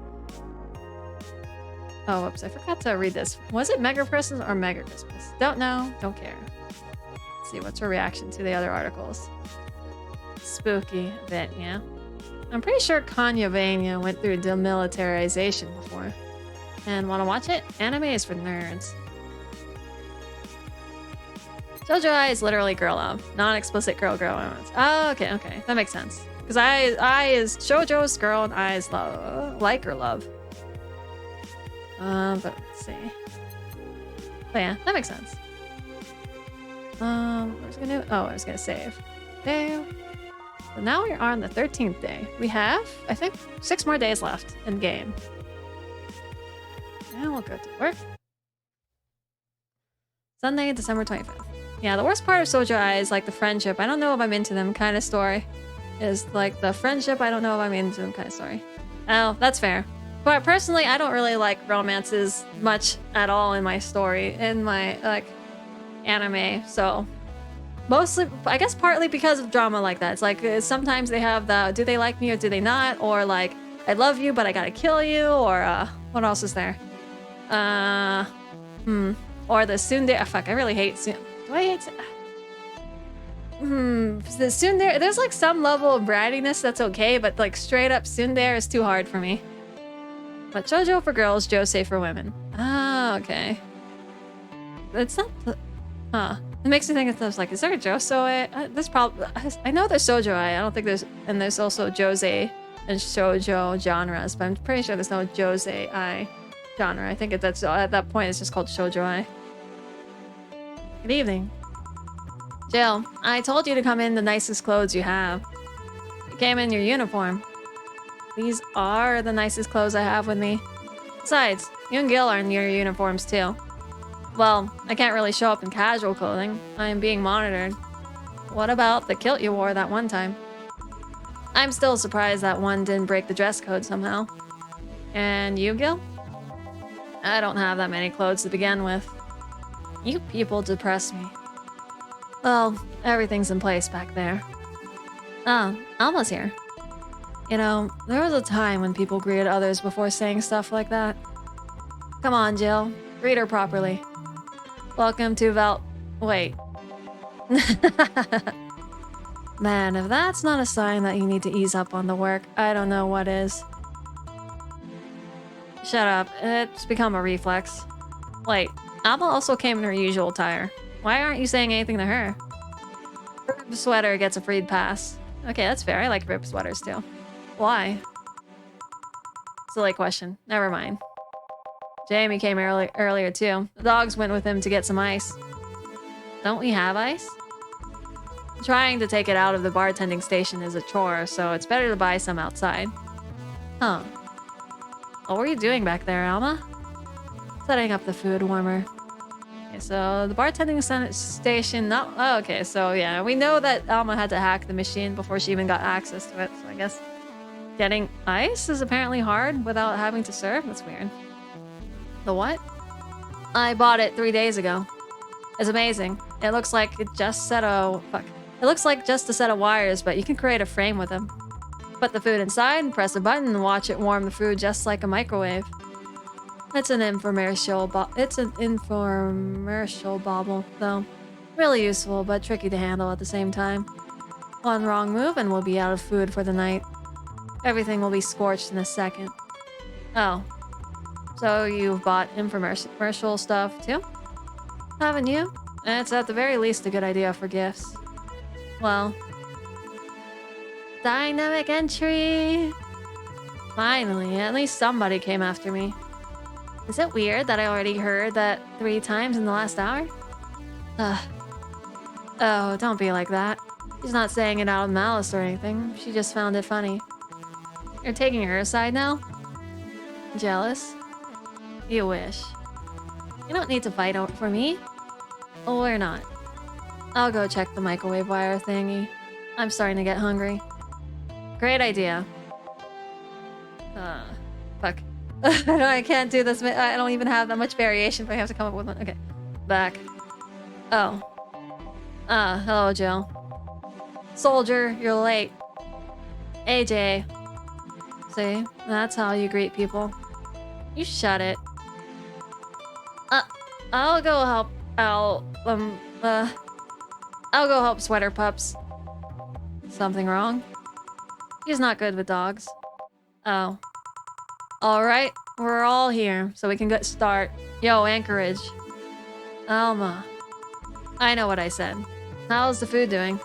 Speaker 1: Oh, whoops, I forgot to read this. Was it Mega Christmas or Mega Christmas? Don't know, don't care. Let's see, what's her reaction to the other articles? Spooky a bit, yeah. I'm pretty sure Kanyavania went through demilitarization before. And wanna watch it? Anime is for nerds. Shoujo Ai is literally girl love, non-explicit girl romance. Oh, okay, that makes sense. Because I is Shoujo's girl and I is love, like or love. But let's see. But yeah, that makes sense. What was I gonna do? Oh, I was gonna save. There. So now we are on the 13th day. We have, I think, 6 more days left in game. Now we'll go to work. Sunday, December 25th. Yeah, the worst part of Shoujo Ai is like the friendship. I don't know if I'm into them kind of story. Is like the friendship, I don't know if I'm into them kind of story. Oh, that's fair. But personally, I don't really like romances much at all in my story, in my, like, anime, so... Mostly, I guess partly because of drama like that. It's like, sometimes they have the, do they like me or do they not? Or like, I love you, but I gotta kill you, or, what else is there? Or the tsundere. Fuck, I really hate do I hate the tsundere, there's like some level of brattiness that's okay, but like straight up tsundere is too hard for me. But shoujo for girls, josei for women. Ah, okay. It's not huh. It makes me think of stuff like, is there a josei? There's probably, I know there's shoujo. I don't think there's, and there's also josei and shoujo genres, but I'm pretty sure there's no josei genre. I think that's at that point it's just called shoujo. Good evening. Jill, I told you to come in the nicest clothes you have. You came in your uniform. These are the nicest clothes I have with me. Besides, you and Gil are in your uniforms too. Well, I can't really show up in casual clothing. I am being monitored. What about the kilt you wore that one time? I'm still surprised that one didn't break the dress code somehow. And you, Gil? I don't have that many clothes to begin with. You people depress me. Well, everything's in place back there. Oh, Alma's here. You know, there was a time when people greeted others before saying stuff like that. Come on, Jill. Greet her properly. Welcome to Wait. Man, if that's not a sign that you need to ease up on the work, I don't know what is. Shut up. It's become a reflex. Wait, Alma also came in her usual attire. Why aren't you saying anything to her? Rib sweater gets a free pass. Okay, that's fair. I like rib sweaters too. Why? Silly question. Never mind. Jamie came earlier too. The dogs went with him to get some ice. Don't we have ice? Trying to take it out of the bartending station is a chore, so it's better to buy some outside. Huh. What were you doing back there, Alma? Setting up the food warmer. Okay, so the bartending station, oh, okay, so yeah, we know that Alma had to hack the machine before she even got access to it, so I guess getting ice is apparently hard without having to serve? That's weird. The what? I bought it 3 days ago. It's amazing. It looks like it just It looks like just a set of wires, but you can create a frame with them. Put the food inside, press a button, and watch it warm the food just like a microwave. It's an infomercial bauble, though. Really useful, but tricky to handle at the same time. One wrong move and we'll be out of food for the night. Everything will be scorched in a second. Oh. So you've bought infomercial stuff, too? Haven't you? It's at the very least a good idea for gifts. Well. Dynamic entry! Finally, at least somebody came after me. Is it weird that I already heard that 3 times in the last hour? Oh, don't be like that. She's not saying it out of malice or anything. She just found it funny. You're taking her aside now? Jealous? You wish. You don't need to fight for me. Or not. I'll go check the microwave wire thingy. I'm starting to get hungry. Great idea. Fuck. No, I can't do this. I don't even have that much variation, but I have to come up with one. Okay. Back. Oh. Hello, Jill. Soldier, you're late. AJ. See, that's how you greet people. You shut it. I'll go help I'll go help Sweater Pups. Something wrong? He's not good with dogs. Oh. Alright, we're all here, so we can get start. Yo, Anchorage. Alma. I know what I said. How's the food doing?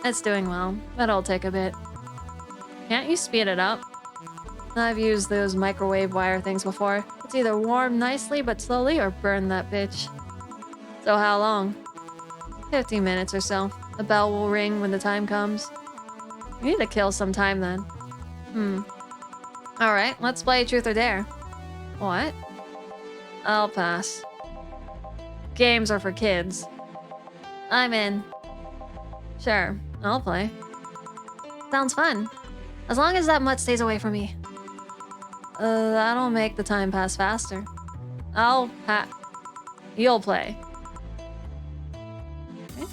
Speaker 1: It's doing well, but it'll take a bit. Can't you speed it up? I've used those microwave wire things before. It's either warm nicely but slowly or burn that bitch. So how long? 15 minutes or so. The bell will ring when the time comes. We need to kill some time then. Alright, let's play Truth or Dare. What? I'll pass. Games are for kids. I'm in. Sure, I'll play. Sounds fun. As long as that mutt stays away from me. That'll make the time pass faster. You'll play. Okay.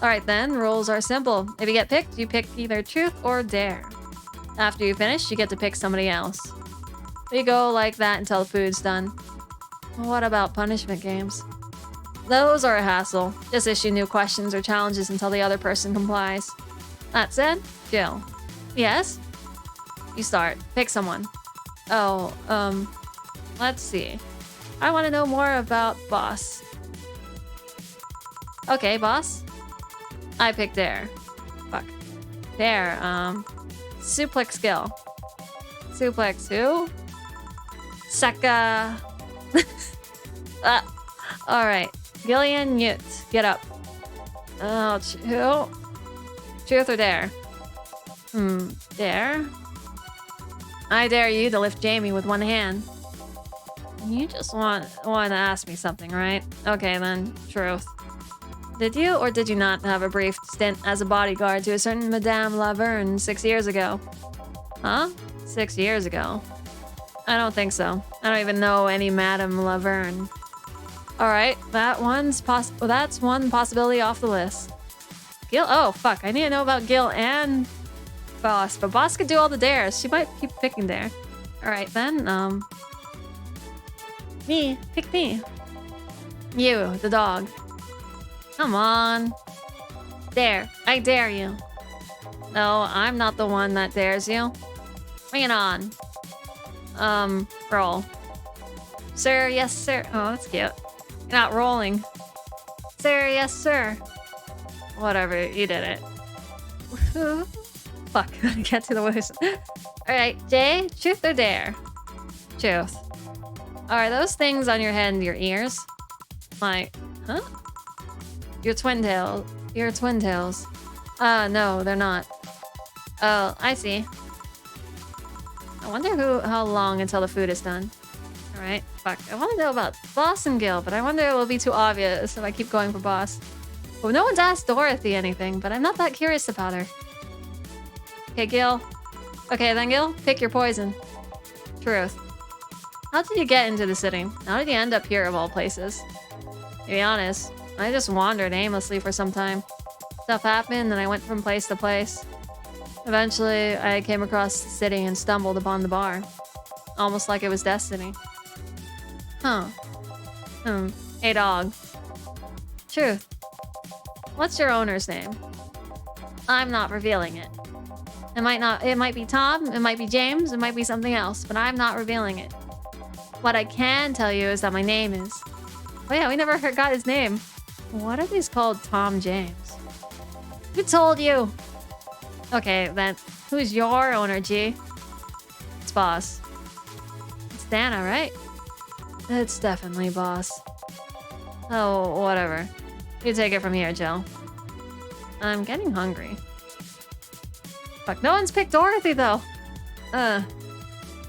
Speaker 1: Alright then, rules are simple. If you get picked, you pick either Truth or Dare. After you finish, you get to pick somebody else. We go like that until the food's done. What about punishment games? Those are a hassle. Just issue new questions or challenges until the other person complies. That said, Jill. Yes? You start. Pick someone. Oh, let's see. I want to know more about Boss. Okay, Boss. I picked Dare. Fuck. Dare, suplex skill. Suplex who? Seka. Alright. Gillian Newt. Get up. Oh, who? Truth or dare? Dare? I dare you to lift Jamie with one hand. You just want to ask me something, right? Okay then, truth. Did you or did you not have a brief stint as a bodyguard to a certain Madame Laverne 6 years ago? Huh? 6 years ago? I don't think so. I don't even know any Madame Laverne. Alright, that's one possibility off the list. Gil? Oh, fuck. I need to know about Gil and Boss. But Boss could do all the dares. She might keep picking Dare. Alright then, me. Pick me. You, the dog. Come on. Dare. I dare you. No, I'm not the one that dares you. Bring it on. Roll. Sir, yes, sir. Oh, that's cute. You're not rolling. Sir, yes, sir. Whatever, you did it. Fuck, I get to the worst. Alright, Jay, truth or dare? Truth. Are those things on your head and your ears? Like, huh? Your twin tails. Your twin tails. No, they're not. Oh, I see. I wonder how long until the food is done. Alright, fuck. I want to know about Boss and Gil, but I wonder it will be too obvious if I keep going for Boss. Well, no one's asked Dorothy anything, but I'm not that curious about her. Okay, Gil. Okay, then Gil, pick your poison. Truth. How did you get into the city? How did you end up here of all places? To be honest, I just wandered aimlessly for some time. Stuff happened and I went from place to place. Eventually, I came across the city and stumbled upon the bar. Almost like it was destiny. Huh. Hey dog. Truth. What's your owner's name? I'm not revealing it. It might be Tom, it might be James, it might be something else, but I'm not revealing it. What I can tell you is that my name is... Oh yeah, we never got his name. What are these called Tom James? Who told you? Okay, then, who's your owner, G? It's Boss. It's Dana, right? It's definitely Boss. Oh, whatever. You take it from here, Jill. I'm getting hungry. Fuck, no one's picked Dorothy, though. I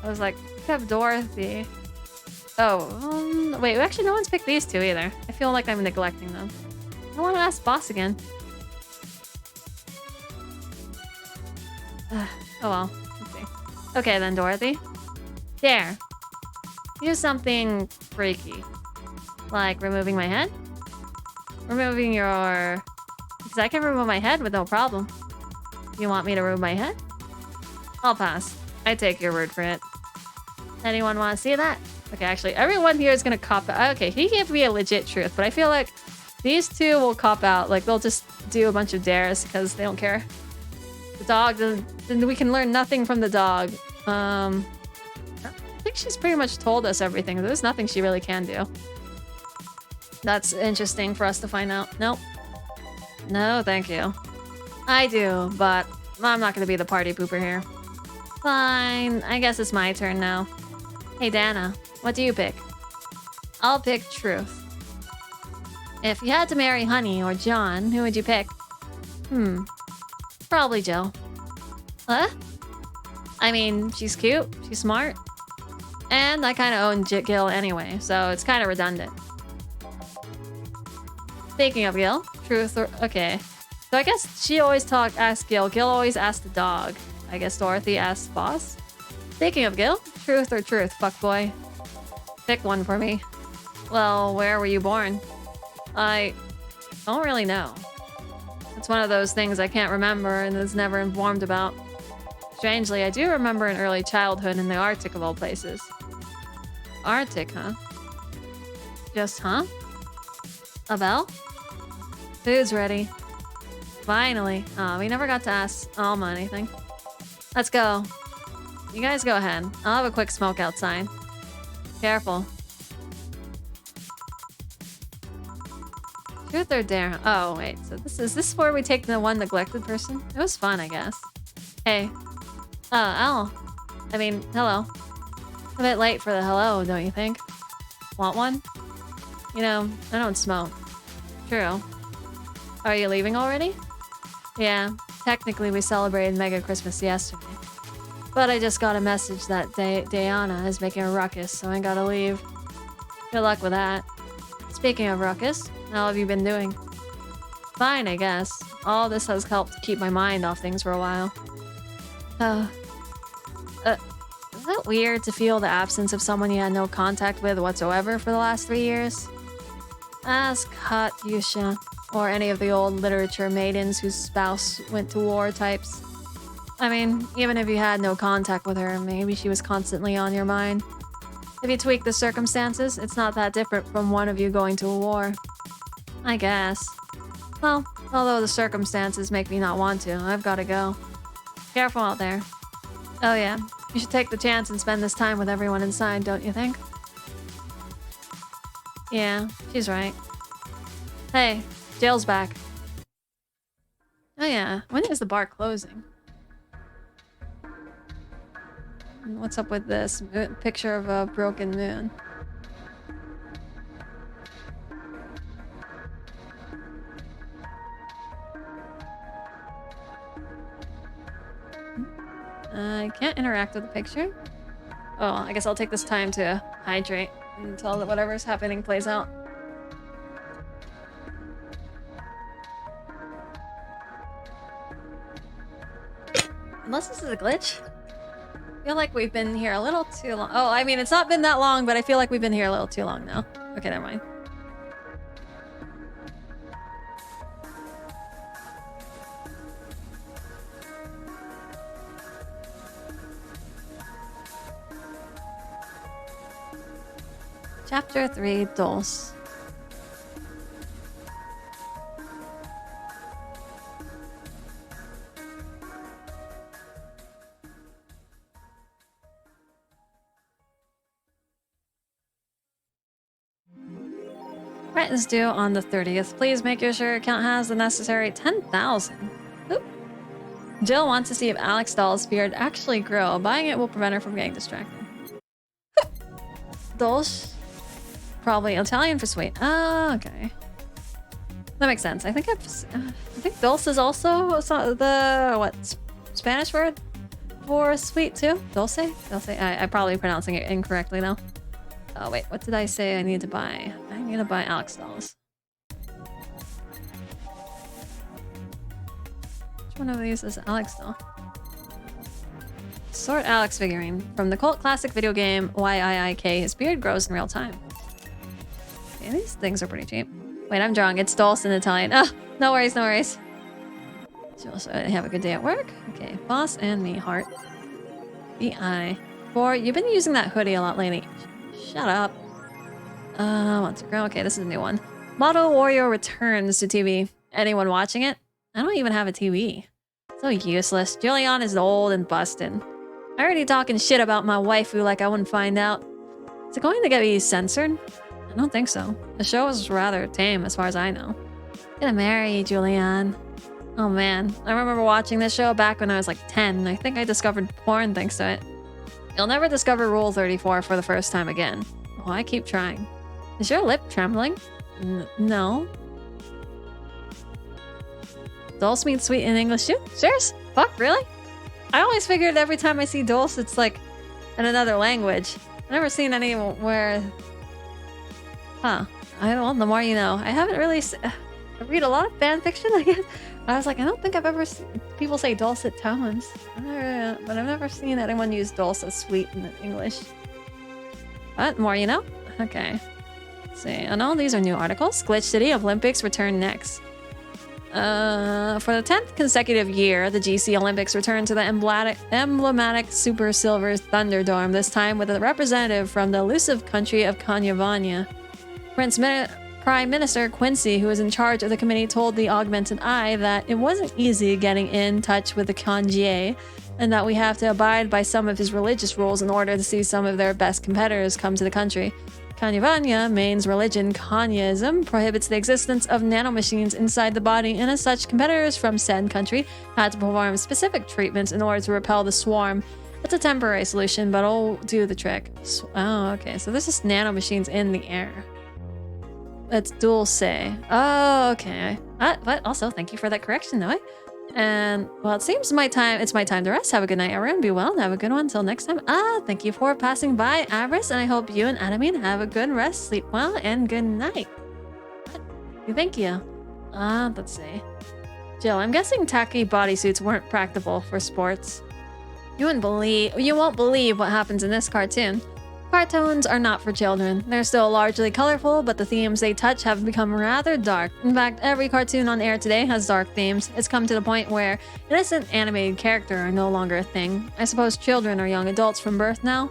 Speaker 1: was like, pick up Dorothy. Oh, wait, actually no one's picked these two either. I feel like I'm neglecting them. I want to ask Boss again. Oh well, let's see. Okay then, Dorothy. Dare. Do something freaky. Like removing my head? Removing your... Because I can remove my head with no problem. You want me to remove my head? I'll pass. I take your word for it. Anyone want to see that? Okay, actually, everyone here is gonna cop out. Okay, he gave me a legit truth, but I feel like these two will cop out. Like, they'll just do a bunch of dares because they don't care. The dog, then we can learn nothing from the dog. I think she's pretty much told us everything. There's nothing she really can do. That's interesting for us to find out. Nope. No, thank you. I do, but I'm not gonna be the party pooper here. Fine, I guess it's my turn now. Hey Dana, what do you pick? I'll pick Truth. If you had to marry Honey or John, who would you pick? Probably Jill. Huh? I mean, she's cute, she's smart. And I kind of own Gil anyway, so it's kind of redundant. Speaking of Gil, Truth or... Okay. So I guess she always asks Gil. Gil always asks the dog. I guess Dorothy asks Boss. Speaking of Gil, Truth or Truth, fuckboy? Pick one for me. Well, where were you born? I don't really know. It's one of those things I can't remember and is never informed about. Strangely, I do remember an early childhood in the Arctic of all places. Arctic, huh? Just, huh? A bell? Food's ready. Finally. Oh, we never got to ask Alma anything. Let's go. You guys go ahead. I'll have a quick smoke outside. Careful. Truth or dare? Oh, wait. So is this where we take the one neglected person? It was fun, I guess. Hey. Al. I mean, hello. A bit late for the hello, don't you think? Want one? You know, I don't smoke. True. Are you leaving already? Yeah. Technically, we celebrated Mega Christmas yesterday. But I just got a message that Diana is making a ruckus, so I gotta leave. Good luck with that. Speaking of ruckus, how have you been doing? Fine, I guess. All this has helped keep my mind off things for a while. Is that weird to feel the absence of someone you had no contact with whatsoever for the last 3 years? Ask Katyusha, or any of the old literature maidens whose spouse went to war types. I mean, even if you had no contact with her, maybe she was constantly on your mind. If you tweak the circumstances, it's not that different from one of you going to a war. I guess. Well, although the circumstances make me not want to, I've gotta go. Careful out there. Oh yeah, you should take the chance and spend this time with everyone inside, don't you think? Yeah, she's right. Hey, Jill's back. Oh yeah, when is the bar closing? What's up with this picture of a broken moon? I can't interact with the picture. Oh, I guess I'll take this time to hydrate until whatever's happening plays out. Unless this is a glitch. I feel like we've been here a little too long. Oh, I mean, it's not been that long, but I feel like we've been here a little too long now. Okay, never mind. Chapter 3, Dulce. Rent is due on the 30th. Please make sure your account has the necessary 10,000. Oop. Jill wants to see if Alex Doll's beard actually grow. Buying it will prevent her from getting distracted. Dulce? Probably Italian for sweet. Oh, okay. That makes sense. I think Dulce is also the Spanish word for sweet too. Dulce? Dulce. I'm probably pronouncing it incorrectly now. Oh wait, what did I say I need to buy? I need to buy Alex dolls. Which one of these is Alex doll? Sort Alex figurine. From the cult classic video game YIIK, his beard grows in real time. Okay, these things are pretty cheap. Wait, I'm drunk. It's Dulce in Italian. Oh, no worries, no worries. So have a good day at work. Okay, boss and me, heart. BI. 4. You've been using that hoodie a lot lately. Shut up. What's it grow? Okay, this is a new one. Model Warrior returns to TV. Anyone watching it? I don't even have a TV. So useless. Julian is old and busted. Already talking shit about my waifu like I wouldn't find out. Is it going to get me censored? I don't think so. The show is rather tame as far as I know. Gonna marry you, Julian. Oh man, I remember watching this show back when I was like 10. I think I discovered porn thanks to it. You'll never discover Rule 34 for the first time again. Oh, I keep trying. Is your lip trembling? No. Dulce means sweet in English too? Serious? Fuck, really? I always figured every time I see Dulce, it's like in another language. I've never seen anywhere. Huh. I don't know, the more you know. I haven't really... I read a lot of fan fiction, I guess. I was like, I don't think I've ever seen people say dulcet tones. But I've never seen anyone use dulce as sweet in English. But more you know? Okay. Let's see. Oh no, these are new articles. Glitch City Olympics return next. For the 10th consecutive year, the GC Olympics returned to the emblematic Super Silver Thunderdome, this time with a representative from the elusive country of Kanyavanya. Prime Minister Quincy, who was in charge of the committee, told the Augmented Eye that it wasn't easy getting in touch with the Kanjie, and that we have to abide by some of his religious rules in order to see some of their best competitors come to the country. Kanyavanya, Maine's religion, Kanyaism, prohibits the existence of nanomachines inside the body, and as such, competitors from said country had to perform specific treatments in order to repel the swarm. It's a temporary solution, but it'll do the trick. Oh, okay, so this is nanomachines in the air. It's dulce. Oh, okay. But also, thank you for that correction, Noah. And, well, it seems it's my time to rest. Have a good night, everyone. Be well and have a good one. Until next time. Thank you for passing by, Avarice, and I hope you and Adamine have a good rest, sleep well, and good night. Thank you. Let's see. Jill, I'm guessing tacky bodysuits weren't practical for sports. You won't believe what happens in this cartoon. Cartoons are not for children. They're still largely colorful, but the themes they touch have become rather dark. In fact, every cartoon on air today has dark themes. It's come to the point where innocent animated characters are no longer a thing. I suppose children are young adults from birth now.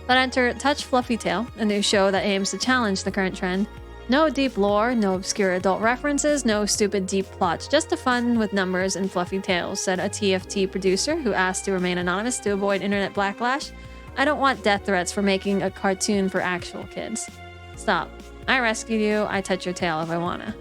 Speaker 1: But enter Touch Fluffy Tail, a new show that aims to challenge the current trend. No deep lore, no obscure adult references, no stupid deep plots, just a fun with numbers and fluffy tales, said a TFT producer who asked to remain anonymous to avoid internet backlash. I don't want death threats for making a cartoon for actual kids. Stop. I rescued you. I touch your tail if I wanna.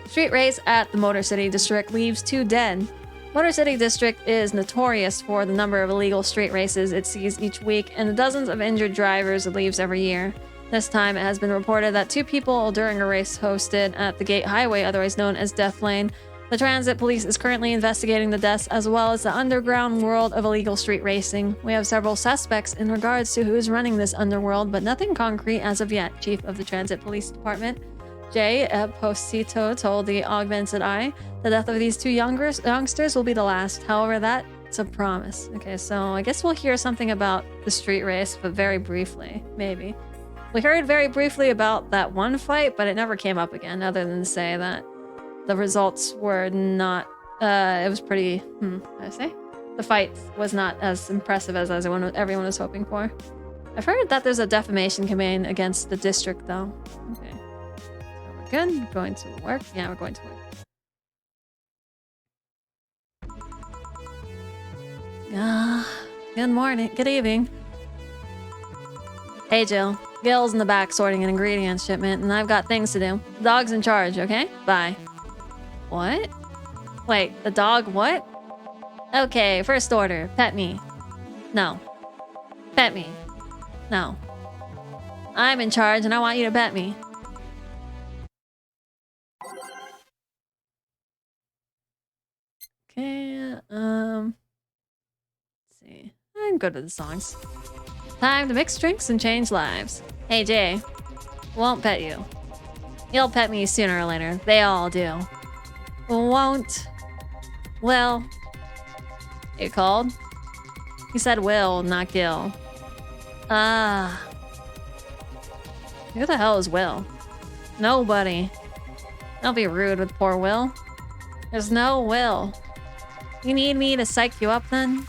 Speaker 1: Street race at the Motor City District leaves 2 dead. Motor City District is notorious for the number of illegal street races it sees each week and the dozens of injured drivers it leaves every year. This time, it has been reported that 2 people during a race hosted at the Gate Highway, otherwise known as Death Lane. The Transit Police is currently investigating the deaths as well as the underground world of illegal street racing. We have several suspects in regards to who is running this underworld, but nothing concrete as of yet, Chief of the Transit Police Department. Jay Posito told the Augmented Eye the death of these 2 youngsters will be the last. However, that's a promise. Okay, so I guess we'll hear something about the street race, but very briefly, maybe. We heard very briefly about that one fight, but it never came up again, other than to say that the results were not, it was pretty, what did I say? The fight was not as impressive as everyone was hoping for. I've heard that there's a defamation campaign against the district, though. Okay. So we're good. Going to work. Yeah, we're going to work. Good morning. Good evening. Hey, Jill. Gil's in the back sorting an ingredients shipment, and I've got things to do. The dog's in charge, okay? Bye. What? Wait, the dog what? Okay, first order. Pet me. No. Pet me. No. I'm in charge and I want you to pet me. Okay, let's see. I'm good with the songs. Time to mix drinks and change lives. Hey, Jay. Won't pet you. You'll pet me sooner or later. They all do. Won't. Will. You called? He said Will, not Gil. Who the hell is Will? Nobody. Don't be rude with poor Will. There's no Will. You need me to psych you up then?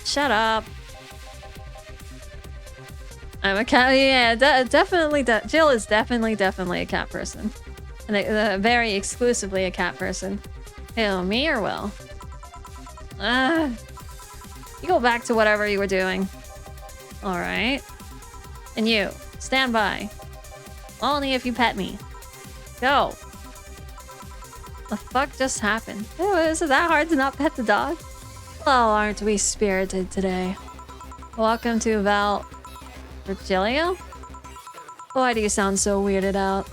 Speaker 1: Shut up. I'm a cat. Yeah, definitely. Jill is definitely a cat person. And very exclusively a cat person. Who, me or Will? You go back to whatever you were doing. Alright. And you, stand by. Only if you pet me. Go. The fuck just happened? Oh, is it that hard to not pet the dog? Oh, aren't we spirited today? Welcome to Virgilio? Why do you sound so weirded out?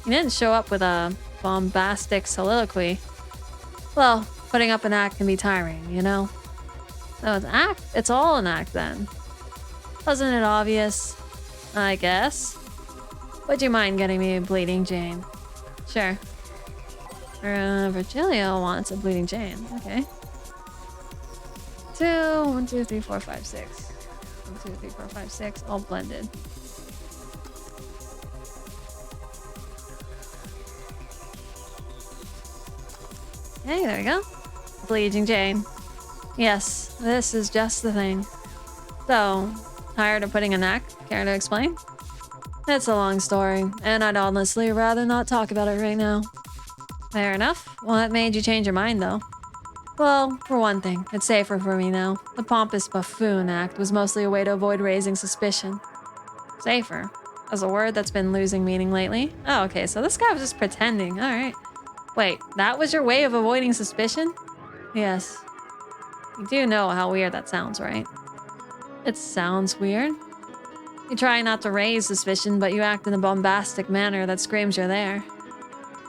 Speaker 1: You didn't show up with a bombastic soliloquy. Well, putting up an act can be tiring, you know? So it's all an act then. Wasn't it obvious? I guess. Would you mind getting me a Bleeding Jane? Sure. Virgilio wants a Bleeding Jane. Okay. 1, 2, 3, 4, 5, 6. 1, 2, 3, 4, 5, 6. All blended. Hey, there we go. Bleeding Jane. Yes, this is just the thing. So, tired of putting a neck? Care to explain? It's a long story, and I'd honestly rather not talk about it right now. Fair enough. What made you change your mind, though? Well, for one thing, it's safer for me now. The pompous buffoon act was mostly a way to avoid raising suspicion. Safer? As a word that's been losing meaning lately? Oh, okay, so this guy was just pretending. Alright. Wait, that was your way of avoiding suspicion? Yes. You do know how weird that sounds, right? It sounds weird. You try not to raise suspicion, but you act in a bombastic manner that screams you're there.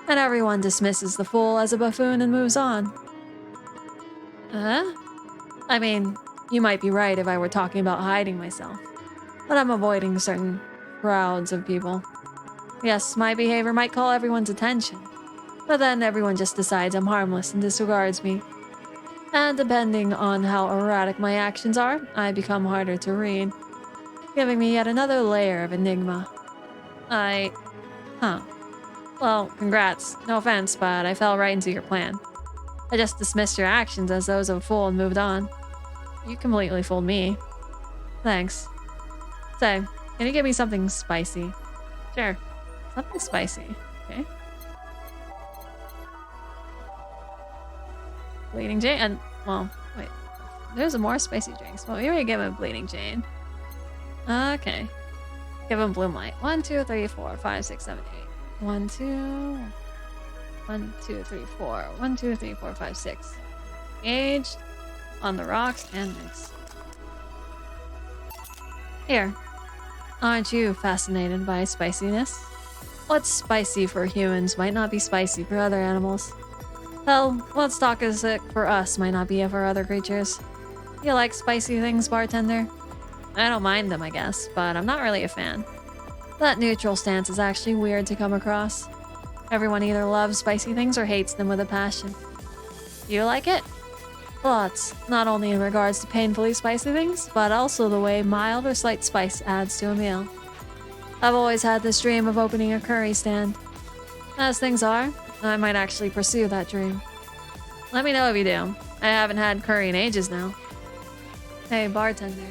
Speaker 1: And everyone dismisses the fool as a buffoon and moves on. Huh? I mean, you might be right if I were talking about hiding myself. But I'm avoiding certain crowds of people. Yes, my behavior might call everyone's attention. But then everyone just decides I'm harmless and disregards me. And depending on how erratic my actions are, I become harder to read, giving me yet another layer of enigma. Huh. Well, congrats. No offense, but I fell right into your plan. I just dismissed your actions as those of a fool and moved on. You completely fooled me. Thanks. Say, can you give me something spicy? Sure. Something spicy. Okay. Bleeding Jane? And, well, wait. There's more spicy drinks. Well, we already give him Bleeding Jane. Okay. Give him Bloom Light. 1, 2, 3, 4, 5, 6, 7, 8. 1, 2... 1, 2, 3, 4. 1, 2, 3, 4, 5, 6. Aged. On the rocks and mix. Here. Aren't you fascinated by spiciness? What's spicy for humans might not be spicy for other animals. Hell, what's toxic for us might not be for other creatures. You like spicy things, bartender? I don't mind them, I guess, but I'm not really a fan. That neutral stance is actually weird to come across. Everyone either loves spicy things or hates them with a passion. Do you like it? Lots, not only in regards to painfully spicy things, but also the way mild or slight spice adds to a meal. I've always had this dream of opening a curry stand. As things are, I might actually pursue that dream. Let me know if you do. I haven't had curry in ages now. Hey, bartender.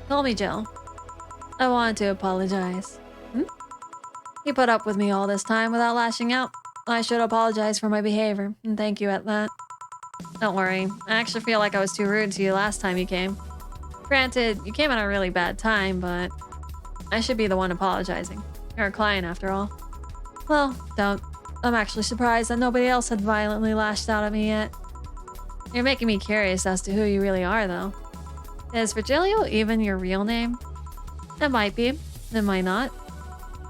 Speaker 1: Call me Jill. I wanted to apologize. You put up with me all this time without lashing out. I should apologize for my behavior, and thank you at that. Don't worry, I actually feel like I was too rude to you last time you came. Granted, you came at a really bad time, but I should be the one apologizing. You're a client after all. Well, don't. I'm actually surprised that nobody else had violently lashed out at me yet. You're making me curious as to who you really are, though. Is Virgilio even your real name? It might be. It might not.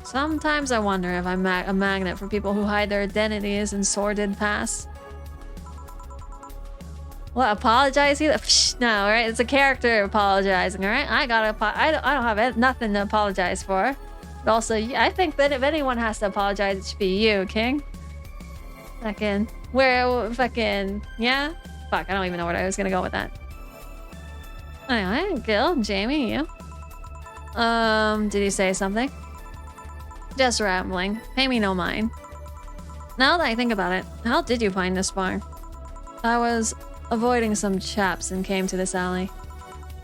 Speaker 1: Sometimes I wonder if I'm a magnet for people who hide their identities in sordid pasts. What, apologize? No, right? It's a character apologizing, alright? I don't have nothing to apologize for. But also, I think that if anyone has to apologize, it should be you, King. Yeah? Fuck, I don't even know where I was gonna go with that. Anyway, Gil, Jamie, you? Did you say something? Just rambling. Pay me no mind. Now that I think about it, how did you find this bar? I was avoiding some chaps and came to this alley.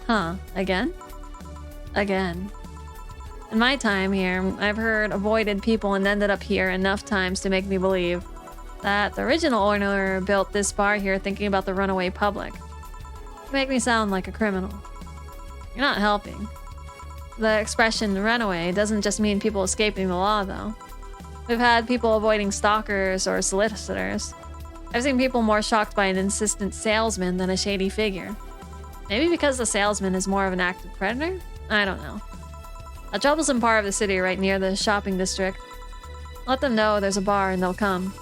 Speaker 1: Huh, again? Again. In my time here, I've heard avoided people and ended up here enough times to make me believe that the original owner built this bar here thinking about the runaway public. You make me sound like a criminal. You're not helping. The expression runaway doesn't just mean people escaping the law, though. We've had people avoiding stalkers or solicitors. I've seen people more shocked by an insistent salesman than a shady figure. Maybe because the salesman is more of an active predator? I don't know. A troublesome part of the city right near the shopping district. Let them know there's a bar and they'll come.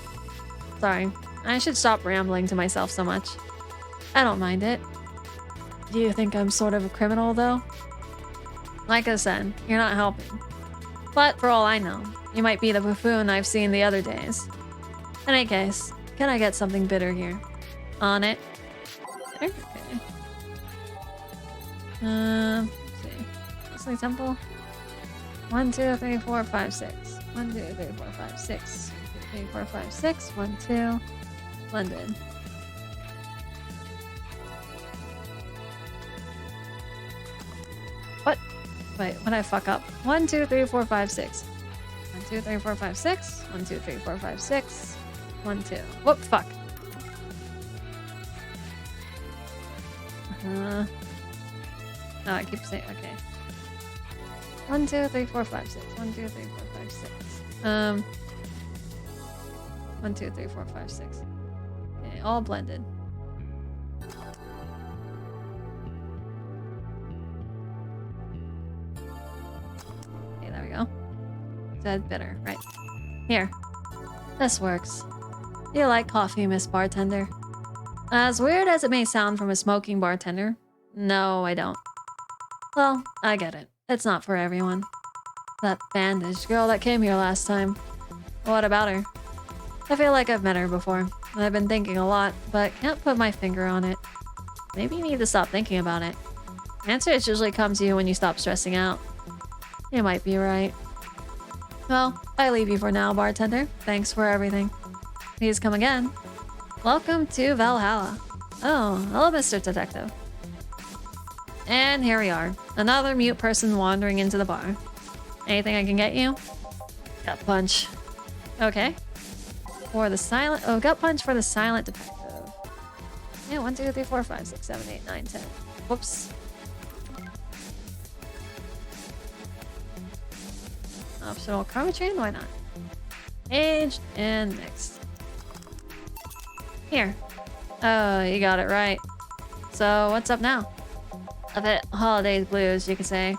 Speaker 1: Sorry, I should stop rambling to myself so much. I don't mind it. Do you think I'm sort of a criminal, though? Like I said, you're not helping. But for all I know, you might be the buffoon I've seen the other days. In any case, can I get something bitter here? On it. Okay. Let's see. Wesley Temple. 1, 2, 3, 4, 5, 6. 1, 2, 3, 4, 5, 6. 3, 4, 5, 6. 1, 2. Blended. What? Wait, what did I fuck up? 1, 2, 3, 4, 5, 6. 1, 2, 3, 4, 5, 6. 1, 2, 3, 4, 5, 6. 1, 2. Whoop, fuck. No, I keep saying, okay. 1, 2, 3, 4, 5, 6. 1, 2, 3, 4, 5, 6. 1, 2, 3, 4, 5, 6. Okay, all blended. Okay, there we go. Dead bitter, right. Here. This works. You like coffee, Miss Bartender? As weird as it may sound from a smoking bartender, no, I don't. Well, I get it. It's not for everyone. That bandaged girl that came here last time. What about her? I feel like I've met her before. I've been thinking a lot, but can't put my finger on it. Maybe you need to stop thinking about it. Answers usually come to you when you stop stressing out. You might be right. Well, I leave you for now, bartender. Thanks for everything. Please come again. Welcome to Valhalla. Oh, hello, Mr. Detective. And here we are. Another mute person wandering into the bar. Anything I can get you? Gut punch. Okay. For the silent... Oh, gut punch for the silent detective. Yeah, 1, 2, 3, 4, 5, 6, 7, 8, 9, 10. Whoops. Optional karma chain? Why not? Aged and mixed. Here. Oh, you got it right. So, what's up now? A bit holidays blues, you could say.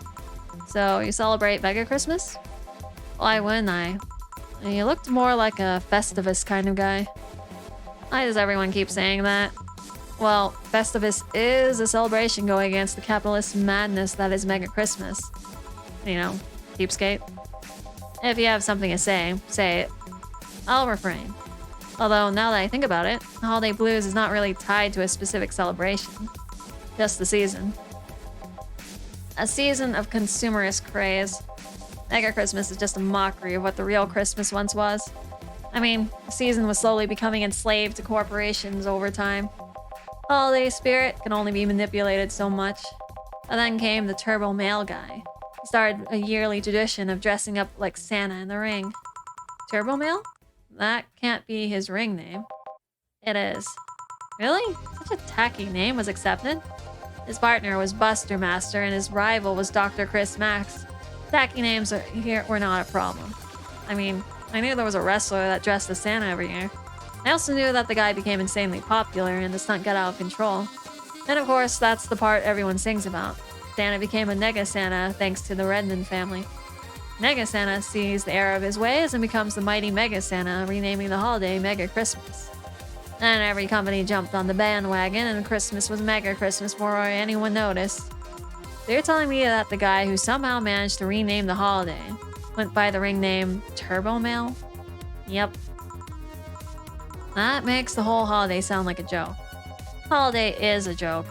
Speaker 1: So, you celebrate Mega Christmas? Why wouldn't I? You looked more like a Festivus kind of guy. Why does everyone keep saying that? Well, Festivus is a celebration going against the capitalist madness that is Mega Christmas. You know, cheapskate. If you have something to say, say it. I'll refrain. Although, now that I think about it, Holiday Blues is not really tied to a specific celebration. Just the season. A season of consumerist craze. Mega Christmas is just a mockery of what the real Christmas once was. I mean, the season was slowly becoming enslaved to corporations over time. Holiday spirit can only be manipulated so much. And then came the Turbo Male guy. He started a yearly tradition of dressing up like Santa in the ring. Turbo Male? That can't be his ring name. It is. Really? Such a tacky name was accepted? His partner was Buster Master and his rival was Dr. Chris Max. Tacky names here were not a problem. I mean, I knew there was a wrestler that dressed as Santa every year. I also knew that the guy became insanely popular and the stunt got out of control. And of course, that's the part everyone sings about. Santa became a Nega Santa thanks to the Redmond family. Nega Santa sees the error of his ways and becomes the mighty Mega Santa, renaming the holiday Mega Christmas. And every company jumped on the bandwagon and Christmas was Mega Christmas before anyone noticed. So you're telling me that the guy who somehow managed to rename the holiday went by the ring name Turbo Male? Yep. That makes the whole holiday sound like a joke. Holiday is a joke.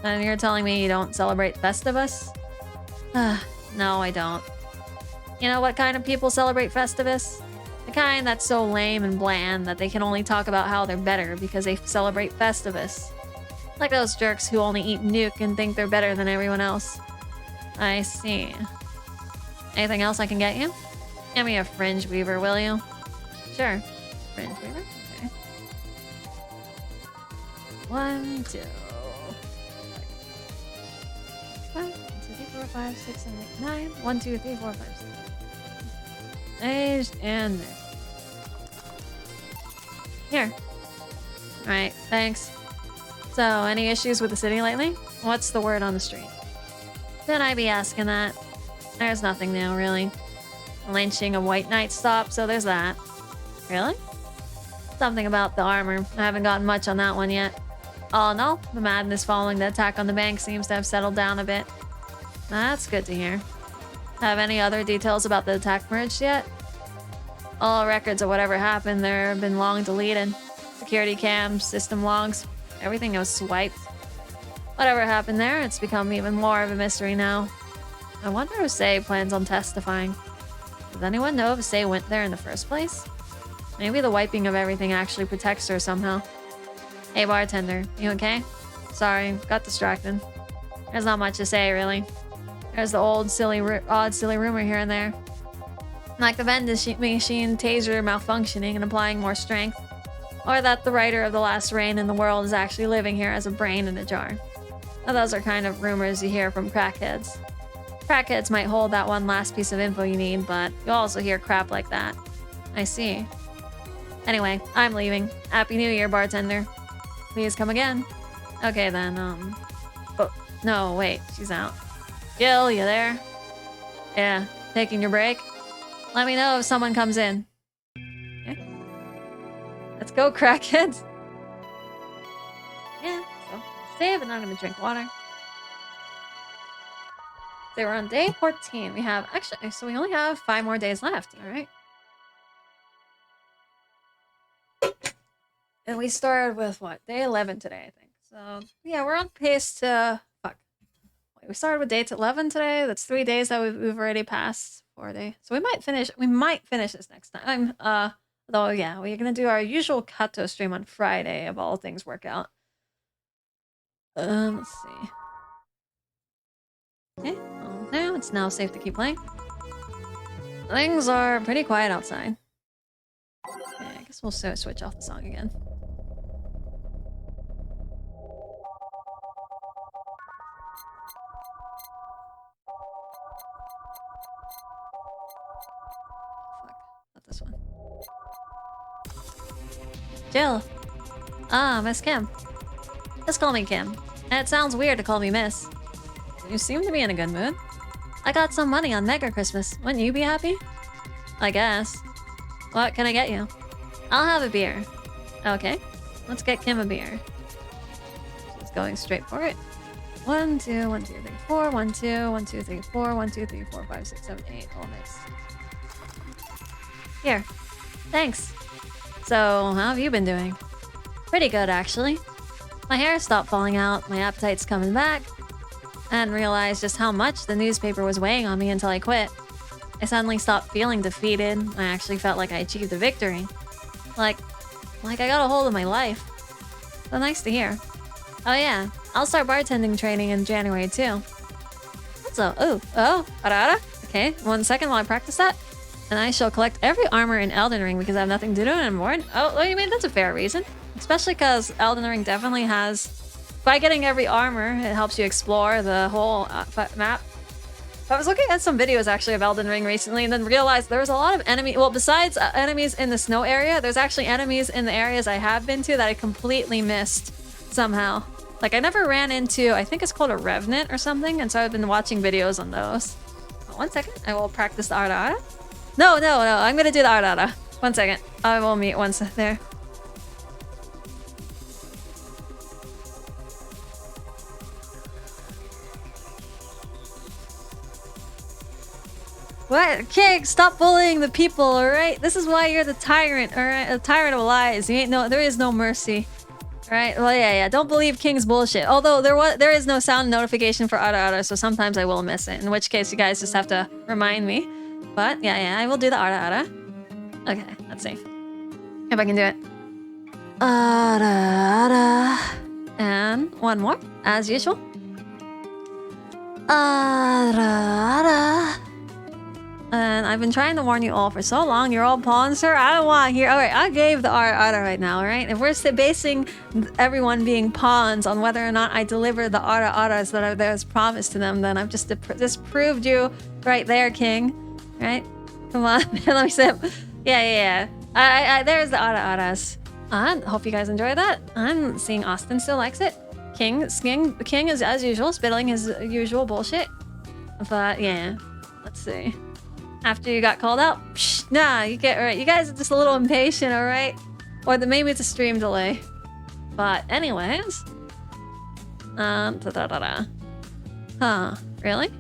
Speaker 1: And you're telling me you don't celebrate Festivus? No, I don't. You know what kind of people celebrate Festivus? The kind that's so lame and bland that they can only talk about how they're better because they celebrate Festivus. Like those jerks who only eat nuke and think they're better than everyone else. I see. Anything else I can get you? Give me a fringe weaver, will you? Sure. Fringe weaver? Okay. 1, 2. 1, 2, 3, 4, 5, 6, 7, 8, 9. 1, 2, 3, 4, 5, 6. Aged and mixed. Here. Alright, thanks. So, any issues with the city lately? What's the word on the street? Then I'd be asking that. There's nothing new, really. Lynching of White Knight stopped, so there's that. Really? Something about the armor. I haven't gotten much on that one yet. All in all, the madness following the attack on the bank seems to have settled down a bit. That's good to hear. Have any other details about the attack merged yet? All records of whatever happened there have been long deleted. Security cams, system logs, everything was swiped. Whatever happened there, it's become even more of a mystery now. I wonder if Say plans on testifying. Does anyone know if Say went there in the first place? Maybe the wiping of everything actually protects her somehow. Hey, bartender, you okay? Sorry, got distracted. There's not much to say, really. There's the old, odd, silly rumor here and there. Like the vending machine taser malfunctioning and applying more strength. Or that the writer of The Last Reign in the World is actually living here as a brain in a jar. Now, those are kind of rumors you hear from crackheads. Crackheads might hold that one last piece of info you need, but you'll also hear crap like that. I see. Anyway, I'm leaving. Happy New Year, bartender. Please come again. Okay then, oh, no, wait, she's out. Gil, you there? Yeah, taking your break? Let me know if someone comes in. Okay. Let's go, crackheads. Yeah, so save and I'm gonna drink water. So we're on day 14. We have, actually, so we only have 5 more days left, alright? And we started with what? Day 11 today, I think. So, yeah, we're on pace to... Fuck. Wait, we started with day 11 today. That's 3 days that we've already passed. 4 days. So we might finish this next time. Though, yeah, we're gonna do our usual Kato stream on Friday if all things work out. Let's see. Okay, well, now it's now safe to keep playing. Things are pretty quiet outside. Okay, I guess we'll switch off the song again. Not this one. Jill. Ah, Miss Kim. Just call me Kim. And it sounds weird to call me Miss. You seem to be in a good mood. I got some money on Mega Christmas. Wouldn't you be happy? I guess. What can I get you? I'll have a beer. Okay. Let's get Kim a beer. She's going straight for it. 1, 2, 1, 2, 3, 4. 1, 2, 1, 2, 3, 4. 1, 2, 3, 4, 5, 6, 7, 8. Oh, nice. Here. Thanks. So, how have you been doing? Pretty good, actually. My hair stopped falling out, my appetite's coming back. I hadn't realized just how much the newspaper was weighing on me until I quit. I suddenly stopped feeling defeated. I actually felt like I achieved a victory. Like I got a hold of my life. So nice to hear. Oh yeah, I'll start bartending training in January too. What's up? Oh, ara. Okay, 1 second while I practice that. And I shall collect every armor in Elden Ring because I have nothing to do and I'm bored. Oh, what do you mean? That's a fair reason. Especially because Elden Ring definitely has... By getting every armor, it helps you explore the whole map. I was looking at some videos actually of Elden Ring recently and then realized there was a lot of enemy... Well, besides enemies in the snow area, there's actually enemies in the areas I have been to that I completely missed somehow. Like, I never ran into... I think it's called a Revenant or something, and so I've been watching videos on those. 1 second, I will practice the Ara. No, I'm gonna do the Ara. 1 second, I will meet once there. What? King, stop bullying the people, alright? This is why you're the tyrant, alright? A tyrant of lies. There is no mercy. Alright? Well, yeah. Don't believe King's bullshit. Although there is no sound notification for Ara, so sometimes I will miss it. In which case, you guys just have to remind me. But, yeah, I will do the Ara. Okay, let's see. If I can do it. Ara. And one more, as usual. Ara. And I've been trying to warn you all for so long. You're all pawns, sir. I don't want to hear. Alright, I gave the Ara right now, alright? If we're basing everyone being pawns on whether or not I deliver the Aras that was promised to them, then I've just disproved you right there, King. Right? Come on, let me sip. Yeah. There's the Aras. Hope you guys enjoy that. I'm seeing Austin still likes it. King is, as usual, spitting his usual bullshit. But, yeah. Let's see. After you got called out? Psh, nah, you get right. You guys are just a little impatient, alright? Or maybe it's a stream delay. But anyways. Huh, really?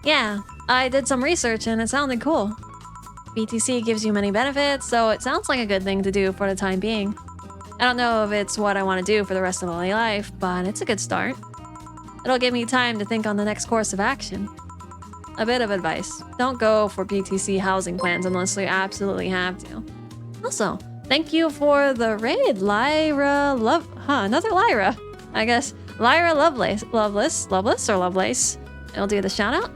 Speaker 1: Yeah, I did some research and it sounded cool. BTC gives you many benefits, so it sounds like a good thing to do for the time being. I don't know if it's what I want to do for the rest of my life, but it's a good start. It'll give me time to think on the next course of action. A bit of advice. Don't go for BTC housing plans unless you absolutely have to. Also, thank you for the raid, Lyra another Lyra. I guess Lyra Lovelace or Lovelace. I'll do the shout out.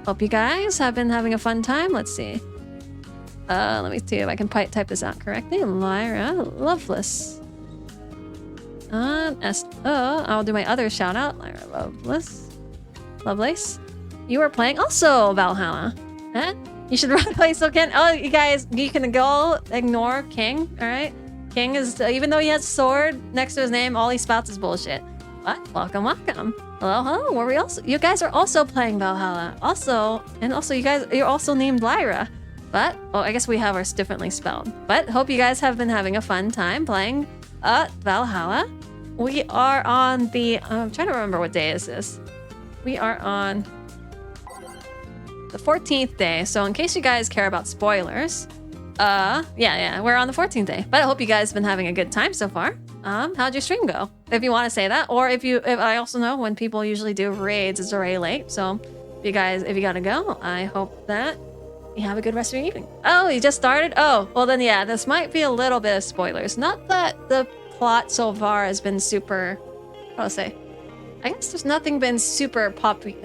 Speaker 1: Hope you guys have been having a fun time. Let's see. Let me see if I can type this out correctly. Lyra Lovelace. I'll do my other shout out. Lyra Lovelace. You were playing also Valhalla. Huh? You should run away so Ken. Oh, you guys, you can go ignore King. All right. King is, even though he has a sword next to his name, all he spouts is bullshit. What? Welcome. Hello. Were we also? You guys are also playing Valhalla. Also, you guys, you're also named Lyra. But, well, I guess we have ours differently spelled. But hope you guys have been having a fun time playing Valhalla. We are on the, I'm trying to remember what day is this. We are on the 14th day. So in case you guys care about spoilers, yeah, we're on the 14th day. But I hope you guys have been having a good time so far. How'd your stream go? If you want to say that, or if I also know when people usually do raids, it's already late. So if you gotta go, I hope that you have a good rest of your evening. Oh, you just started? Oh, well then, yeah, this might be a little bit of spoilers. Not that the plot so far has been super, I'll say. I guess there's nothing been super poppy.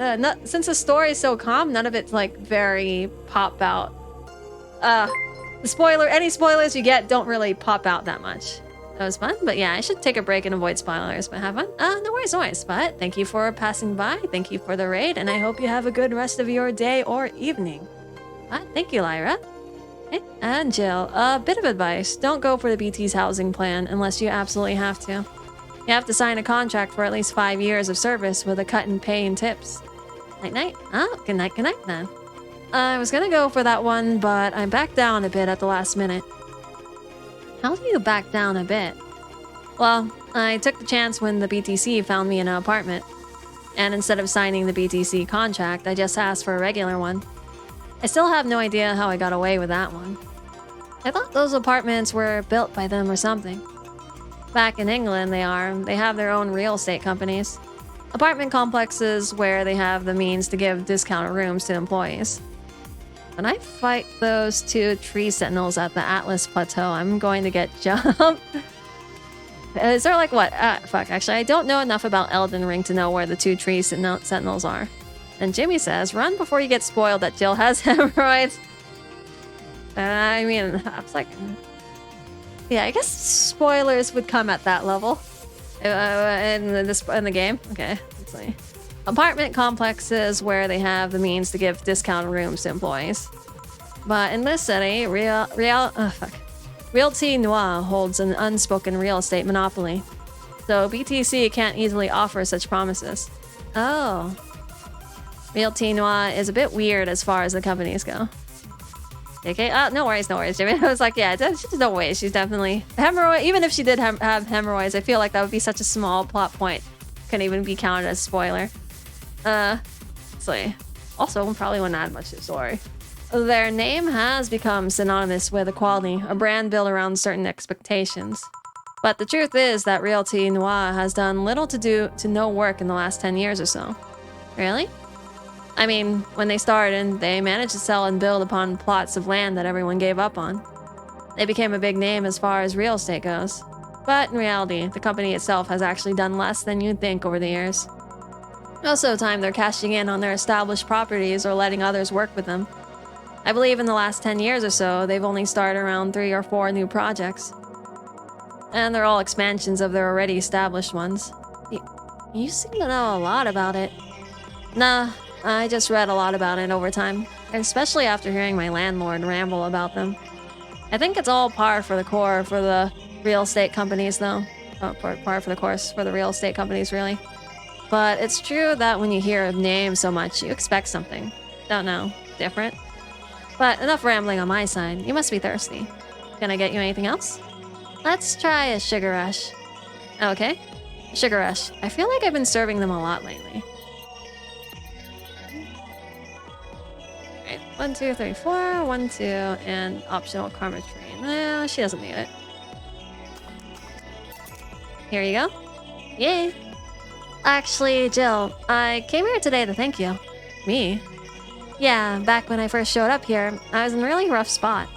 Speaker 1: Since the story is so calm, none of it's like very pop out. Any spoilers you get don't really pop out that much. That was fun, but yeah, I should take a break and avoid spoilers, but have fun. No worries. But thank you for passing by. Thank you for the raid, and I hope you have a good rest of your day or evening. Thank you, Lyra. Okay. And Jill, a bit of advice. Don't go for the BT's housing plan unless you absolutely have to. You have to sign a contract for at least 5 years of service with a cut in pay and tips. Night-night. Good night then. I was gonna go for that one, but I backed down a bit at the last minute. How do you back down a bit? Well, I took the chance when the BTC found me in an apartment. And instead of signing the BTC contract, I just asked for a regular one. I still have no idea how I got away with that one. I thought those apartments were built by them or something. Back in England, they have their own real estate companies. Apartment complexes where they have the means to give discounted rooms to employees. When I fight those 2 tree sentinels at the Atlas Plateau, I'm going to get jumped. Is there like what? Fuck, actually, I don't know enough about Elden Ring to know where the 2 tree sentinels are. And Jimmy says, run before you get spoiled that Jill has hemorrhoids. I mean, I was like... Yeah, I guess spoilers would come at that level. In the game. Okay, let's see. Apartment complexes where they have the means to give discounted rooms to employees. But in this city, Realty Noir holds an unspoken real estate monopoly. So BTC can't easily offer such promises. Oh. Realty Noir is a bit weird as far as the companies go. Okay, no worries, Jimmy. I was like, yeah, there's no way. She's definitely... Hemorrhoid, even if she did have hemorrhoids, I feel like that would be such a small plot point. Couldn't even be counted as spoiler. So also, probably wouldn't add much to the story. Their name has become synonymous with equality, a brand built around certain expectations. But the truth is that Realty Noir has done little to no work in the last 10 years or so. Really? I mean, when they started, they managed to sell and build upon plots of land that everyone gave up on. They became a big name as far as real estate goes. But in reality, the company itself has actually done less than you'd think over the years. Most of the time, they're cashing in on their established properties or letting others work with them. I believe in the last 10 years or so, they've only started around 3 or 4 new projects. And they're all expansions of their already established ones. You seem to know a lot about it. Nah. I just read a lot about it over time, especially after hearing my landlord ramble about them. I think it's all par for the course for the real estate companies, though. Par for the course for the real estate companies, really. But it's true that when you hear a name so much, you expect something. Don't know. Different? But enough rambling on my side. You must be thirsty. Can I get you anything else? Let's try a sugar rush. Okay. Sugar rush. I feel like I've been serving them a lot lately. 1, 2, 3, 4, 1, 2, and optional karma tree. No, she doesn't need it. Here you go. Yay. Actually, Jill, I came here today to thank you. Me? Yeah, back when I first showed up here, I was in a really rough spot.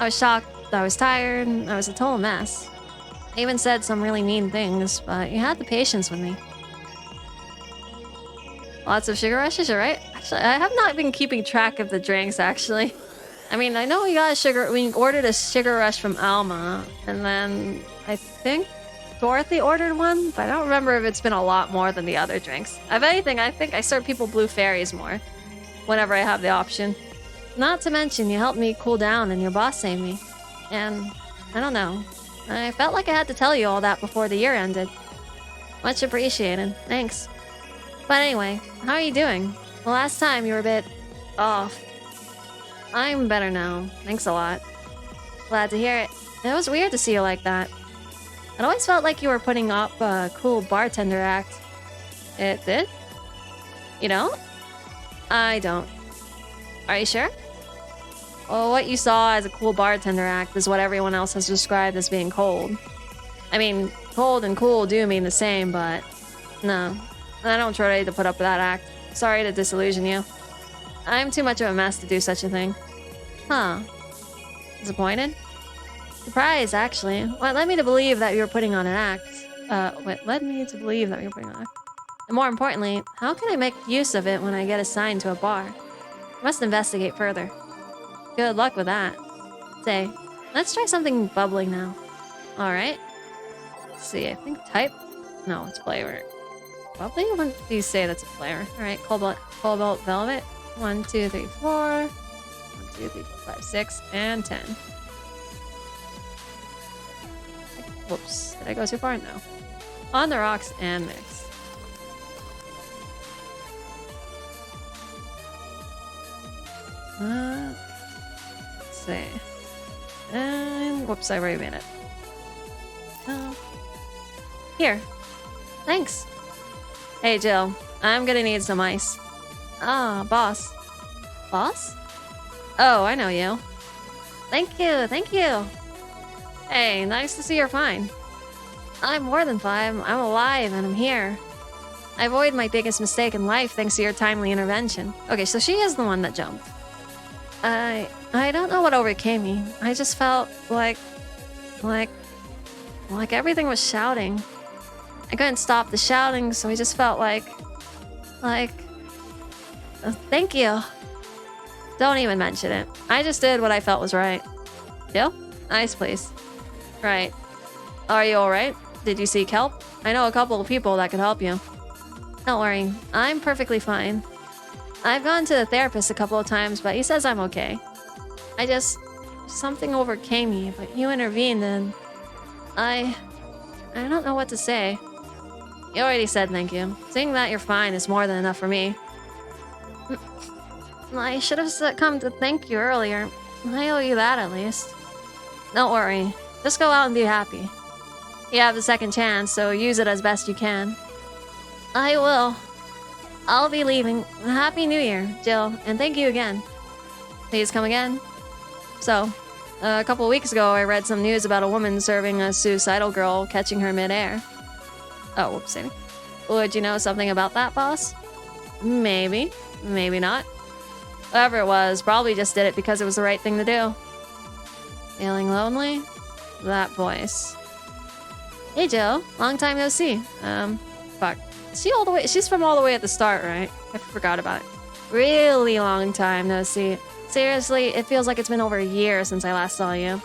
Speaker 1: I was shocked I was tired, I was a total mess. I even said some really mean things, but you had the patience with me. Lots of sugar rushes, alright? Actually, I have not been keeping track of the drinks, actually. I mean, I know we ordered a sugar rush from Alma, and then I think Dorothy ordered one, but I don't remember if it's been a lot more than the other drinks. If anything, I think I serve people blue fairies more whenever I have the option. Not to mention, you helped me cool down and your boss saved me. And I don't know. I felt like I had to tell you all that before the year ended. Much appreciated. Thanks. But anyway, how are you doing? The last time you were a bit off. I'm better now. Thanks a lot. Glad to hear it. It was weird to see you like that. It always felt like you were putting up a cool bartender act. It did? You don't? I don't. Are you sure? Well, what you saw as a cool bartender act is what everyone else has described as being cold. I mean, cold and cool do mean the same, but no. I don't try to put up with that act. Sorry to disillusion you. I'm too much of a mess to do such a thing. Huh. Disappointed? Surprised, actually. What led me to believe that you were putting on an act? What led me to believe that you were putting on an act? And more importantly, how can I make use of it when I get assigned to a bar? I must investigate further. Good luck with that. Say, let's try something bubbling now. Alright. Let's see, I think type? No, it's flavor. Bubbly? When do you say that's a flavor? Alright, Cobalt Velvet. 1, 2, 3, 4. 1, 2, 3, 4, 5, 6, and 10. Whoops. Did I go too far? No. On the rocks and mix. Let's see. And whoops, I already made it. Here. Thanks. Hey, Jill. I'm gonna need some ice. Ah, boss. Boss? Oh, I know you. Thank you, thank you. Hey, nice to see you're fine. I'm more than fine. I'm alive and I'm here. I avoided my biggest mistake in life thanks to your timely intervention. Okay, so she is the one that jumped. I don't know what overcame me. I just felt like everything was shouting. I couldn't stop the shouting, so I just felt like, thank you. Don't even mention it. I just did what I felt was right. Jill? Nice, please. Right. Are you alright? Did you seek help? I know a couple of people that could help you. Don't worry. I'm perfectly fine. I've gone to the therapist a couple of times, but he says I'm okay. Something overcame me, but you intervened and I don't know what to say. You already said thank you. Saying that you're fine is more than enough for me. I should have come to thank you earlier. I owe you that at least. Don't worry. Just go out and be happy. You have the second chance, so use it as best you can. I will. I'll be leaving. Happy New Year, Jill, and thank you again. Please come again. So, a couple of weeks ago, I read some news about a woman serving a suicidal girl catching her midair. Oh, whoops, Sammy. Would you know something about that, boss? Maybe. Maybe not. Whoever it was, probably just did it because it was the right thing to do. Feeling lonely? That voice. Hey, Jill. Long time no see. Fuck. She's from all the way at the start, right? I forgot about it. Really long time no see. Seriously, it feels like it's been over a year since I last saw you.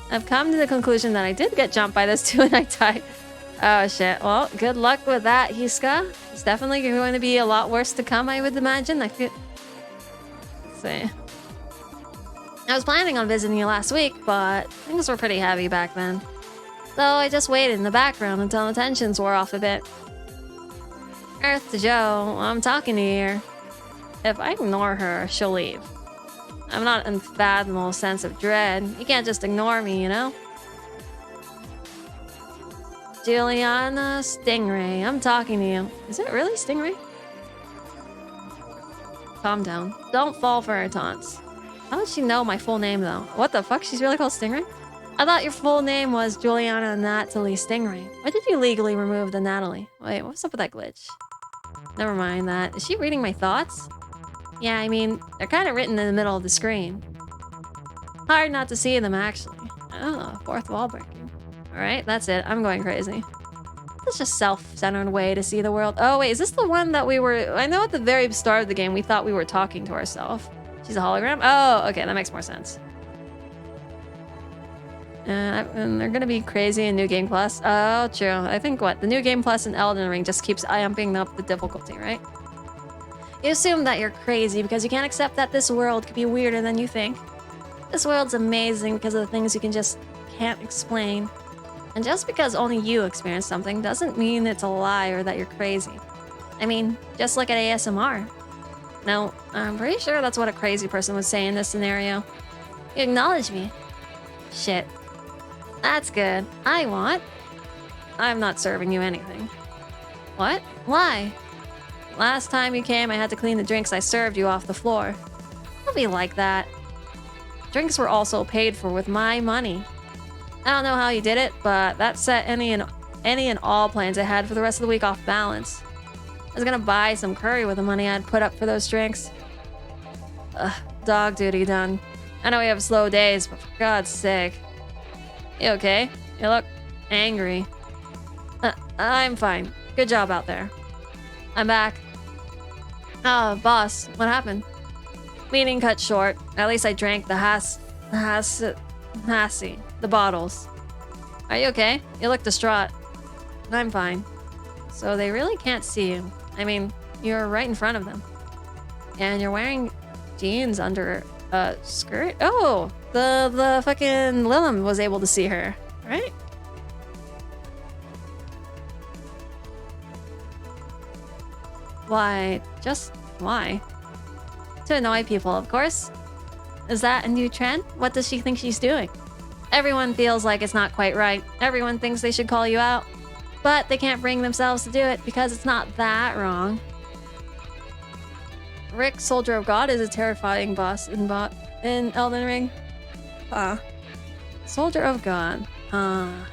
Speaker 1: I've come to the conclusion that I did get jumped by this too and I died. Oh shit. Well, good luck with that, Hiska. It's definitely going to be a lot worse to come, I would imagine. Let's see. I was planning on visiting you last week, but things were pretty heavy back then. So I just waited in the background until the tensions wore off a bit. Earth to Joe, I'm talking to you here. If I ignore her, she'll leave. I'm not an unfathomable sense of dread. You can't just ignore me, you know? Juliana Stingray, I'm talking to you. Is it really Stingray? Calm down. Don't fall for her taunts. How does she know my full name, though? What the fuck? She's really called Stingray? I thought your full name was Juliana Natalie Stingray. Why did you legally remove the Natalie? Wait, what's up with that glitch? Never mind that. Is she reading my thoughts? Yeah, I mean, they're kind of written in the middle of the screen. Hard not to see them, actually. Oh, fourth wall breaking. All right, that's it. I'm going crazy. It's just self-centered way to see the world. Oh, wait, is this the one that we were... I know at the very start of the game, we thought we were talking to ourselves. She's a hologram? Oh, okay, that makes more sense. And they're gonna be crazy in New Game Plus. Oh, true. I think what? The New Game Plus in Elden Ring just keeps amping up the difficulty, right? You assume that you're crazy because you can't accept that this world could be weirder than you think. This world's amazing because of the things you can't explain. And just because only you experience something doesn't mean it's a lie or that you're crazy. I mean, just look at ASMR. No, I'm pretty sure that's what a crazy person would say in this scenario. You acknowledge me. Shit. That's good. I'm not serving you anything. What? Why? Last time you came, I had to clean the drinks I served you off the floor. Don't be like that. Drinks were also paid for with my money. I don't know how you did it, but that set any and all plans I had for the rest of the week off balance. I was gonna buy some curry with the money I'd put up for those drinks. Ugh, dog duty done. I know we have slow days, but for God's sake. You okay? You look angry. I'm fine. Good job out there. I'm back. Oh, boss, what happened? Meeting cut short. At least I drank the the bottles. Are you okay? You look distraught. I'm fine. So they really can't see you. I mean, you're right in front of them. And you're wearing jeans under a skirt? Oh, the fucking Lilum was able to see her, right? Why? Just why? To annoy people, of course. Is that a new trend? What does she think she's doing? Everyone feels like it's not quite right. Everyone thinks they should call you out. But they can't bring themselves to do it because it's not that wrong. Rick, Soldier of God, is a terrifying boss in Elden Ring. Soldier of God. I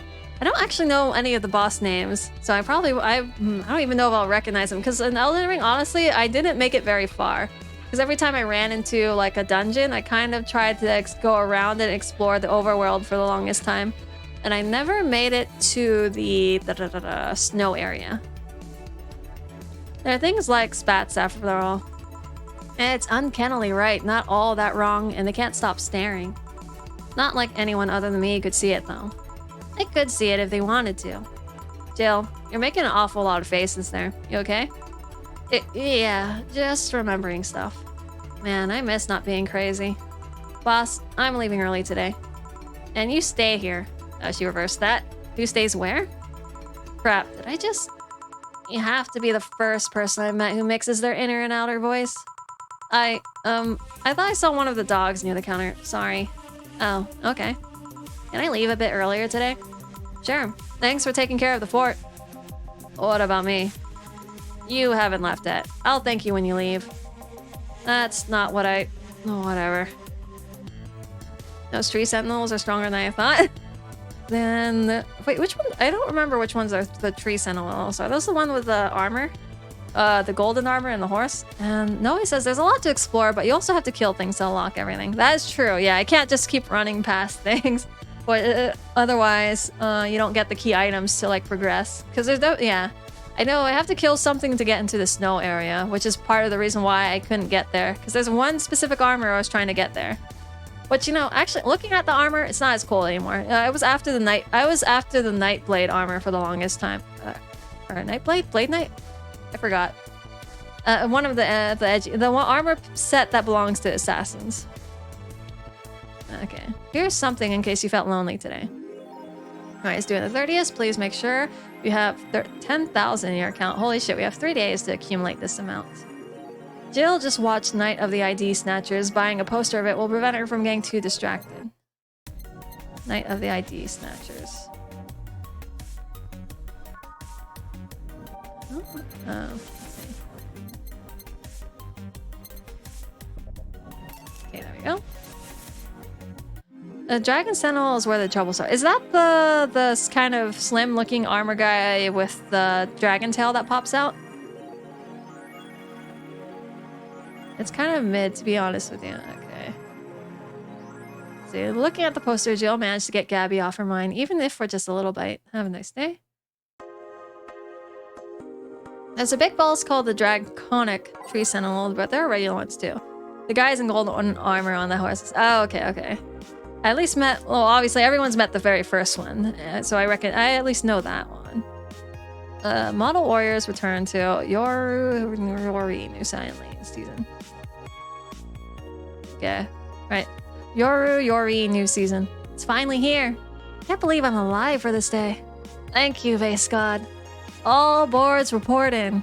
Speaker 1: don't actually know any of the boss names, so I don't even know if I'll recognize them. Because in Elden Ring, honestly, I didn't make it very far. Because every time I ran into like a dungeon, I kind of tried to go around and explore the overworld for the longest time. And I never made it to the snow area. There are things like spats after all. And it's uncannily right, not all that wrong, and they can't stop staring. Not like anyone other than me could see it though. They could see it if they wanted to. Jill, you're making an awful lot of faces there. You okay? Yeah, just remembering stuff. Man, I miss not being crazy. Boss, I'm leaving early today. And you stay here. She reversed that. Who stays where? Crap, did I just... You have to be the first person I met who mixes their inner and outer voice. I thought I saw one of the dogs near the counter. Sorry. Oh, okay. Can I leave a bit earlier today? Sure. Thanks for taking care of the fort. What about me? You haven't left yet. I'll thank you when you leave. That's not what I... Oh, whatever. Those tree sentinels are stronger than I thought. Then... Wait, which one? I don't remember which ones are the tree sentinels. Are those the one with the armor? The golden armor and the horse? And no, he says there's a lot to explore, but you also have to kill things to unlock everything. That is true. Yeah, I can't just keep running past things. But otherwise, you don't get the key items to like progress. Because there's no... Yeah. I know I have to kill something to get into the snow area, which is part of the reason why I couldn't get there. Because there's one specific armor I was trying to get there. But you know, actually, looking at the armor, it's not as cool anymore. I was after the Nightblade armor for the longest time. Or Nightblade? Blade Knight? I forgot. One of the one armor set that belongs to assassins. Okay. Here's something in case you felt lonely today. Alright, it's doing the 30th. Please make sure you have 10,000 in your account. Holy shit, we have 3 days to accumulate this amount. Jill just watched Night of the ID Snatchers. Buying a poster of it will prevent her from getting too distracted. Night of the ID Snatchers. Let's see. Okay, there we go. The Dragon Sentinel is where the trouble starts. Is that the kind of slim-looking armor guy with the dragon tail that pops out? It's kind of mid, to be honest with you. Okay. empty. Looking at the poster, Jill managed to get Gabby off her mind, even if for just a little bite. Have a nice day. There's a big boss called the Draconic Tree Sentinel, but there are regular ones too. The guys in gold armor on the horses. Oh, okay, okay. I at least met, well, obviously everyone's met the very first one, so I reckon I at least know that one. Model Warriors return to Yori New season. Okay, right. Yori New season. It's finally here. Can't believe I'm alive for this day. Thank you, Vase God. All boards report in.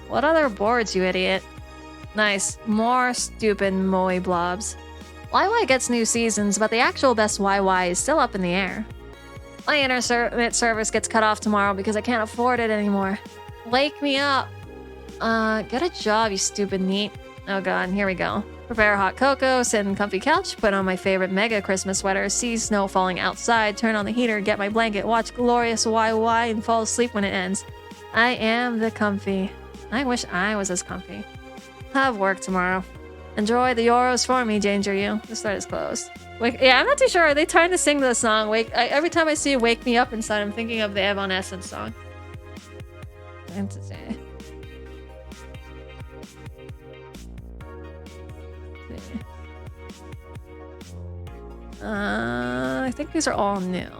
Speaker 1: What other boards, you idiot? Nice. More stupid Moe blobs. YY gets new seasons, but the actual best YY is still up in the air. My internet service gets cut off tomorrow because I can't afford it anymore. Wake me up. Get a job, you stupid neat. Oh god, here we go. Prepare hot cocoa, sit in comfy couch, put on my favorite mega Christmas sweater, see snow falling outside, turn on the heater, get my blanket, watch glorious YY, and fall asleep when it ends. I am the comfy. I wish I was as comfy. Have work tomorrow. Enjoy the Euros for me, Danger You. The start is closed. Wake, yeah, I'm not too sure. Are they trying to sing the song? Every time I see Wake Me Up inside, I'm thinking of the Evanescence song. I think these are all new.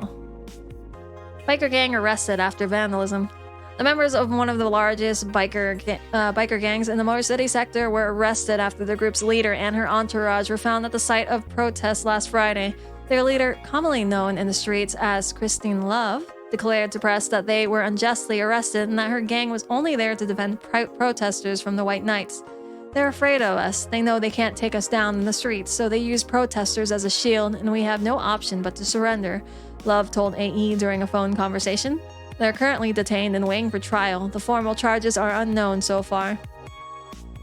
Speaker 1: Biker gang arrested after vandalism. The members of one of the largest biker gangs in the Motor City sector were arrested after the group's leader and her entourage were found at the site of protests last Friday. Their leader, commonly known in the streets as Christine Love, declared to press that they were unjustly arrested and that her gang was only there to defend protesters from the White Knights. They're afraid of us. They know they can't take us down in the streets, so they use protesters as a shield, and we have no option but to surrender, Love told AE during a phone conversation. They're currently detained and waiting for trial. The formal charges are unknown so far.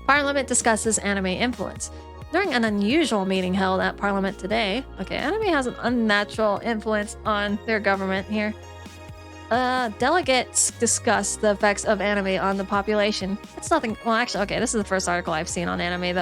Speaker 1: Parliament discusses anime influence. During an unusual meeting held at Parliament today, okay, anime has an unnatural influence on their government here. Delegates discuss the effects of anime on the population. It's nothing. Well, actually, okay, this is the first article I've seen on anime.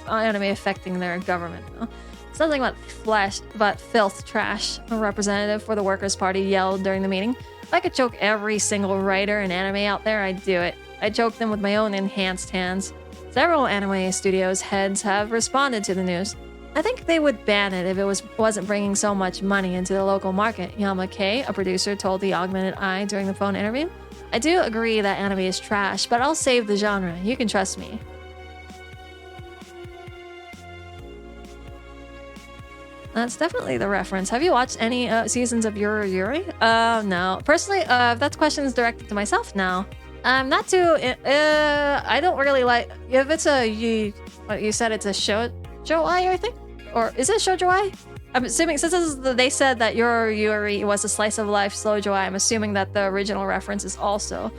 Speaker 1: Anime affecting their government. Though. It's nothing but filth trash. A representative for the Workers' Party yelled during the meeting. If I could choke every single writer in anime out there, I'd do it. I'd choke them with my own enhanced hands. Several anime studios' heads have responded to the news. I think they would ban it if it wasn't bringing so much money into the local market, Yama K, a producer, told the Augmented Eye during the phone interview. I do agree that anime is trash, but I'll save the genre. You can trust me. That's definitely the reference. Have you watched any seasons of Yuri? No. Personally, if that question is directed to myself, no. I'm not too... I don't really like... If it's a... You said it's a shoujo I think? Or is it shoujo I? I'm assuming, since they said that Yuri was a slice of life shoujo I, I'm assuming that the original reference is also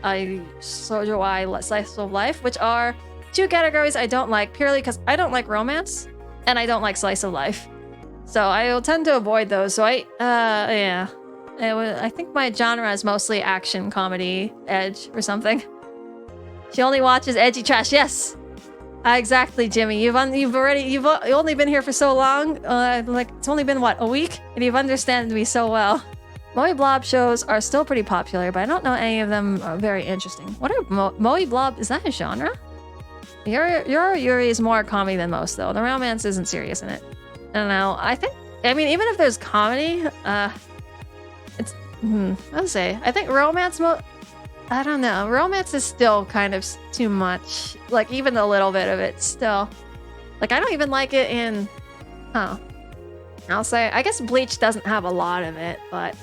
Speaker 1: a shoujo I slice of life, which are two categories I don't like, purely because I don't like romance, and I don't like slice of life. So I will tend to avoid those. So yeah. I think my genre is mostly action, comedy, edge, or something. She only watches edgy trash. Yes, exactly, Jimmy. You've only been here for so long. Like it's only been what, a week, and you've understood me so well. Moe Blob shows are still pretty popular, but I don't know any of them are very interesting. What are Moe Blob? Is that a genre? Yuri is more comedy than most, though. The romance isn't serious in it. I don't know. I mean, even if there's comedy, it's, I would say, I think romance, I don't know. Romance is still kind of too much. Like, even a little bit of it still. Like, I don't even like it in, I'll say, I guess Bleach doesn't have a lot of it, but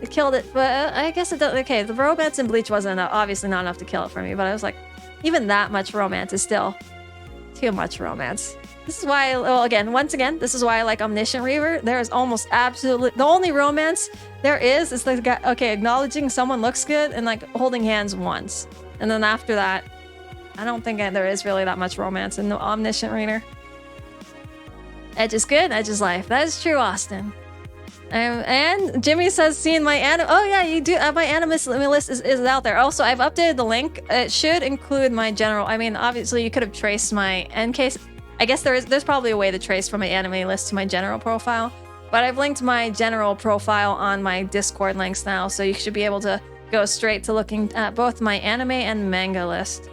Speaker 1: it killed it. But I guess it does, okay, the romance in Bleach wasn't obviously not enough to kill it for me, but I was like, even that much romance is still too much romance. This is why, well, once again, this is why I like Omniscient Reaver. There is almost absolutely... The only romance there is the guy, okay, acknowledging someone looks good and, like, holding hands once. And then after that, I don't think there is really that much romance in the Omniscient Reader. Edge is good, edge is life. That is true, Austin. And Jimmy says, seeing my anime... Oh, yeah, you do. My anime list is out there. Also, I've updated the link. It should include my general... I mean, obviously, you could have traced my... In case... I guess there's probably a way to trace from my anime list to my general profile, but I've linked my general profile on my Discord links now, so you should be able to go straight to looking at both my anime and manga list.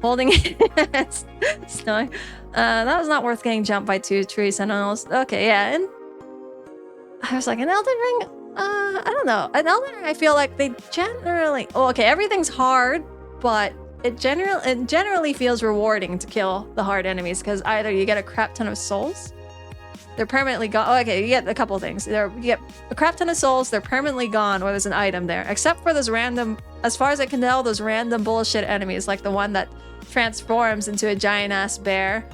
Speaker 1: Holding it. Snowing. That was not worth getting jumped by 2 tree sentinels. Okay, yeah, and I was like, an Elden Ring? I don't know. An Elden Ring, I feel like they generally... Oh, okay, everything's hard, but it generally feels rewarding to kill the hard enemies, because either you get a crap ton of souls, they're permanently gone. Oh, okay, you get a couple things. You get a crap ton of souls, they're permanently gone, or there's an item there. Except for those random, as far as I can tell, those random bullshit enemies, like the one that transforms into a giant-ass bear,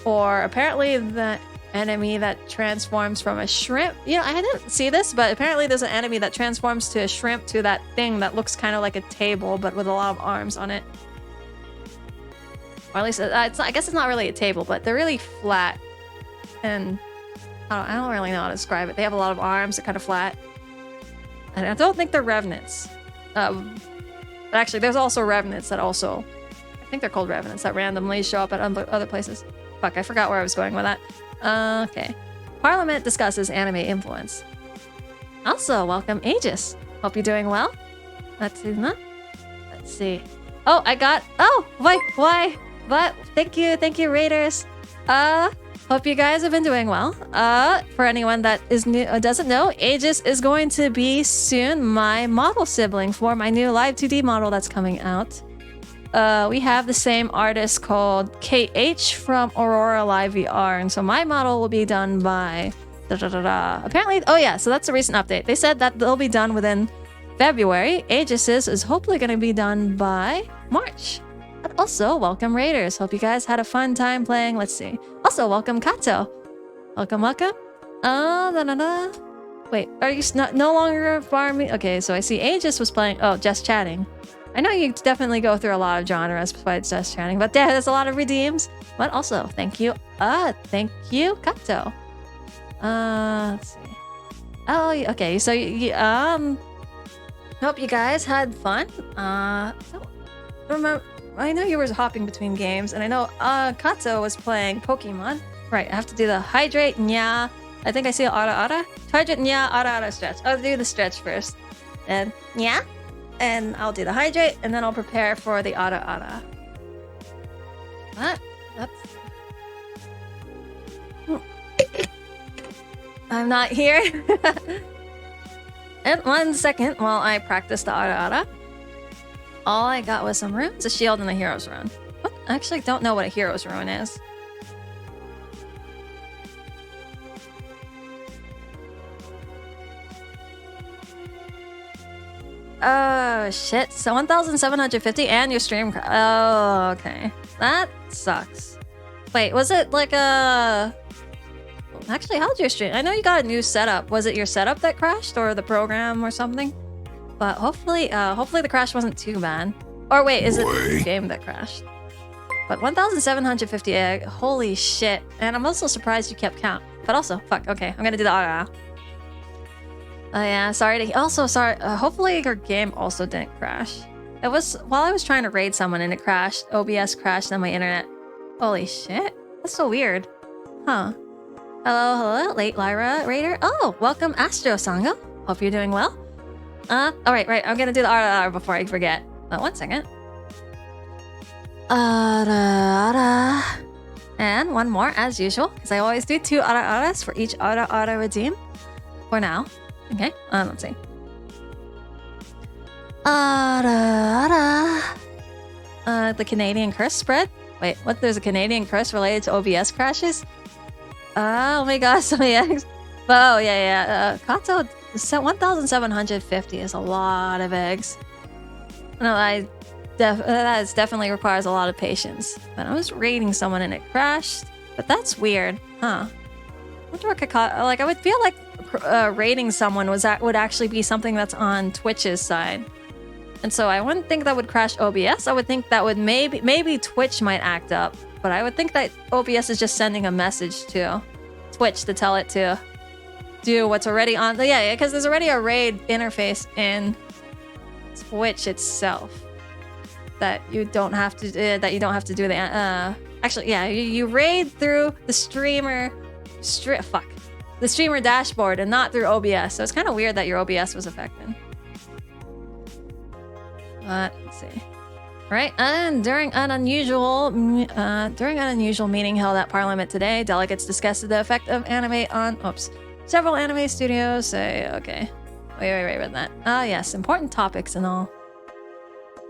Speaker 1: or apparently the enemy that transforms from a shrimp. You know, I didn't see this, but apparently there's an enemy that transforms to a shrimp, to that thing that looks kind of like a table, but with a lot of arms on it. Or at least, I guess it's not really a table, but they're really flat. And I don't really know how to describe it. They have a lot of arms, they're kind of flat. And I don't think they're revenants. But actually, there's also revenants that also... I think they're called revenants that randomly show up at other places. Fuck, I forgot where I was going with that. Okay. Parliament discusses anime influence. Also, welcome Aegis. Hope you're doing well. Let's see. Oh, I got... Oh, why? But thank you, Raiders. Hope you guys have been doing well. For anyone that is new, doesn't know, Aegis is going to be soon my model sibling for my new Live 2D model that's coming out. We have the same artist called KH from Aurora Live VR, and so my model will be done by... Apparently, oh yeah, so that's a recent update. They said that they'll be done within February. Aegis's is hopefully going to be done by March. But also, welcome Raiders. Hope you guys had a fun time playing. Let's see. Also, welcome Kato. Welcome. Wait, are you no longer farming? Okay, so I see Aegis was playing... Oh, just chatting. I know you definitely go through a lot of genres besides just chatting, but yeah, there's a lot of redeems. But also, thank you. Thank you, Kato. Let's see. Oh, okay. So hope you guys had fun. Remember, I know you were hopping between games, and I know Kato was playing Pokemon. Right, I have to do the hydrate, nya. I think I see ara. Hydrate, nya, ara stretch. I'll do the stretch first. And nya. And I'll do the hydrate, and then I'll prepare for the ara. What? That's... I'm not here. And 1 second while I practice the ara. All I got was some runes, a shield, and a hero's rune. What? I actually don't know what a hero's rune is. Oh, shit. So 1,750 and your stream... Oh, okay. That sucks. Wait, was it like a... Actually, how'd your stream... I know you got a new setup. Was it your setup that crashed or the program or something? But hopefully the crash wasn't too bad. Or wait, is it the game that crashed? But 1,750 egg. Holy shit. And I'm also surprised you kept count. But also, fuck, okay. I'm gonna do the ara. Oh yeah, sorry. Hopefully your game also didn't crash. It was while I was trying to raid someone and it crashed. OBS crashed on my internet. Holy shit. That's so weird. Huh. Hello, late Lyra Raider. Oh, welcome Astro Sangha. Hope you're doing well. All right. I'm gonna do the ara before I forget. 1 second. Ara. And one more as usual, because I always do 2 ara-aras for each ara redeem. For now. Okay, let's see. The Canadian curse spread? Wait, what? There's a Canadian curse related to OBS crashes? Oh my gosh, so many eggs. Oh, yeah. Kato, 1,750 is a lot of eggs. No, that definitely requires a lot of patience. But I was raiding someone and it crashed. But that's weird, huh? I wonder what Kakata... Like, I would feel like raiding someone would actually be something that's on Twitch's side. And so I wouldn't think that would crash OBS. I would think that would maybe Twitch might act up. But I would think that OBS is just sending a message to Twitch to tell it to do what's already on... Yeah, because there's already a raid interface in Twitch itself. That you don't have to do the Actually, yeah, you raid through the streamer... the streamer dashboard and not through OBS. So it's kind of weird that your OBS was affected. Let's see. Right, and during an unusual meeting held at Parliament today, delegates discussed the effect of anime on several anime studios. Say okay. Wait with that. Ah, yes, important topics and all.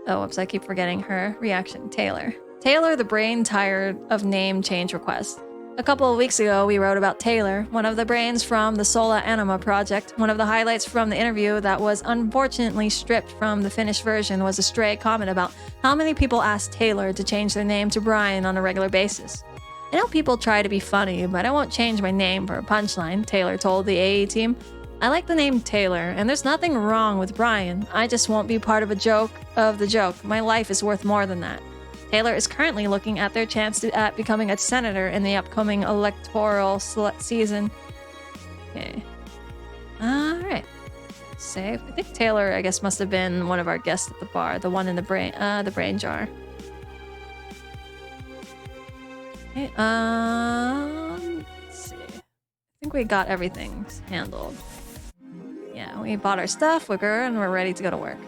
Speaker 1: Oh, whoops! I keep forgetting her reaction. Taylor, the brain tired of name change requests. A couple of weeks ago, we wrote about Taylor, one of the brains from the Sola Anima project. One of the highlights from the interview that was unfortunately stripped from the finished version was a stray comment about how many people ask Taylor to change their name to Brian on a regular basis. I know people try to be funny, but I won't change my name for a punchline, Taylor told the AE team. I like the name Taylor, and there's nothing wrong with Brian. I just won't be part of the joke. My life is worth more than that. Taylor is currently looking at their chance at becoming a senator in the upcoming electoral season. Okay. Alright. Save. I think Taylor, I guess, must have been one of our guests at the bar. The one in the brain jar. Okay, let's see. I think we got everything handled. Yeah, we bought our stuff, we're good, and we're ready to go to work.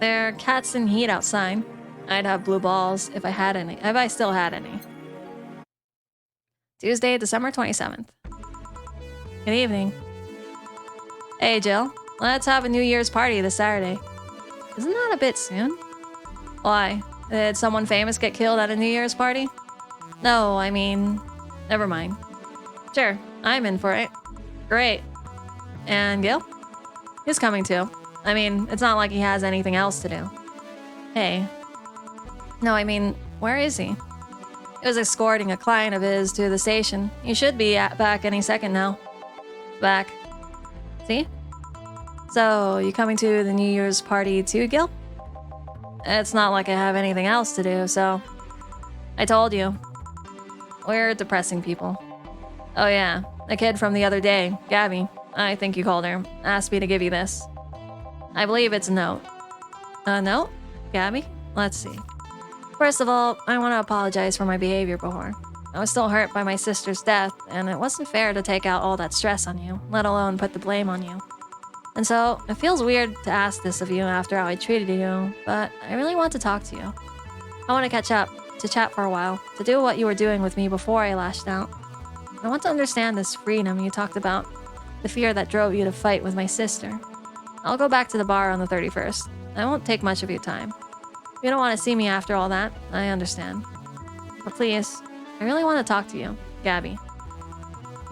Speaker 1: There are cats in heat outside. I'd have blue balls if I still had any. Tuesday, December 27th. Good evening. Hey, Jill. Let's have a New Year's party this Saturday. Isn't that a bit soon? Why? Did someone famous get killed at a New Year's party? No, I mean... Never mind. Sure, I'm in for it. Great. And Gil? He's coming too. I mean, it's not like he has anything else to do. Hey. No, I mean, where is he? He was escorting a client of his to the station. He should be back any second now. Back. See? So, you coming to the New Year's party too, Gil? It's not like I have anything else to do, so... I told you. We're depressing people. Oh yeah, the kid from the other day, Gabby. I think you called her. Asked me to give you this. I believe it's a note. A note? Gabby? Let's see. First of all, I want to apologize for my behavior before. I was still hurt by my sister's death, and it wasn't fair to take out all that stress on you, let alone put the blame on you. And so, it feels weird to ask this of you after how I treated you, but I really want to talk to you. I want to catch up, to chat for a while, to do what you were doing with me before I lashed out. I want to understand this freedom you talked about, the fear that drove you to fight with my sister. I'll go back to the bar on the 31st. I won't take much of your time. If you don't want to see me after all that, I understand. But please, I really want to talk to you, Gabby.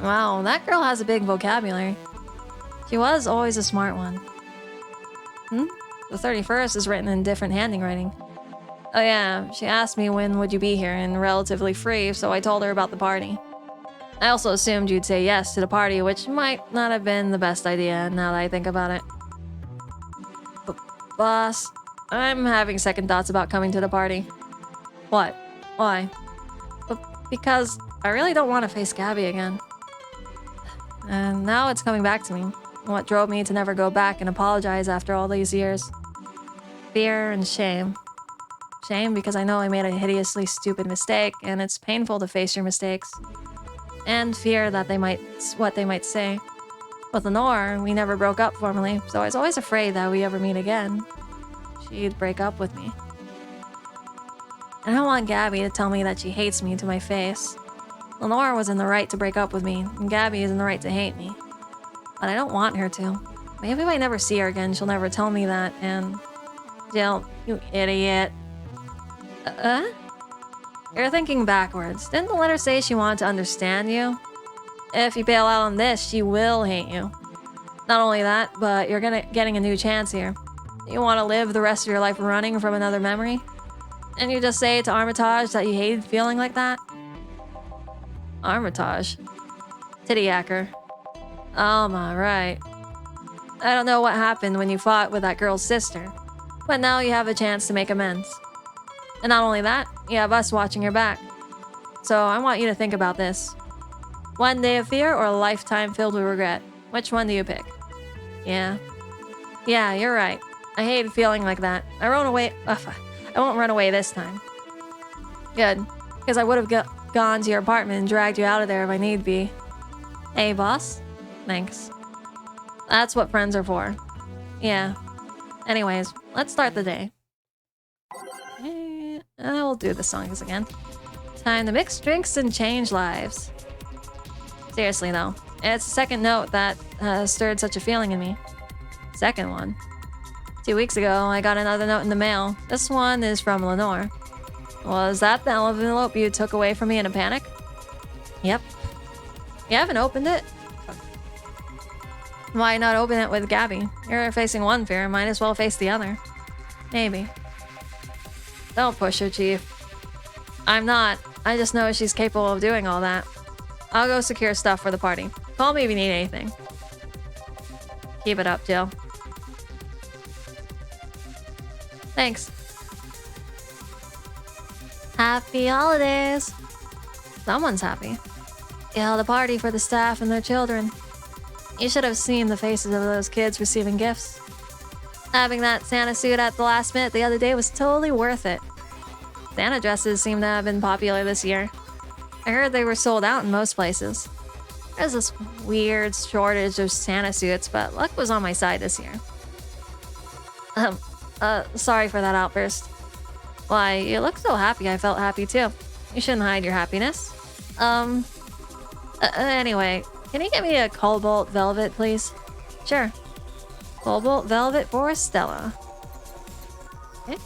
Speaker 1: Wow, that girl has a big vocabulary. She was always a smart one. The 31st is written in different handwriting. Oh yeah, she asked me when would you be here and relatively free, so I told her about the party. I also assumed you'd say yes to the party, which might not have been the best idea now that I think about it. But boss, I'm having second thoughts about coming to the party. What? Why? Because I really don't want to face Gabby again. And now it's coming back to me. What drove me to never go back and apologize after all these years. Fear and shame. Shame because I know I made a hideously stupid mistake, and it's painful to face your mistakes. And fear that what they might say. With Lenore, we never broke up formally, so I was always afraid that we ever meet again. She'd break up with me. I don't want Gabby to tell me that she hates me to my face. Lenore was in the right to break up with me, and Gabby is in the right to hate me. But I don't want her to. Maybe if I never see her again, she'll never tell me that, and... Jill, you idiot. You're thinking backwards. Didn't the letter say she wanted to understand you? If you bail out on this, she will hate you. Not only that, but you're getting a new chance here. You want to live the rest of your life running from another memory? And you just say to Armitage that you hated feeling like that? Armitage? Titty hacker. Alma, right. I don't know what happened when you fought with that girl's sister, but now you have a chance to make amends. And not only that, you have us watching your back. So I want you to think about this. One day of fear or a lifetime filled with regret? Which one do you pick? Yeah. Yeah, you're right. I hated feeling like that. I won't run away this time. Good. Because I would have gone to your apartment and dragged you out of there if I need be. Hey, boss? Thanks. That's what friends are for. Yeah. Anyways, let's start the day. Okay, I'll do the songs again. Time to mix drinks and change lives. Seriously though, it's the second note that stirred such a feeling in me. Second one. 2 weeks ago, I got another note in the mail. This one is from Lenore. Was that the envelope you took away from me in a panic? Yep. You haven't opened it? Why not open it with Gabby? You're facing one fear, might as well face the other. Maybe. Don't push her, Chief. I'm not. I just know she's capable of doing all that. I'll go secure stuff for the party. Call me if you need anything. Keep it up, Jill. Thanks. Happy holidays! Someone's happy. You held a party for the staff and their children. You should have seen the faces of those kids receiving gifts. Having that Santa suit at the last minute the other day was totally worth it. Santa dresses seem to have been popular this year. I heard they were sold out in most places. There's this weird shortage of Santa suits, but luck was on my side this year. Sorry for that outburst. Why, you look so happy, I felt happy too. You shouldn't hide your happiness. Anyway, can you get me a Cobalt Velvet, please? Sure. Cobalt Velvet for Stella. Okay.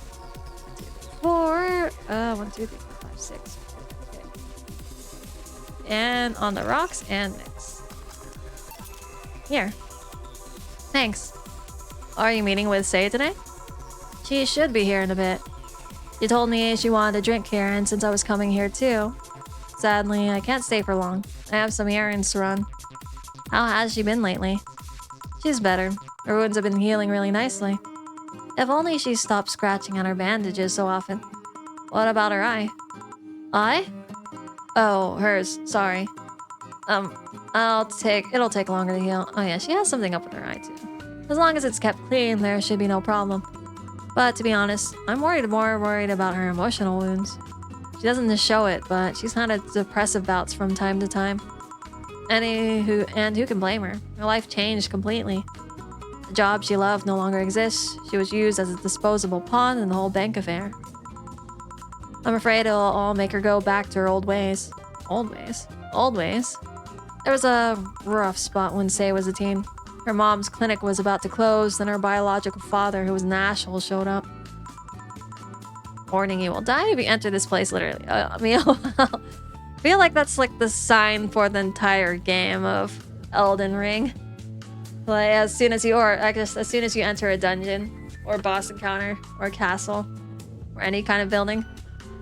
Speaker 1: 4, 1, 2, 3, 4, 5, 6. Okay. And on the rocks and mix. Here. Thanks. Are you meeting with Say today? She should be here in a bit. She told me she wanted to drink here, and since I was coming here too, sadly, I can't stay for long. I have some errands to run. How has she been lately? She's better. Her wounds have been healing really nicely. If only she stopped scratching at her bandages so often. What about her eye? Eye? Oh, hers. Sorry. It'll take longer to heal. Oh yeah, she has something up with her eye too. As long as it's kept clean, there should be no problem. But to be honest, I'm more worried about her emotional wounds. She doesn't just show it, but she's had depressive bouts from time to time. Who can blame her? Her life changed completely. The job she loved no longer exists. She was used as a disposable pawn in the whole bank affair. I'm afraid it'll all make her go back to her old ways. Old ways? Old ways? There was a rough spot when Say was a teen. Her mom's clinic was about to close, then her biological father, who was an asshole, showed up. Warning, you will die if you enter this place, literally. I feel like that's like the sign for the entire game of Elden Ring. Like, as soon as you enter a dungeon, or boss encounter, or castle, or any kind of building.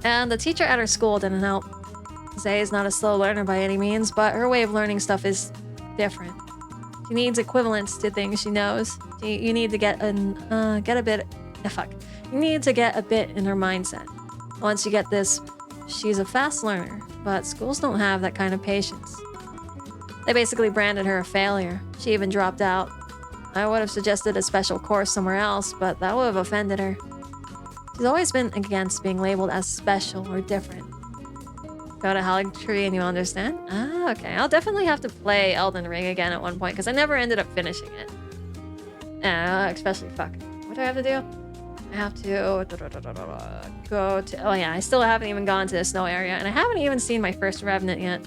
Speaker 1: And the teacher at her school didn't help. Zay is not a slow learner by any means, but her way of learning stuff is different. She needs equivalents to things she knows. You need to get a bit in her mindset. Once you get this, she's a fast learner, but schools don't have that kind of patience. They basically branded her a failure. She even dropped out. I would have suggested a special course somewhere else, but that would have offended her. She's always been against being labeled as special or different. Go to Holly Tree and you understand? Ah, okay. I'll definitely have to play Elden Ring again at one point, because I never ended up finishing it. Especially, fuck. What do I have to do? I have to go to... Oh yeah, I still haven't even gone to the snow area, and I haven't even seen my first revenant yet.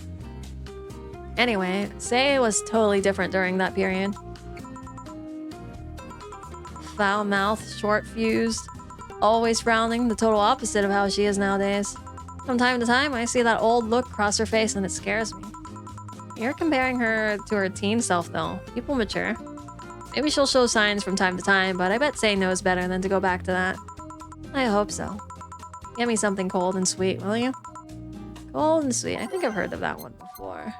Speaker 1: Anyway, Say was totally different during that period. Foul mouth, short fused, always frowning, the total opposite of how she is nowadays. From time to time, I see that old look cross her face and it scares me. You're comparing her to her teen self though. People mature. Maybe she'll show signs from time to time, but I bet Say knows better than to go back to that. I hope so. Get me something cold and sweet, will you? Cold and sweet. I think I've heard of that one before.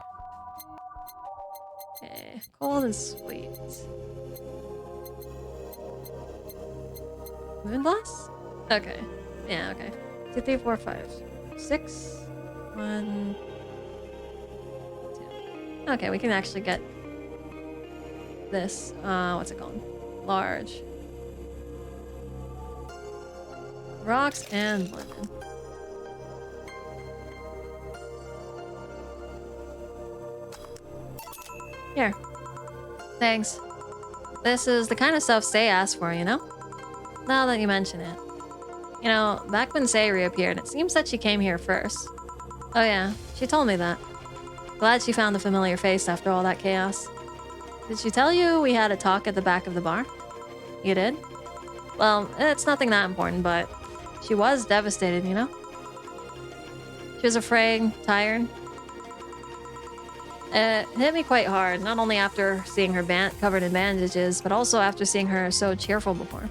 Speaker 1: Okay, cold and sweet. Moonblast? Okay. Yeah, okay. 2, 3, 4, 5, 6, 1, 2. Okay, we can actually get this. What's it called? Large. Rocks and lemon. Here. Thanks. This is the kind of stuff Say asked for, you know? Now that you mention it. You know, back when Say reappeared, it seems that she came here first. Oh yeah, she told me that. Glad she found a familiar face after all that chaos. Did she tell you we had a talk at the back of the bar? You did? Well, it's nothing that important, but she was devastated, you know? She was afraid, tired. It hit me quite hard, not only after seeing her covered in bandages, but also after seeing her so cheerful before.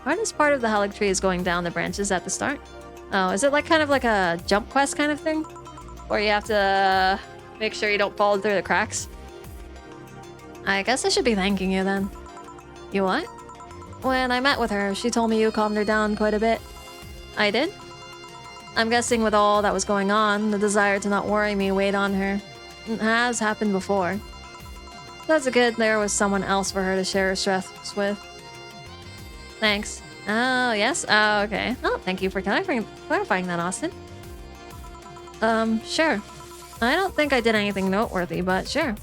Speaker 1: Hardest part of the Helic tree is going down the branches at the start. Oh, is it like kind of like a jump quest kind of thing? Or you have to make sure you don't fall through the cracks? I guess I should be thanking you then. You what? When I met with her, she told me you calmed her down quite a bit. I did? I'm guessing with all that was going on, the desire to not worry me weighed on her. It has happened before. That's a good there was someone else for her to share her stress with. Thanks. Oh, yes? Oh, okay. Oh, thank you for clarifying that, Austin. Sure. I don't think I did anything noteworthy, but sure.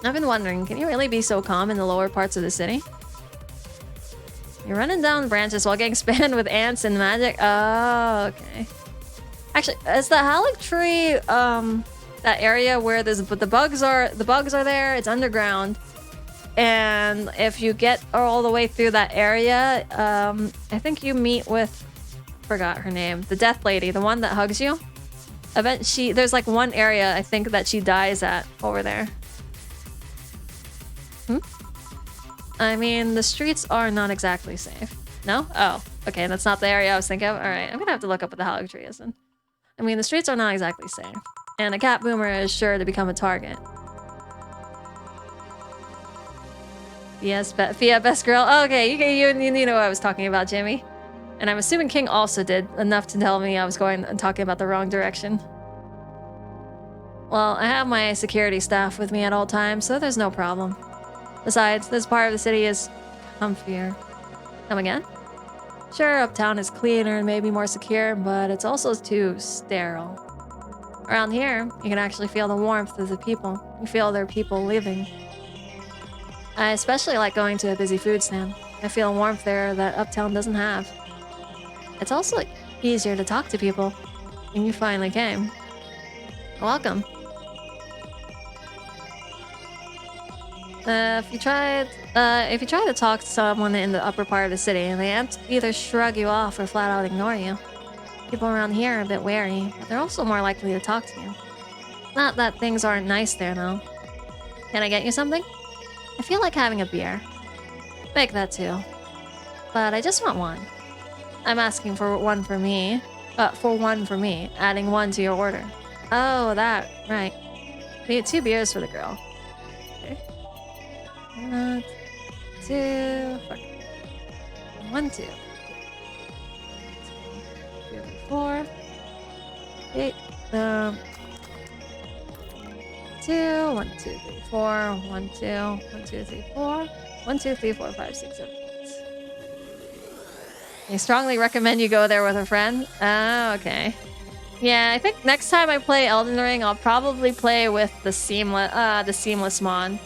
Speaker 1: I've been wondering, can you really be so calm in the lower parts of the city? You're running down branches while getting spammed with ants and magic? Oh, okay. Actually, is the Halic tree, that area where the bugs are there, it's underground. And if you get all the way through that area, I think you meet with, forgot her name, the death lady, the one that hugs you. There's like one area I think that she dies at over there. I mean, the streets are not exactly safe. No? Oh, okay, that's not the area I was thinking of. Alright, I'm gonna have to look up what the Halic tree is then. I mean, the streets are not exactly safe. And a cat boomer is sure to become a target. Yes, Fia, best girl. Oh, okay, you know what I was talking about, Jimmy. And I'm assuming King also did enough to tell me I was going and talking about the wrong direction. Well, I have my security staff with me at all times, so there's no problem. Besides, this part of the city is comfier. Come again? Sure, uptown is cleaner and maybe more secure, but it's also too sterile. Around here, you can actually feel the warmth of the people. You feel their people living. I especially like going to a busy food stand. I feel warmth there that uptown doesn't have. It's also easier to talk to people. And you finally came. Welcome. If you try to talk to someone in the upper part of the city, they either shrug you off or flat out ignore you. People around here are a bit wary, but they're also more likely to talk to you. Not that things aren't nice there, though. Can I get you something? I feel like having a beer. Make that too. But I just want one. I'm asking for one for me. Adding one to your order. Oh, that. Right. Need 2 beers for the girl. Okay. 2... Fuck. 1, 2. 2, 4. 8. 2, 1, 2, 3, 4, 1, 2, 1, 2, 3, 4, 1, 2, 3, 4, 5, 6, 7, 8. I strongly recommend you go there with a friend. Oh, okay. Yeah, I think next time I play Elden Ring, I'll probably play with the seamless mod.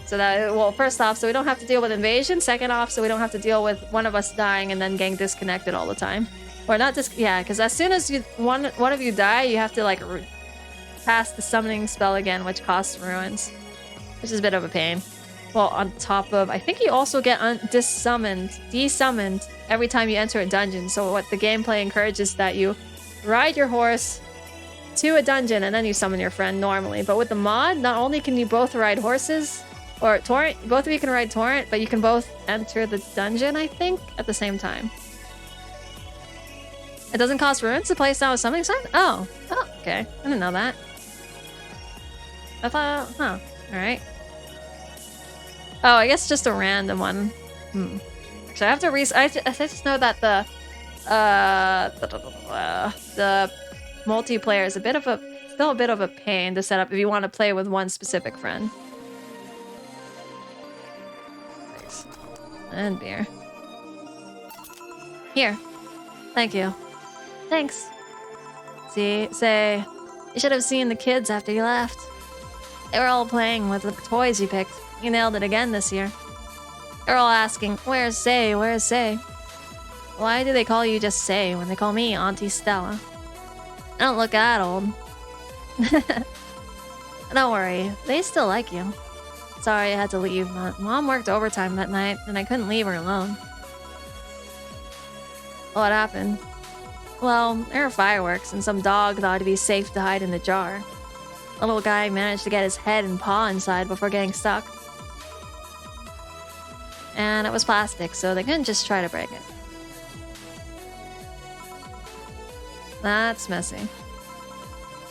Speaker 1: So that, well, first off, so we don't have to deal with invasion. Second off, so we don't have to deal with one of us dying and then getting disconnected all the time. Or not yeah, because as soon as one of you die, you have to like cast the summoning spell again, which costs ruins, which is a bit of a pain. Well, on top of, I think you also get desummoned every time you enter a dungeon. So what the gameplay encourages that you ride your horse to a dungeon and then you summon your friend normally. But with the mod, not only can you both ride horses, or Torrent, both of you can ride Torrent, but you can both enter the dungeon, I think, at the same time. It doesn't cost runes to place down a summoning sign? Oh, okay. I didn't know that. I thought, huh, alright. Oh, I guess just a random one. Actually, I have to I just know that the multiplayer is still a bit of a pain to set up if you want to play with one specific friend. Nice. And beer. Here. Thank you. Thanks. Say, you should have seen the kids after you left. They were all playing with the toys you picked. You nailed it again this year. They're all asking, where's Say? Where's Say? Why do they call you just Say when they call me Auntie Stella? I don't look that old. Don't worry, they still like you. Sorry I had to leave, but Mom worked overtime that night and I couldn't leave her alone. What happened? Well, there were fireworks and some dog thought it'd be safe to hide in the jar. The little guy managed to get his head and paw inside before getting stuck. And it was plastic, so they couldn't just try to break it. That's messy.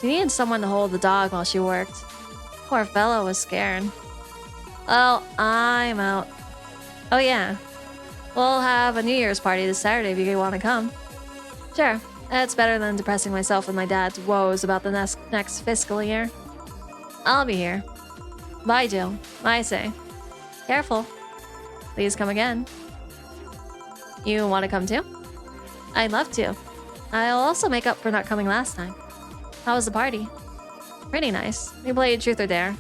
Speaker 1: She needed someone to hold the dog while she worked. Poor fellow was scared. Well, I'm out. Oh yeah. We'll have a New Year's party this Saturday if you want to come. Sure. That's better than depressing myself with my dad's woes about the next fiscal year. I'll be here. Bye, Jill. I say. Careful. Please come again. You want to come too? I'd love to. I'll also make up for not coming last time. How was the party? Pretty nice. We played Truth or Dare.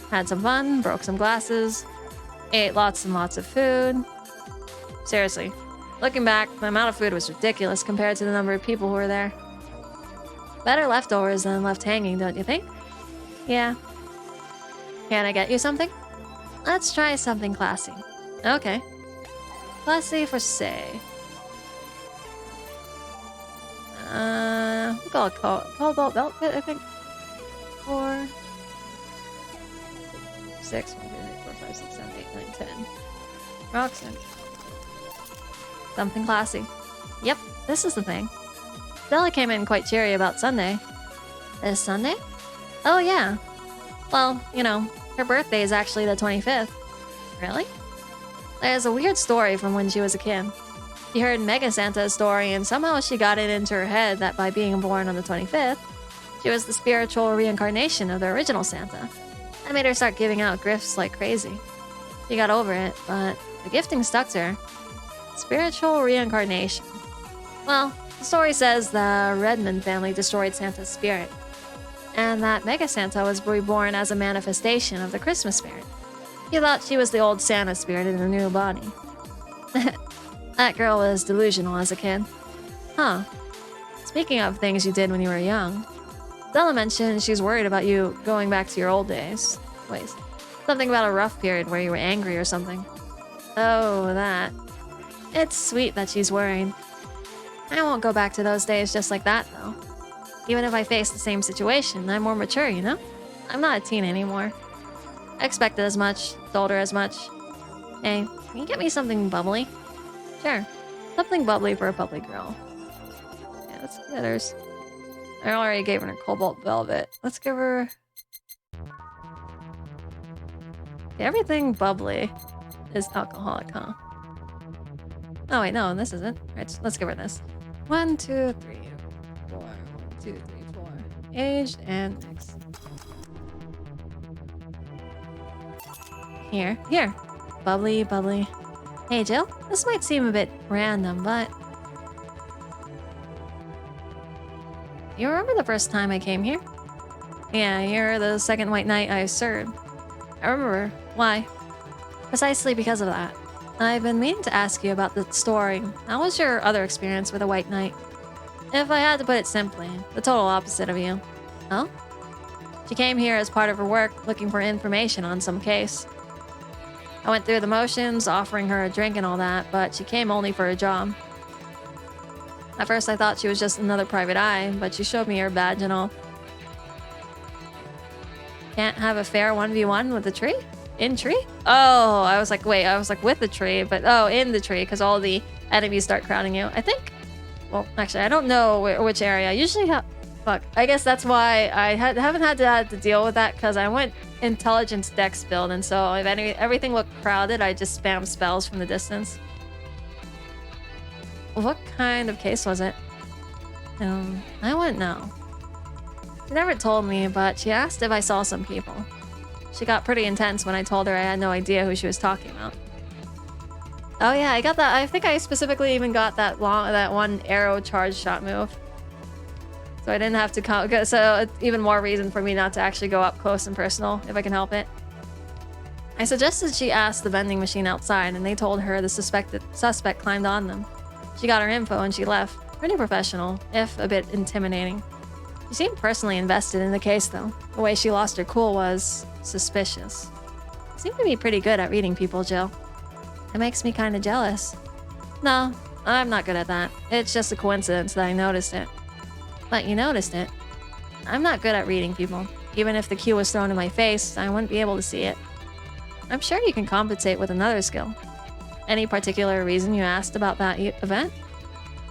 Speaker 1: Had some fun, broke some glasses, ate lots and lots of food. Seriously, looking back, the amount of food was ridiculous compared to the number of people who were there. Better leftovers than left hanging, don't you think? Yeah. Can I get you something? Let's try something classy. Okay. Classy for Say. We'll call it Cobalt Velvet, I think. 4, 6, 1, 2, 3, 4, 5, 6, 7, 8, 9, 10. Roxanne. Something classy. Yep, this is the thing. Stella came in quite cheery about Sunday. This Sunday? Oh, yeah. Well, you know, her birthday is actually the 25th. Really? There's a weird story from when she was a kid. She heard Mega Santa's story, and somehow she got it into her head that by being born on the 25th, she was the spiritual reincarnation of the original Santa. That made her start giving out gifts like crazy. She got over it, but the gifting stuck to her. Spiritual reincarnation. Well, the story says the Redmond family destroyed Santa's spirit, and that Mega Santa was reborn as a manifestation of the Christmas spirit. She thought she was the old Santa spirit in a new body. That girl was delusional as a kid. Huh. Speaking of things you did when you were young, Stella mentioned she's worried about you going back to your old days. Wait, something about a rough period where you were angry or something. Oh, that. It's sweet that she's worried. I won't go back to those days just like that, though. Even if I face the same situation, I'm more mature, you know? I'm not a teen anymore. I expected as much, told her as much. Hey, can you get me something bubbly? Sure. Something bubbly for a bubbly girl. Yeah, let's get hers. I already gave her Cobalt Velvet. Let's give her... Okay, everything bubbly is alcoholic, huh? Oh wait, no, this isn't. Alright, let's give her this. 1, 2, 3, 4. 1, 2, 3, 4. Aged and next. Here. Bubbly, bubbly. Hey, Jill, this might seem a bit random, but... You remember the first time I came here? Yeah, you're the second white knight I served. I remember. Why? Precisely because of that. I've been meaning to ask you about the story. How was your other experience with a white knight? If I had to put it simply, the total opposite of you. Oh? She came here as part of her work, looking for information on some case. I went through the motions, offering her a drink and all that, but she came only for a job. At first I thought she was just another private eye, but she showed me her badge and all. Can't have a fair 1v1 with the tree? In tree? Oh, I was like, wait, I was like with the tree, but oh, in the tree, because all the enemies start crowding you. I think, well, actually, I don't know which area. I usually have, fuck. I guess that's why I haven't had to deal with that, because I went intelligence dex build, and so if everything looked crowded, I just spam spells from the distance. What kind of case was it? I wouldn't know. She never told me, but she asked if I saw some people. She got pretty intense when I told her I had no idea who she was talking about. Oh yeah, I got that. I think I specifically even got that one arrow charge shot move. So I didn't have to so it's even more reason for me not to actually go up close and personal if I can help it. I suggested she ask the vending machine outside, and they told her the suspect climbed on them. She got her info and she left. Pretty professional, if a bit intimidating. She seemed personally invested in the case, though. The way she lost her cool was suspicious. You seem to be pretty good at reading people, Jill. It makes me kind of jealous. No, I'm not good at that. It's just a coincidence that I noticed it. But you noticed it. I'm not good at reading people. Even if the cue was thrown in my face, I wouldn't be able to see it. I'm sure you can compensate with another skill. Any particular reason you asked about that event?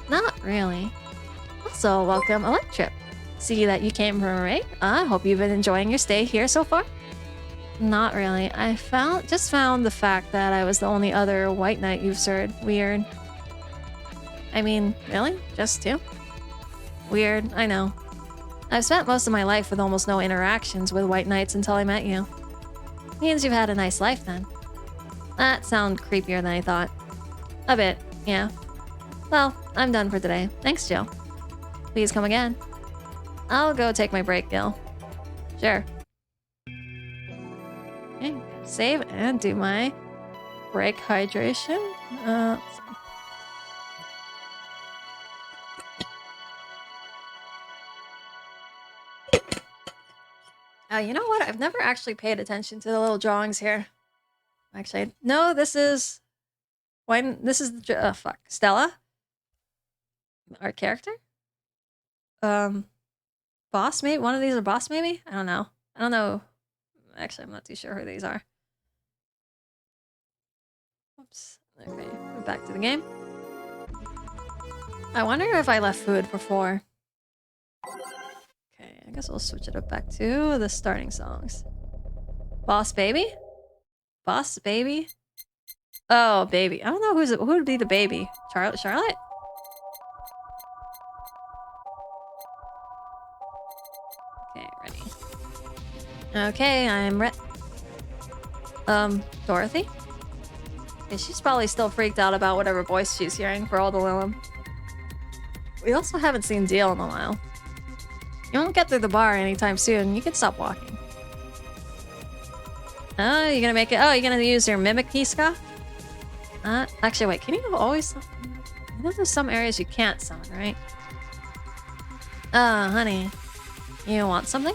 Speaker 1: Not really. Also, welcome Electrip. See that you came from a raid? I hope you've been enjoying your stay here so far. Not really. I just found the fact that I was the only other white knight you've served weird. I mean, really? Just two? Weird, I know. I've spent most of my life with almost no interactions with white knights until I met you. Means you've had a nice life then. That sounds creepier than I thought. A bit, yeah. Well, I'm done for today. Thanks, Jill. Please come again. I'll go take my break, Gil. Sure. Okay, save and do my break hydration. Let's see. You know what? I've never actually paid attention to the little drawings here. Actually, no, this is... fuck. Stella? Our character? Boss, maybe? One of these are boss, maybe? I don't know. I don't know. Actually, I'm not too sure who these are. Oops. Okay, we're back to the game. I wonder if I left food for 4. Okay, I guess we'll switch it up back to the starting songs. Boss baby? Boss baby? Oh, baby. I don't know who would be the baby. Charlotte? Okay, ready. Okay, I'm ready. Dorothy? Okay, she's probably still freaked out about whatever voice she's hearing for all the Lilum. We also haven't seen Deal in a while. You won't get through the bar anytime soon. You can stop walking. Oh, you're gonna make it. Oh, you're gonna use your mimic Kiska? Actually, wait. Can you always? I know there's some areas you can't summon, right? Honey, you want something?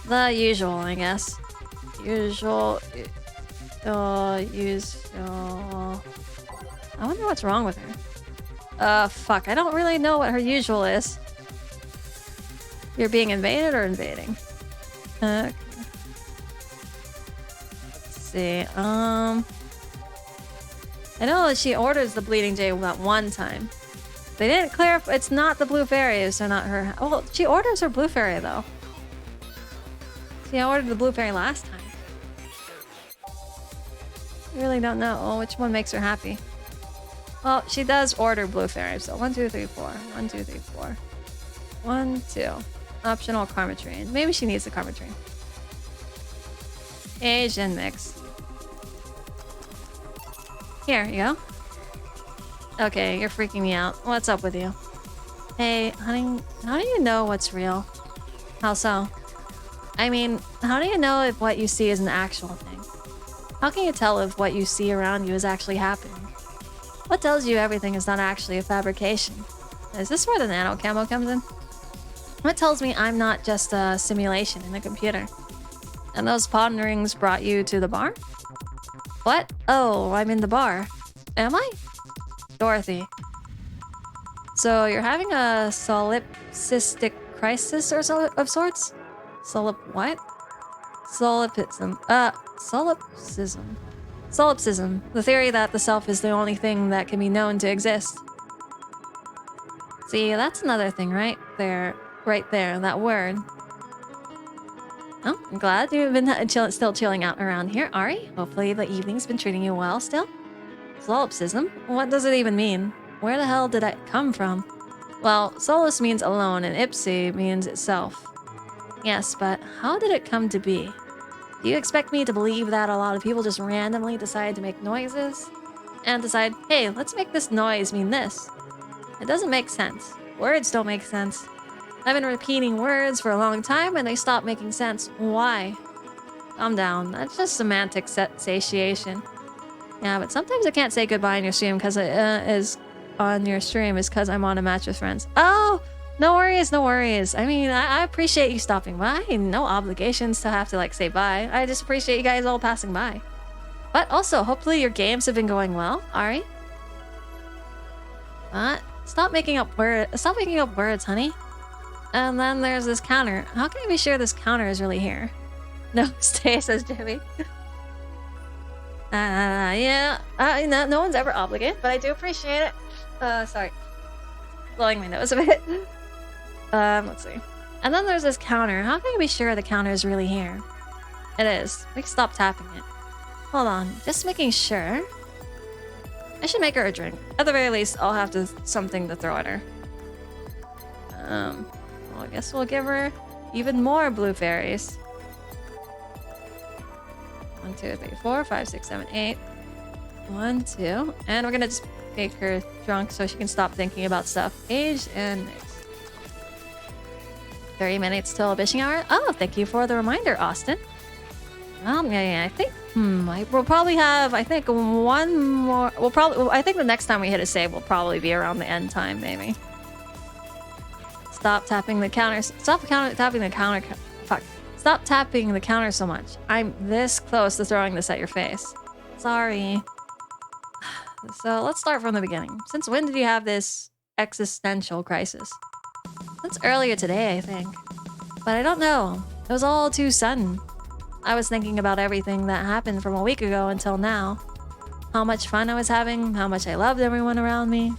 Speaker 1: The usual, I guess. Usual. Usual. I wonder what's wrong with her. Fuck. I don't really know what her usual is. You're being invaded or invading? Okay. Let's see. I know that she orders the Bleeding Jay that one time. They didn't clarify. It's not the Blue Fairy, so not her. Well, she orders her Blue Fairy though. See, I ordered the Blue Fairy last time. I really don't know which one makes her happy. Well, she does order Blue Fairy, so 1, 2, 3, 4. 1, 2, 3, 4. 1, 2. Optional Karma Train. Maybe she needs the Karma Train. Asian mix. Here you go. Okay, you're freaking me out. What's up with you? Hey, honey, how do you know what's real? How so? I mean, how do you know if what you see is an actual thing? How can you tell if what you see around you is actually happening? What tells you everything is not actually a fabrication? Is this where the nano camo comes in? What tells me I'm not just a simulation in a computer? And those ponderings brought you to the bar? What? Oh, I'm in the bar. Am I? Dorothy. So you're having a solipsistic crisis or of sorts? What? Solipsism. Solipsism. The theory that the self is the only thing that can be known to exist. See, that's another thing right there, that word. Oh, I'm glad you've been still chilling out around here, Ari. Hopefully the evening's been treating you well still. Solipsism? What does it even mean? Where the hell did it come from? Well, solus means alone and ipsi means itself. Yes, but how did it come to be? Do you expect me to believe that a lot of people just randomly decide to make noises? And decide, hey, let's make this noise mean this? It doesn't make sense. Words don't make sense. I've been repeating words for a long time and they stop making sense. Why? Calm down. That's just semantic satiation. Yeah, but sometimes I can't say goodbye on your stream because it is on your stream is because I'm on a match with friends. Oh, no worries, no worries. I mean, I appreciate you stopping by. No obligations to have to like say bye. I just appreciate you guys all passing by. But also, hopefully your games have been going well. Alright. Stop making up words. Stop making up words, honey. And then there's this counter. How can I be sure this counter is really here? No, stay, says Jimmy. Yeah. No one's ever obligated, but I do appreciate it. Sorry. Blowing my nose a bit. Let's see. And then there's this counter. How can I be sure the counter is really here? It is. We can stop tapping it. Hold on. Just making sure. I should make her a drink. At the very least, I'll have something to throw at her. Well, I guess we'll give her even more blue fairies. 1, 2, 3, 4, 5, 6, 7, 8. 1, 2. And we're gonna just make her drunk so she can stop thinking about stuff. Age and mix. 30 minutes till bishing hour. Oh, thank you for the reminder, Austin. Yeah, I think we'll probably have, I think, one more. I think the next time we hit a save will probably be around the end time, maybe. Stop tapping the counter. Tapping the counter. Fuck. Stop tapping the counter so much. I'm this close to throwing this at your face. Sorry. So let's start from the beginning. Since when did you have this existential crisis? Since earlier today, I think. But I don't know. It was all too sudden. I was thinking about everything that happened from a week ago until now. How much fun I was having, how much I loved everyone around me.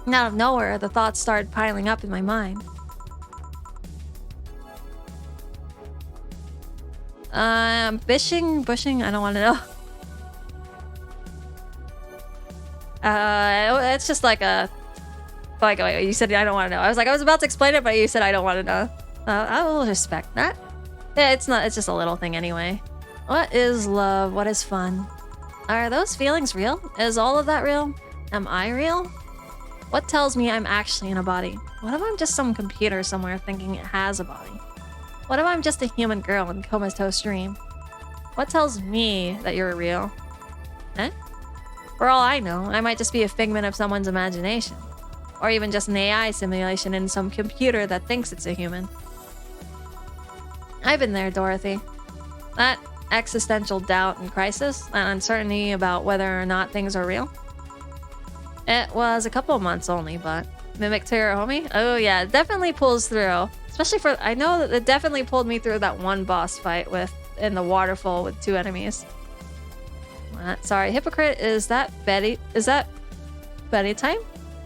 Speaker 1: And out of nowhere, the thoughts started piling up in my mind. Bushing, I don't want to know. It's just like a... Like, you said I don't want to know. I was about to explain it, but you said I don't want to know. I will respect that. Yeah, it's just a little thing anyway. What is love? What is fun? Are those feelings real? Is all of that real? Am I real? What tells me I'm actually in a body? What if I'm just some computer somewhere thinking it has a body? What if I'm just a human girl in comatose dream? What tells me that you're real? Eh? For all I know, I might just be a figment of someone's imagination. Or even just an AI simulation in some computer that thinks it's a human. I've been there, Dorothy. That existential doubt and crisis, that uncertainty about whether or not things are real. It was a couple of months only, but... Mimic Terror homie? Oh yeah, it definitely pulls through. Especially for... I know that it definitely pulled me through that one boss fight in the waterfall with 2 enemies. Sorry, hypocrite, is that Betty time?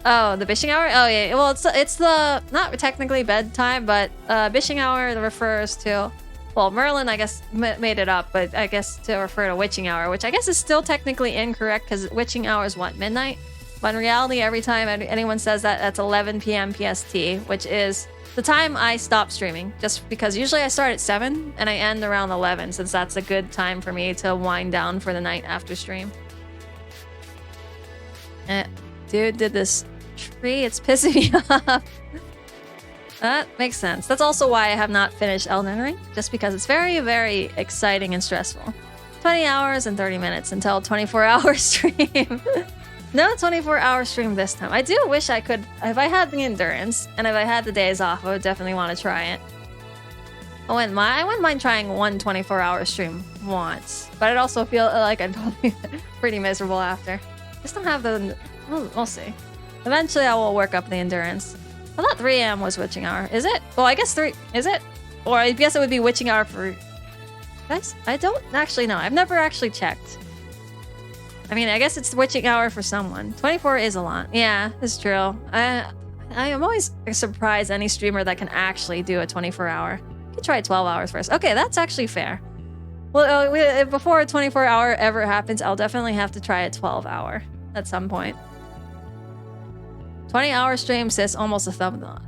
Speaker 1: Oh, the bishing hour? Oh yeah, well it's the, not technically bedtime, but bishing hour refers to, well, Merlin I guess made it up, but I guess to refer to witching hour, which I guess is still technically incorrect because witching hour is what, midnight? But in reality, every time anyone says that, that's 11 p.m. PST, which is the time I stop streaming, just because usually I start at 7 and I end around 11, since that's a good time for me to wind down for the night after stream. Dude did this tree, it's pissing me off. That makes sense. That's also why I have not finished Elden Ring, just because it's very, very exciting and stressful. 20 hours and 30 minutes until 24-hour stream. No 24-hour stream this time. I do wish I could, if I had the endurance and if I had the days off, I would definitely want to try it. I wouldn't mind trying one 24-hour stream once, but I'd also feel like I'd probably be pretty miserable after. Just don't have the, we'll see. Eventually I will work up the endurance. I thought 3 a.m. was witching hour. Is it? Well, I guess 3, is it? Or I guess it would be witching hour for... Guys, I don't actually know. I've never actually checked. I mean, I guess it's witching hour for someone. 24 is a lot. Yeah, it's true. I am always surprised any streamer that can actually do a 24-hour. You can try 12 hours first. Okay, that's actually fair. Well, before a 24-hour ever happens, I'll definitely have to try a 12-hour at some point. 20-hour stream is almost a subathon.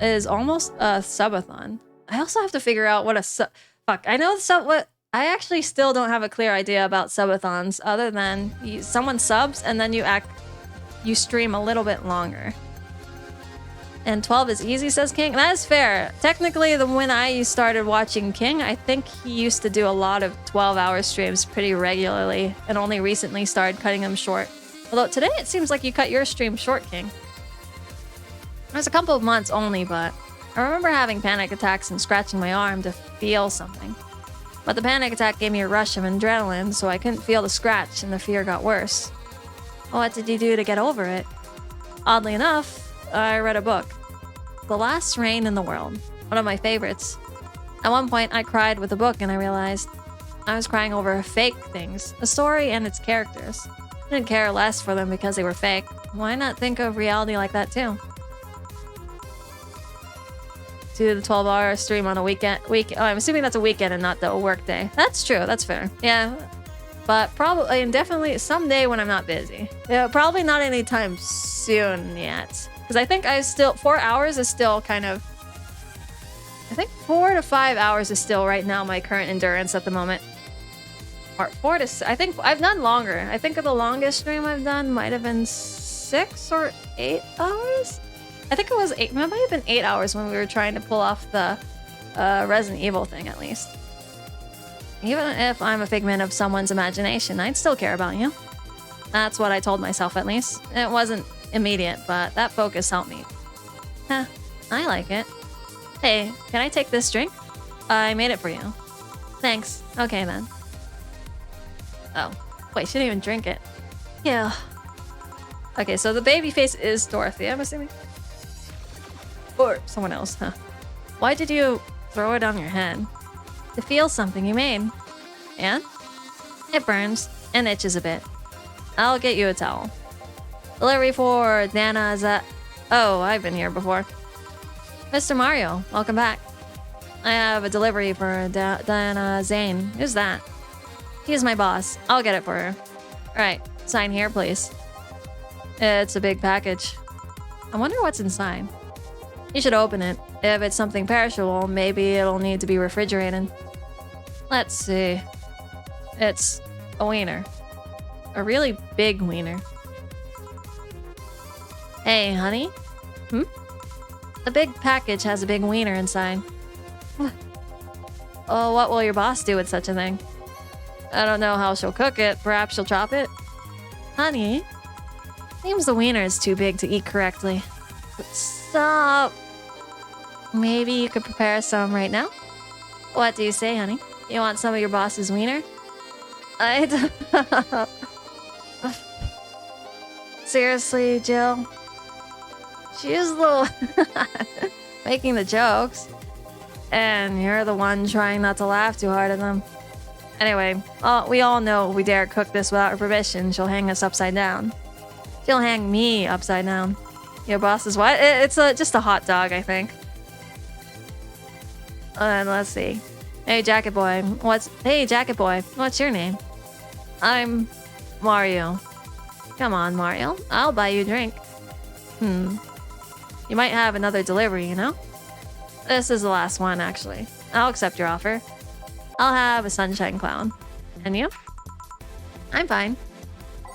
Speaker 1: I also have to figure out what a fuck. I know what. I actually still don't have a clear idea about subathons, other than someone subs and then you stream a little bit longer. And 12 is easy, says King. That is fair. Technically, when I started watching King, I think he used to do a lot of 12-hour streams pretty regularly and only recently started cutting them short. Although today it seems like you cut your stream short, King. It was a couple of months only, but I remember having panic attacks and scratching my arm to feel something. But the panic attack gave me a rush of adrenaline, so I couldn't feel the scratch and the fear got worse. What did you do to get over it? Oddly enough, I read a book. The Last Rain in the World. One of my favorites. At one point, I cried with the book and I realized I was crying over fake things. A story and its characters. I didn't care less for them because they were fake. Why not think of reality like that too? Do the 12-hour stream on a weekend. I'm assuming that's a weekend and not the work day. That's true. That's fair. Yeah. But probably and definitely someday when I'm not busy. Yeah, probably not anytime soon yet. Because I think 4 hours is still kind of... I think 4 to 5 hours is still right now my current endurance at the moment. Or 4 to... I think I've done longer. I think the longest stream I've done might have been 6 or 8 hours? I think it was 8. It might have been 8 hours when we were trying to pull off the Resident Evil thing at least. Even if I'm a figment of someone's imagination, I'd still care about you. That's what I told myself at least. It wasn't immediate, but that focus helped me. Huh, I like it. Hey, can I take this drink? I made it for you. Thanks. Okay then. Oh, wait, she didn't even drink it. Yeah. Okay, so the baby face is Dorothy, I'm assuming. Or someone else, huh? Why did you throw it on your head? To feel something you made. And? It burns and itches a bit. I'll get you a towel. Delivery for Dana Oh, I've been here before. Mr. Mario, welcome back. I have a delivery for Dana Zane. Who's that? He's my boss. I'll get it for her. Alright, sign here, please. It's a big package. I wonder what's inside. You should open it. If it's something perishable, maybe it'll need to be refrigerated. Let's see. It's a wiener. A really big wiener. Hey, honey? The big package has a big wiener inside. Oh, what will your boss do with such a thing? I don't know how she'll cook it. Perhaps she'll chop it? Honey? Seems the wiener is too big to eat correctly. Stop! Maybe you could prepare some right now? What do you say, honey? You want some of your boss's wiener? Seriously, Jill? She's the making the jokes. And you're the one trying not to laugh too hard at them. Anyway, we all know if we dare cook this without her permission, she'll hang us upside down. She'll hang me upside down. Your boss is what? It's just a hot dog, I think. And let's see. Hey, Jacket Boy. Hey, Jacket Boy. What's your name? I'm Mario. Come on, Mario. I'll buy you a drink. You might have another delivery, you know? This is the last one, actually. I'll accept your offer. I'll have a sunshine cloud. And you? I'm fine.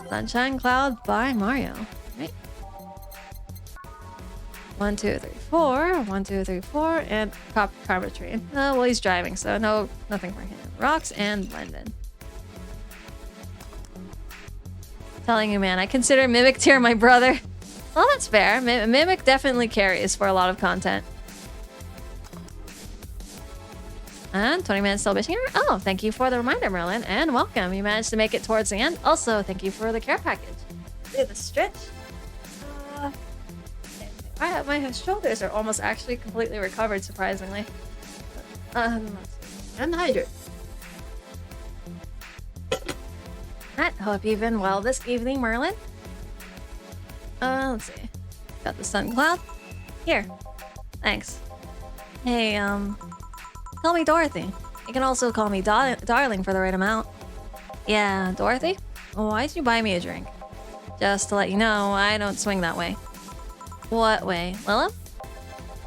Speaker 1: Sunshine cloud by Mario. Right? 1, 2, 3, 4. 1, 2, 3, 4. And Karma Tree. Well, he's driving, so nothing for him. Rocks and Blended. Telling you, man, I consider Mimic Tier my brother. Well, that's fair. Mimic definitely carries for a lot of content. And 20 minutes celebration here. Oh, thank you for the reminder, Merlin, and welcome. You managed to make it towards the end. Also, thank you for the care package. See the stretch. My shoulders are almost actually completely recovered, surprisingly. And hydrate. I hope you've been well this evening, Merlin. Let's see. Got the sun cloud. Here. Thanks. Hey, call me Dorothy. You can also call me Darling for the right amount. Yeah, Dorothy? Why'd you buy me a drink? Just to let you know, I don't swing that way. What way, Lilith?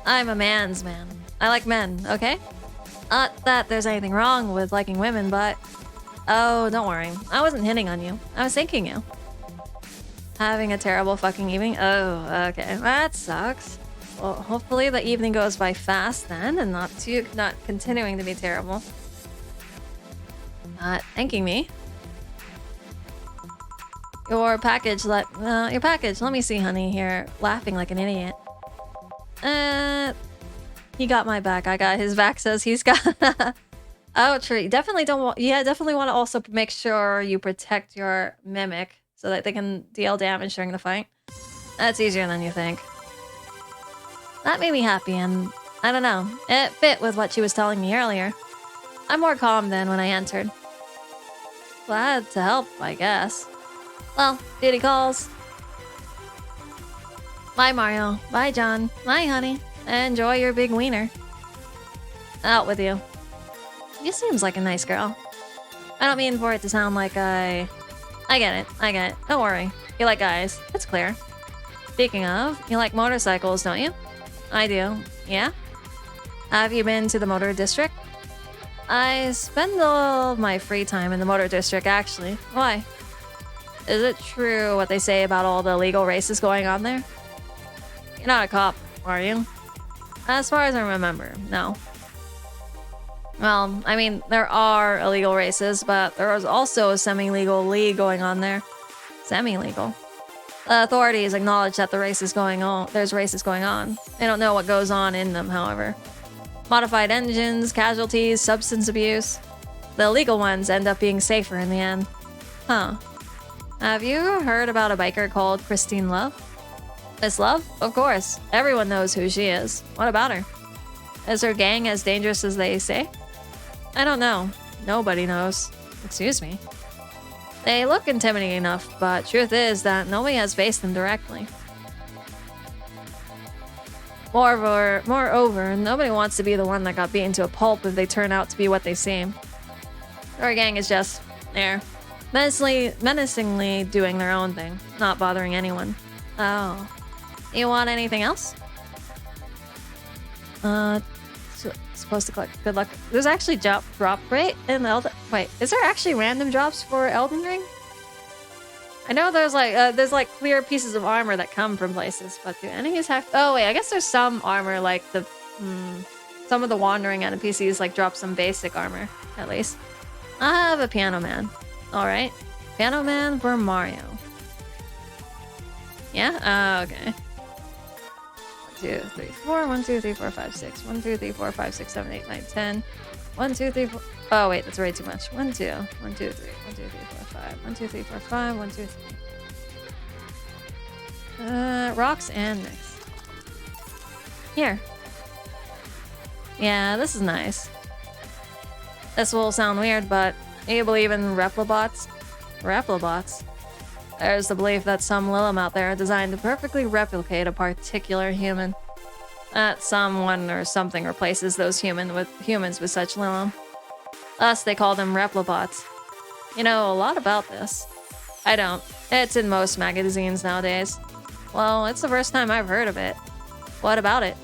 Speaker 1: I'm a man's man. I like men, okay? Not that there's anything wrong with liking women, but... Oh, don't worry. I wasn't hitting on you. I was thanking you. Having a terrible fucking evening? Oh, okay. That sucks. Well, hopefully the evening goes by fast then, and not continuing to be terrible. Not thanking me. Your package. Let me see, honey. Here, laughing like an idiot. He got my back. I got his back. Says he's got. Oh, true. Definitely don't want. Yeah, definitely want to also make sure you protect your mimic so that they can deal damage during the fight. That's easier than you think. That made me happy, and I don't know. It fit with what she was telling me earlier. I'm more calm than when I entered. Glad to help, I guess. Well, duty calls. Bye, Mario. Bye, John. Bye, honey. Enjoy your big wiener. Out with you. You seems like a nice girl. I don't mean for it to sound like I get it. Don't worry. You like guys. It's clear. Speaking of, you like motorcycles, don't you? I do. Yeah? Have you been to the motor district? I spend all of my free time in the motor district, actually. Why? Is it true what they say about all the illegal races going on there? You're not a cop, are you? As far as I remember, no. Well, I mean, there are illegal races, but there is also a semi-legal league going on there. Semi-legal. The authorities acknowledge that there's races going on. They don't know what goes on in them, however. Modified engines, casualties, substance abuse. The illegal ones end up being safer in the end. Huh. Have you heard about a biker called Christine Love? Miss Love? Of course. Everyone knows who she is. What about her? Is her gang as dangerous as they say? I don't know. Nobody knows. Excuse me. They look intimidating enough, but truth is that nobody has faced them directly. Moreover, nobody wants to be the one that got beaten to a pulp if they turn out to be what they seem. Our gang is just there, menacingly doing their own thing, not bothering anyone. Oh. You want anything else? Supposed to collect good luck. There's actually drop rate in Elden. Wait, is there actually random drops for Elden Ring? I know there's like clear pieces of armor that come from places, but do enemies have? Oh wait, I guess there's some armor like some of the wandering NPCs like drop some basic armor at least. I have a Piano Man. All right, Piano Man for Mario. Yeah. Okay. 1, 2, 3, 4. 1, 2, 3, 4, 5, 6. 1, 2, 3, 4, 5, 6, 7, 8, 9, 10. 1, 2, 3, 4. Oh wait, that's way too much. 1, 2. 1, 2, 3. 1, 2, 3, 4, 5. 1, 2, 3, 4, 5. 1, 2, 3. Rocks and mix. Here. Yeah, this is nice. This will sound weird, but do you believe in replibots? Replibots? There's the belief that some Lilim out there are designed to perfectly replicate a particular human. That someone or something replaces those humans with such Lilim. Thus, they call them replibots. You know a lot about this. I don't. It's in most magazines nowadays. Well, it's the first time I've heard of it. What about it?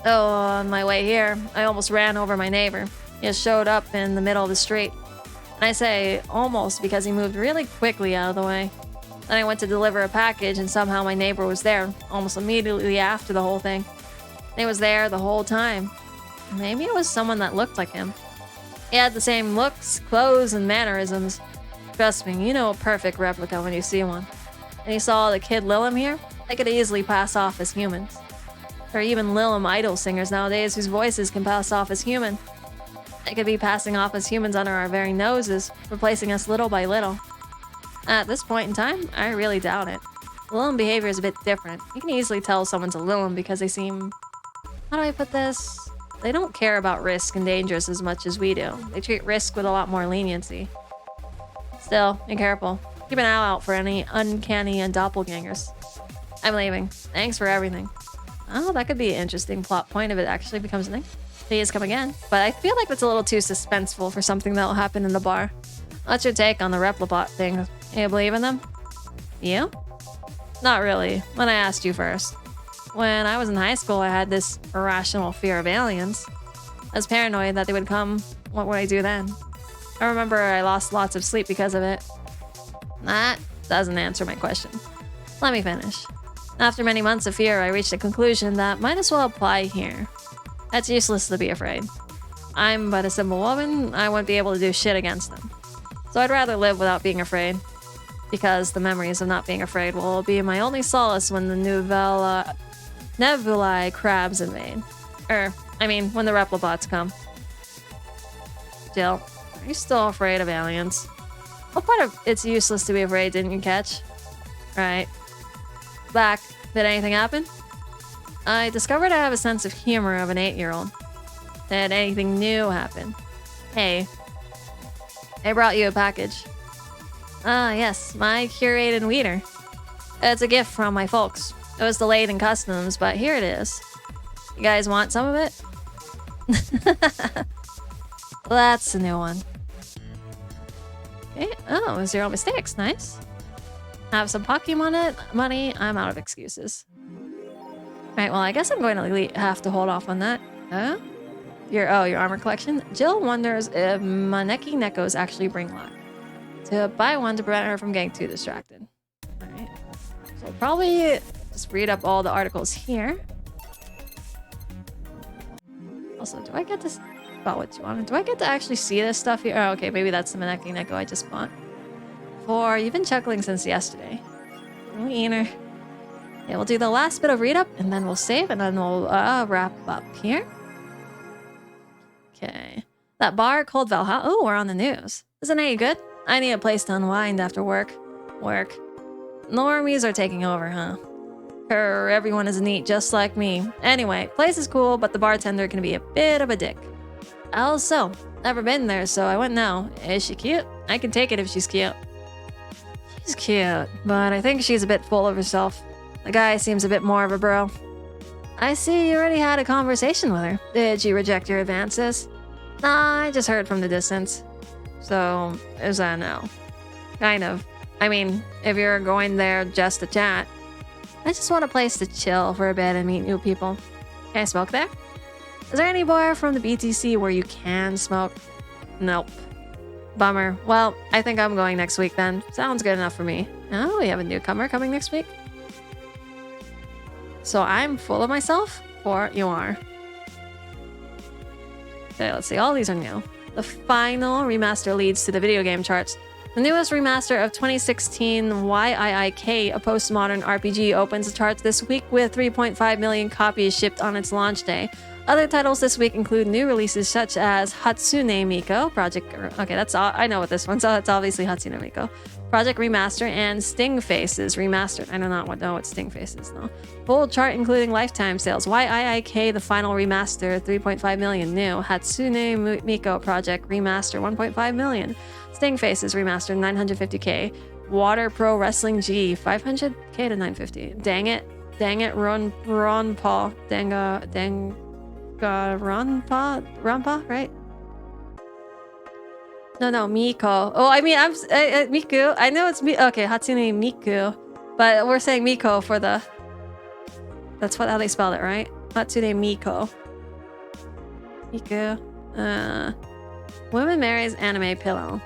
Speaker 1: Oh, on my way here, I almost ran over my neighbor. He just showed up in the middle of the street. And I say almost because he moved really quickly out of the way. Then I went to deliver a package and somehow my neighbor was there almost immediately after the whole thing. He was there the whole time. Maybe it was someone that looked like him. He had the same looks, clothes, and mannerisms. Trust me, you know a perfect replica when you see one. And you saw the kid Lilim here? They could easily pass off as humans. There are even Lilim idol singers nowadays whose voices can pass off as human. They could be passing off as humans under our very noses, replacing us little by little. At this point in time, I really doubt it. Lilim behavior is a bit different. You can easily tell someone's a Lilim because they seem... How do I put this? They don't care about risk and dangers as much as we do. They treat risk with a lot more leniency. Still, be careful. Keep an eye out for any uncanny and doppelgangers. I'm leaving. Thanks for everything. Oh, that could be an interesting plot point if it actually becomes a thing. Please come again. But I feel like that's a little too suspenseful for something that'll happen in the bar. What's your take on the replibot thing? You believe in them? You? Not really. When I asked you first. When I was in high school, I had this irrational fear of aliens. I was paranoid that they would come. What would I do then? I remember I lost lots of sleep because of it. That doesn't answer my question. Let me finish. After many months of fear, I reached a conclusion that might as well apply here. It's useless to be afraid. I'm but a simple woman, I wouldn't be able to do shit against them. So I'd rather live without being afraid. Because the memories of not being afraid will be my only solace when the nebulae crabs invade. When the replibots come. Jill, are you still afraid of aliens? What part of it's useless to be afraid didn't you catch? Right. Back. Did anything happen? I discovered I have a sense of humor of an 8-year-old. Did anything new happen? Hey. I brought you a package. Ah, yes. My curated weeder. It's a gift from my folks. It was delayed in customs, but here it is. You guys want some of it? That's a new one. Okay. Oh, 0 mistakes. Nice. Have some Pokemon money. I'm out of excuses. Alright, well, I guess I'm going to have to hold off on that. Your armor collection. Jill wonders if Maneki Nekos actually bring luck. To buy one to prevent her from getting too distracted. Alright. So probably just read up all the articles here. Also, do I get this? About what you want? Do I get to actually see this stuff here? Oh, okay, maybe that's the Maneki Neko I just bought. You've been chuckling since yesterday. Wiener. Yeah, we'll do the last bit of read up and then we'll save and then we'll wrap up here. Okay. That bar called Valhalla. Oh, we're on the news. Isn't any good? I need a place to unwind after work. Normies are taking over, huh? Everyone is neat, just like me. Anyway, place is cool, but the bartender can be a bit of a dick. Also, never been there, so I wouldn't know. Is she cute? I can take it if she's cute. She's cute, but I think she's a bit full of herself. The guy seems a bit more of a bro. I see you already had a conversation with her. Did she reject your advances? Nah, I just heard from the distance. So, is that a no? Kind of. I mean, if you're going there just to chat. I just want a place to chill for a bit and meet new people. Can I smoke there? Is there any bar from the BTC where you can smoke? Nope. Bummer. Well, I think I'm going next week then. Sounds good enough for me. Oh, we have a newcomer coming next week? So I'm full of myself? Or you are? Okay, let's see. All these are new. The final remaster leads to the video game charts. The newest remaster of 2016 YIIK, a postmodern RPG, opens the charts this week with 3.5 million copies shipped on its launch day. Other titles this week include new releases such as Hatsune Miku, Okay, that's all. I know what this one's. So it's obviously Hatsune Miku. Project Remaster and Sting Faces Remastered. I do not know what Sting Faces though. Full chart including lifetime sales. YIIK, the final remaster, 3.5 million new. Hatsune Miku Project Remaster, 1.5 million. Sting Faces Remastered, 950k. Water Pro Wrestling G, 500k to 950. Dang it, Ron Paul. Rampa, right? No, Miko. Oh, I mean, Miku. I know it's okay, Hatsune Miku, but we're saying Miko for the. That's how they spelled it, right? Hatsune Miku. Woman marries anime pillow.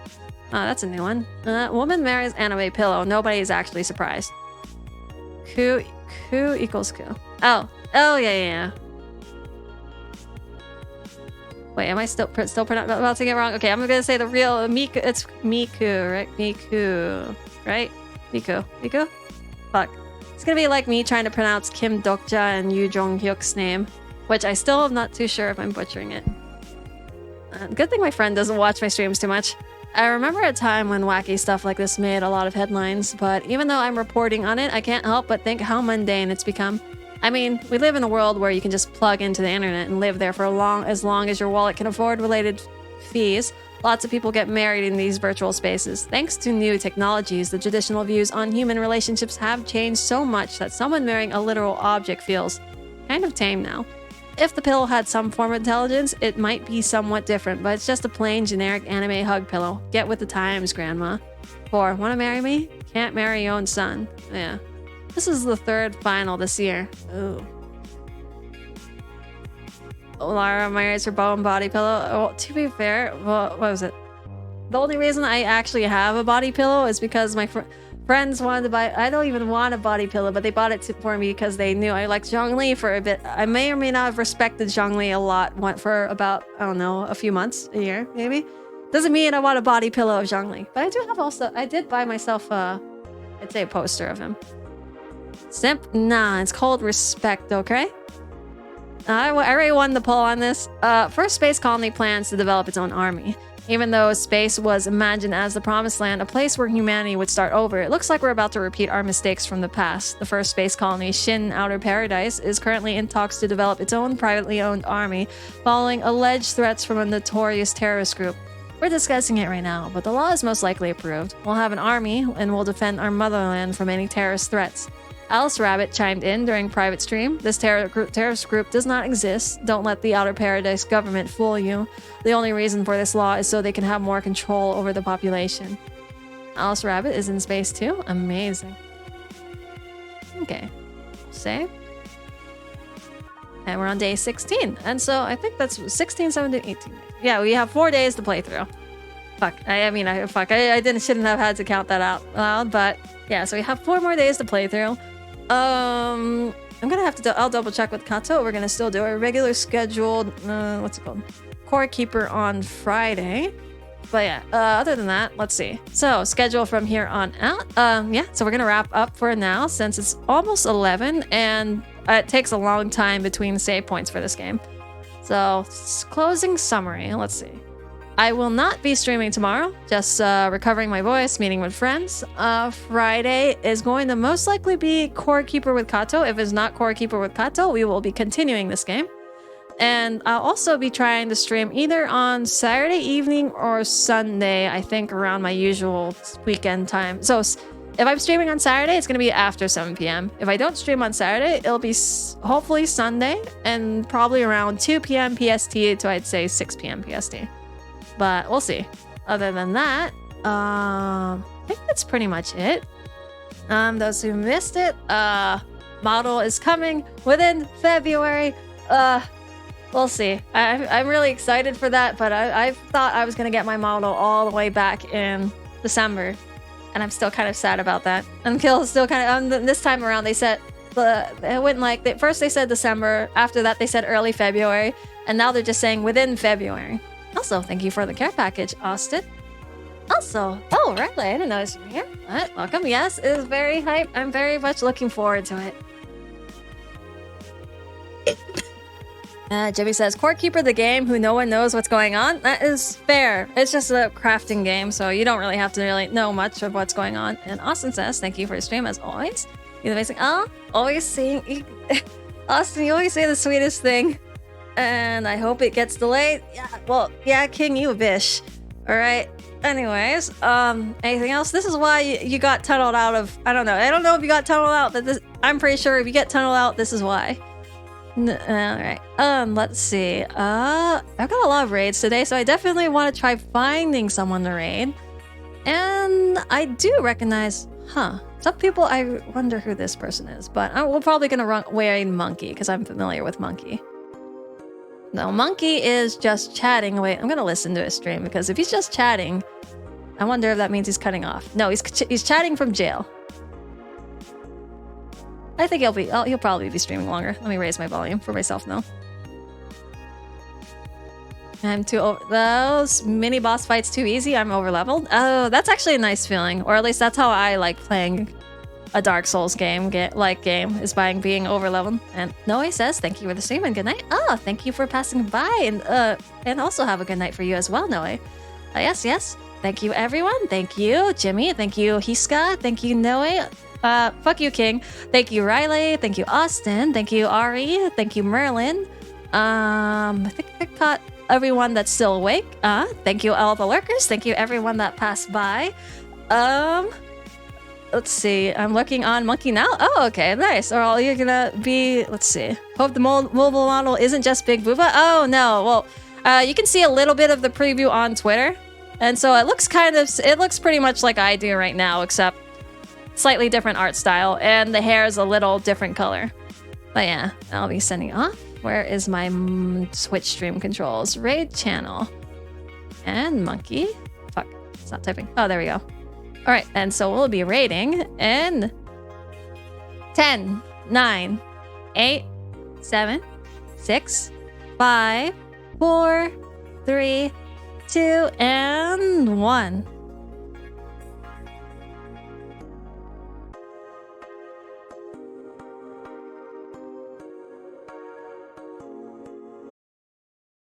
Speaker 1: Oh, that's a new one. Woman marries anime pillow. Nobody's actually surprised. Ku equals ku. Oh, yeah. Wait, am I still pronouncing it wrong? Okay, I'm gonna say the real Miku. It's Miku, right? Miku, right? Miku? Fuck. It's gonna be like me trying to pronounce Kim Dokja and Yoo Jong-hyuk's name, which I still am not too sure if I'm butchering it. Good thing my friend doesn't watch my streams too much. I remember a time when wacky stuff like this made a lot of headlines, but even though I'm reporting on it, I can't help but think how mundane it's become. I mean, we live in a world where you can just plug into the internet and live there for as long as your wallet can afford related fees. Lots of people get married in these virtual spaces. Thanks to new technologies, the traditional views on human relationships have changed so much that someone marrying a literal object feels kind of tame now. If the pillow had some form of intelligence, it might be somewhat different, but it's just a plain generic anime hug pillow. Get with the times, grandma. 4. Wanna marry me? Can't marry your own son. Yeah. This is the third final this year. Ooh. Lara marries her bone body pillow. Well, to be fair, well, what was it? The only reason I actually have a body pillow is because my friends wanted to buy. I don't even want a body pillow, but they bought it for me because they knew I liked Zhongli for a bit. I may or may not have respected Zhongli a lot. Went for about, I don't know, a few months, a year maybe. Doesn't mean I want a body pillow of Zhongli, but I do have also. I did buy myself I'd say a poster of him. Simp? Nah, it's called respect. Okay. I already won the poll on this. First space colony plans to develop its own army. Even though space was imagined as the promised land, a place where humanity would start over, it looks like we're about to repeat our mistakes from the past. The first space colony, Shin Outer Paradise, is currently in talks to develop its own privately owned army, following alleged threats from a notorious terrorist group. We're discussing it right now, but the law is most likely approved. We'll have an army, and we'll defend our motherland from any terrorist threats. Alice Rabbit chimed in during private stream. This terrorist group does not exist. Don't let the Outer Paradise government fool you. The only reason for this law is so they can have more control over the population. Alice Rabbit is in space too? Amazing. Okay. Save. And we're on day 16. And so I think that's 16, 17, 18. Yeah, we have 4 days to play through. Fuck. I shouldn't have had to count that out loud, but yeah, so we have 4 more days to play through. I'm gonna have to. I'll double check with Kato. We're gonna still do our regular scheduled. What's it called? Core Keeper on Friday. But yeah. Other than that, let's see. So schedule from here on out. Yeah. So we're gonna wrap up for now since it's almost 11 and it takes a long time between save points for this game. So closing summary. Let's see. I will not be streaming tomorrow, just recovering my voice, meeting with friends. Friday is going to most likely be Core Keeper with Kato. If it's not Core Keeper with Kato, we will be continuing this game. And I'll also be trying to stream either on Saturday evening or Sunday, I think around my usual weekend time. So if I'm streaming on Saturday, it's going to be after 7 p.m. If I don't stream on Saturday, it'll be hopefully Sunday and probably around 2 p.m. PST to I'd say 6 p.m. PST. But we'll see. Other than that, I think that's pretty much it. Those who missed it, model is coming within February. We'll see. I'm really excited for that, but I thought I was gonna get my model all the way back in December, and I'm still kind of sad about that. I'm still kind of. This time around, they said it went like first they said December, after that they said early February, and now they're just saying within February. Also, thank you for the care package, Austin. Also, oh, Riley, I didn't notice you were here. What? Welcome. Yes, it is very hype. I'm very much looking forward to it. Jimmy says, Core Keeper the game who no one knows what's going on. That is fair. It's just a crafting game, so you don't really have to really know much of what's going on. And Austin says, thank you for your stream as always. You're amazing. Oh, always seeing Austin, you always say the sweetest thing. And I hope it gets delayed. Yeah, well, yeah, King, you a bish. All right. Anyways, anything else? This is why you got tunneled out of. I don't know if you got tunneled out. But I'm pretty sure if you get tunneled out, this is why. All right. Let's see. I've got a lot of raids today, so I definitely want to try finding someone to raid. And I do recognize, some people. I wonder who this person is, but we're probably gonna raid Monkey because I'm familiar with Monkey. No, Monkey is just chatting. Wait, I'm gonna listen to his stream because if he's just chatting, I wonder if that means he's cutting off. No, he's chatting from jail. I think he'll probably be streaming longer. Let me raise my volume for myself now. I'm those mini boss fights too easy. I'm over leveled. Oh, that's actually a nice feeling, or at least that's how I like playing a Dark Souls game is by being over leveled. And Noe says, thank you for the stream and good night. Oh, thank you for passing by and also have a good night for you as well, Noe. Yes. Thank you, everyone. Thank you, Jimmy. Thank you, Hiska. Thank you, Noe. Fuck you, King. Thank you, Riley. Thank you, Austin. Thank you, Ari. Thank you, Merlin. I think I caught everyone that's still awake. Thank you, all the lurkers. Thank you, everyone that passed by. Let's see. I'm looking on Monkey now. Oh, okay, nice. Or are you gonna be? Let's see. Hope the mobile model isn't just Big Booba. Oh no. Well, you can see a little bit of the preview on Twitter, and so it looks pretty much like I do right now, except slightly different art style, and the hair is a little different color. But yeah, I'll be sending off. Where is my Switch stream controls? Raid channel and Monkey. Fuck, it's not typing. Oh, there we go. All right, and so we'll be rating in 10, 9, 8, 7, 6, 5, 4, 3, 2, and 1.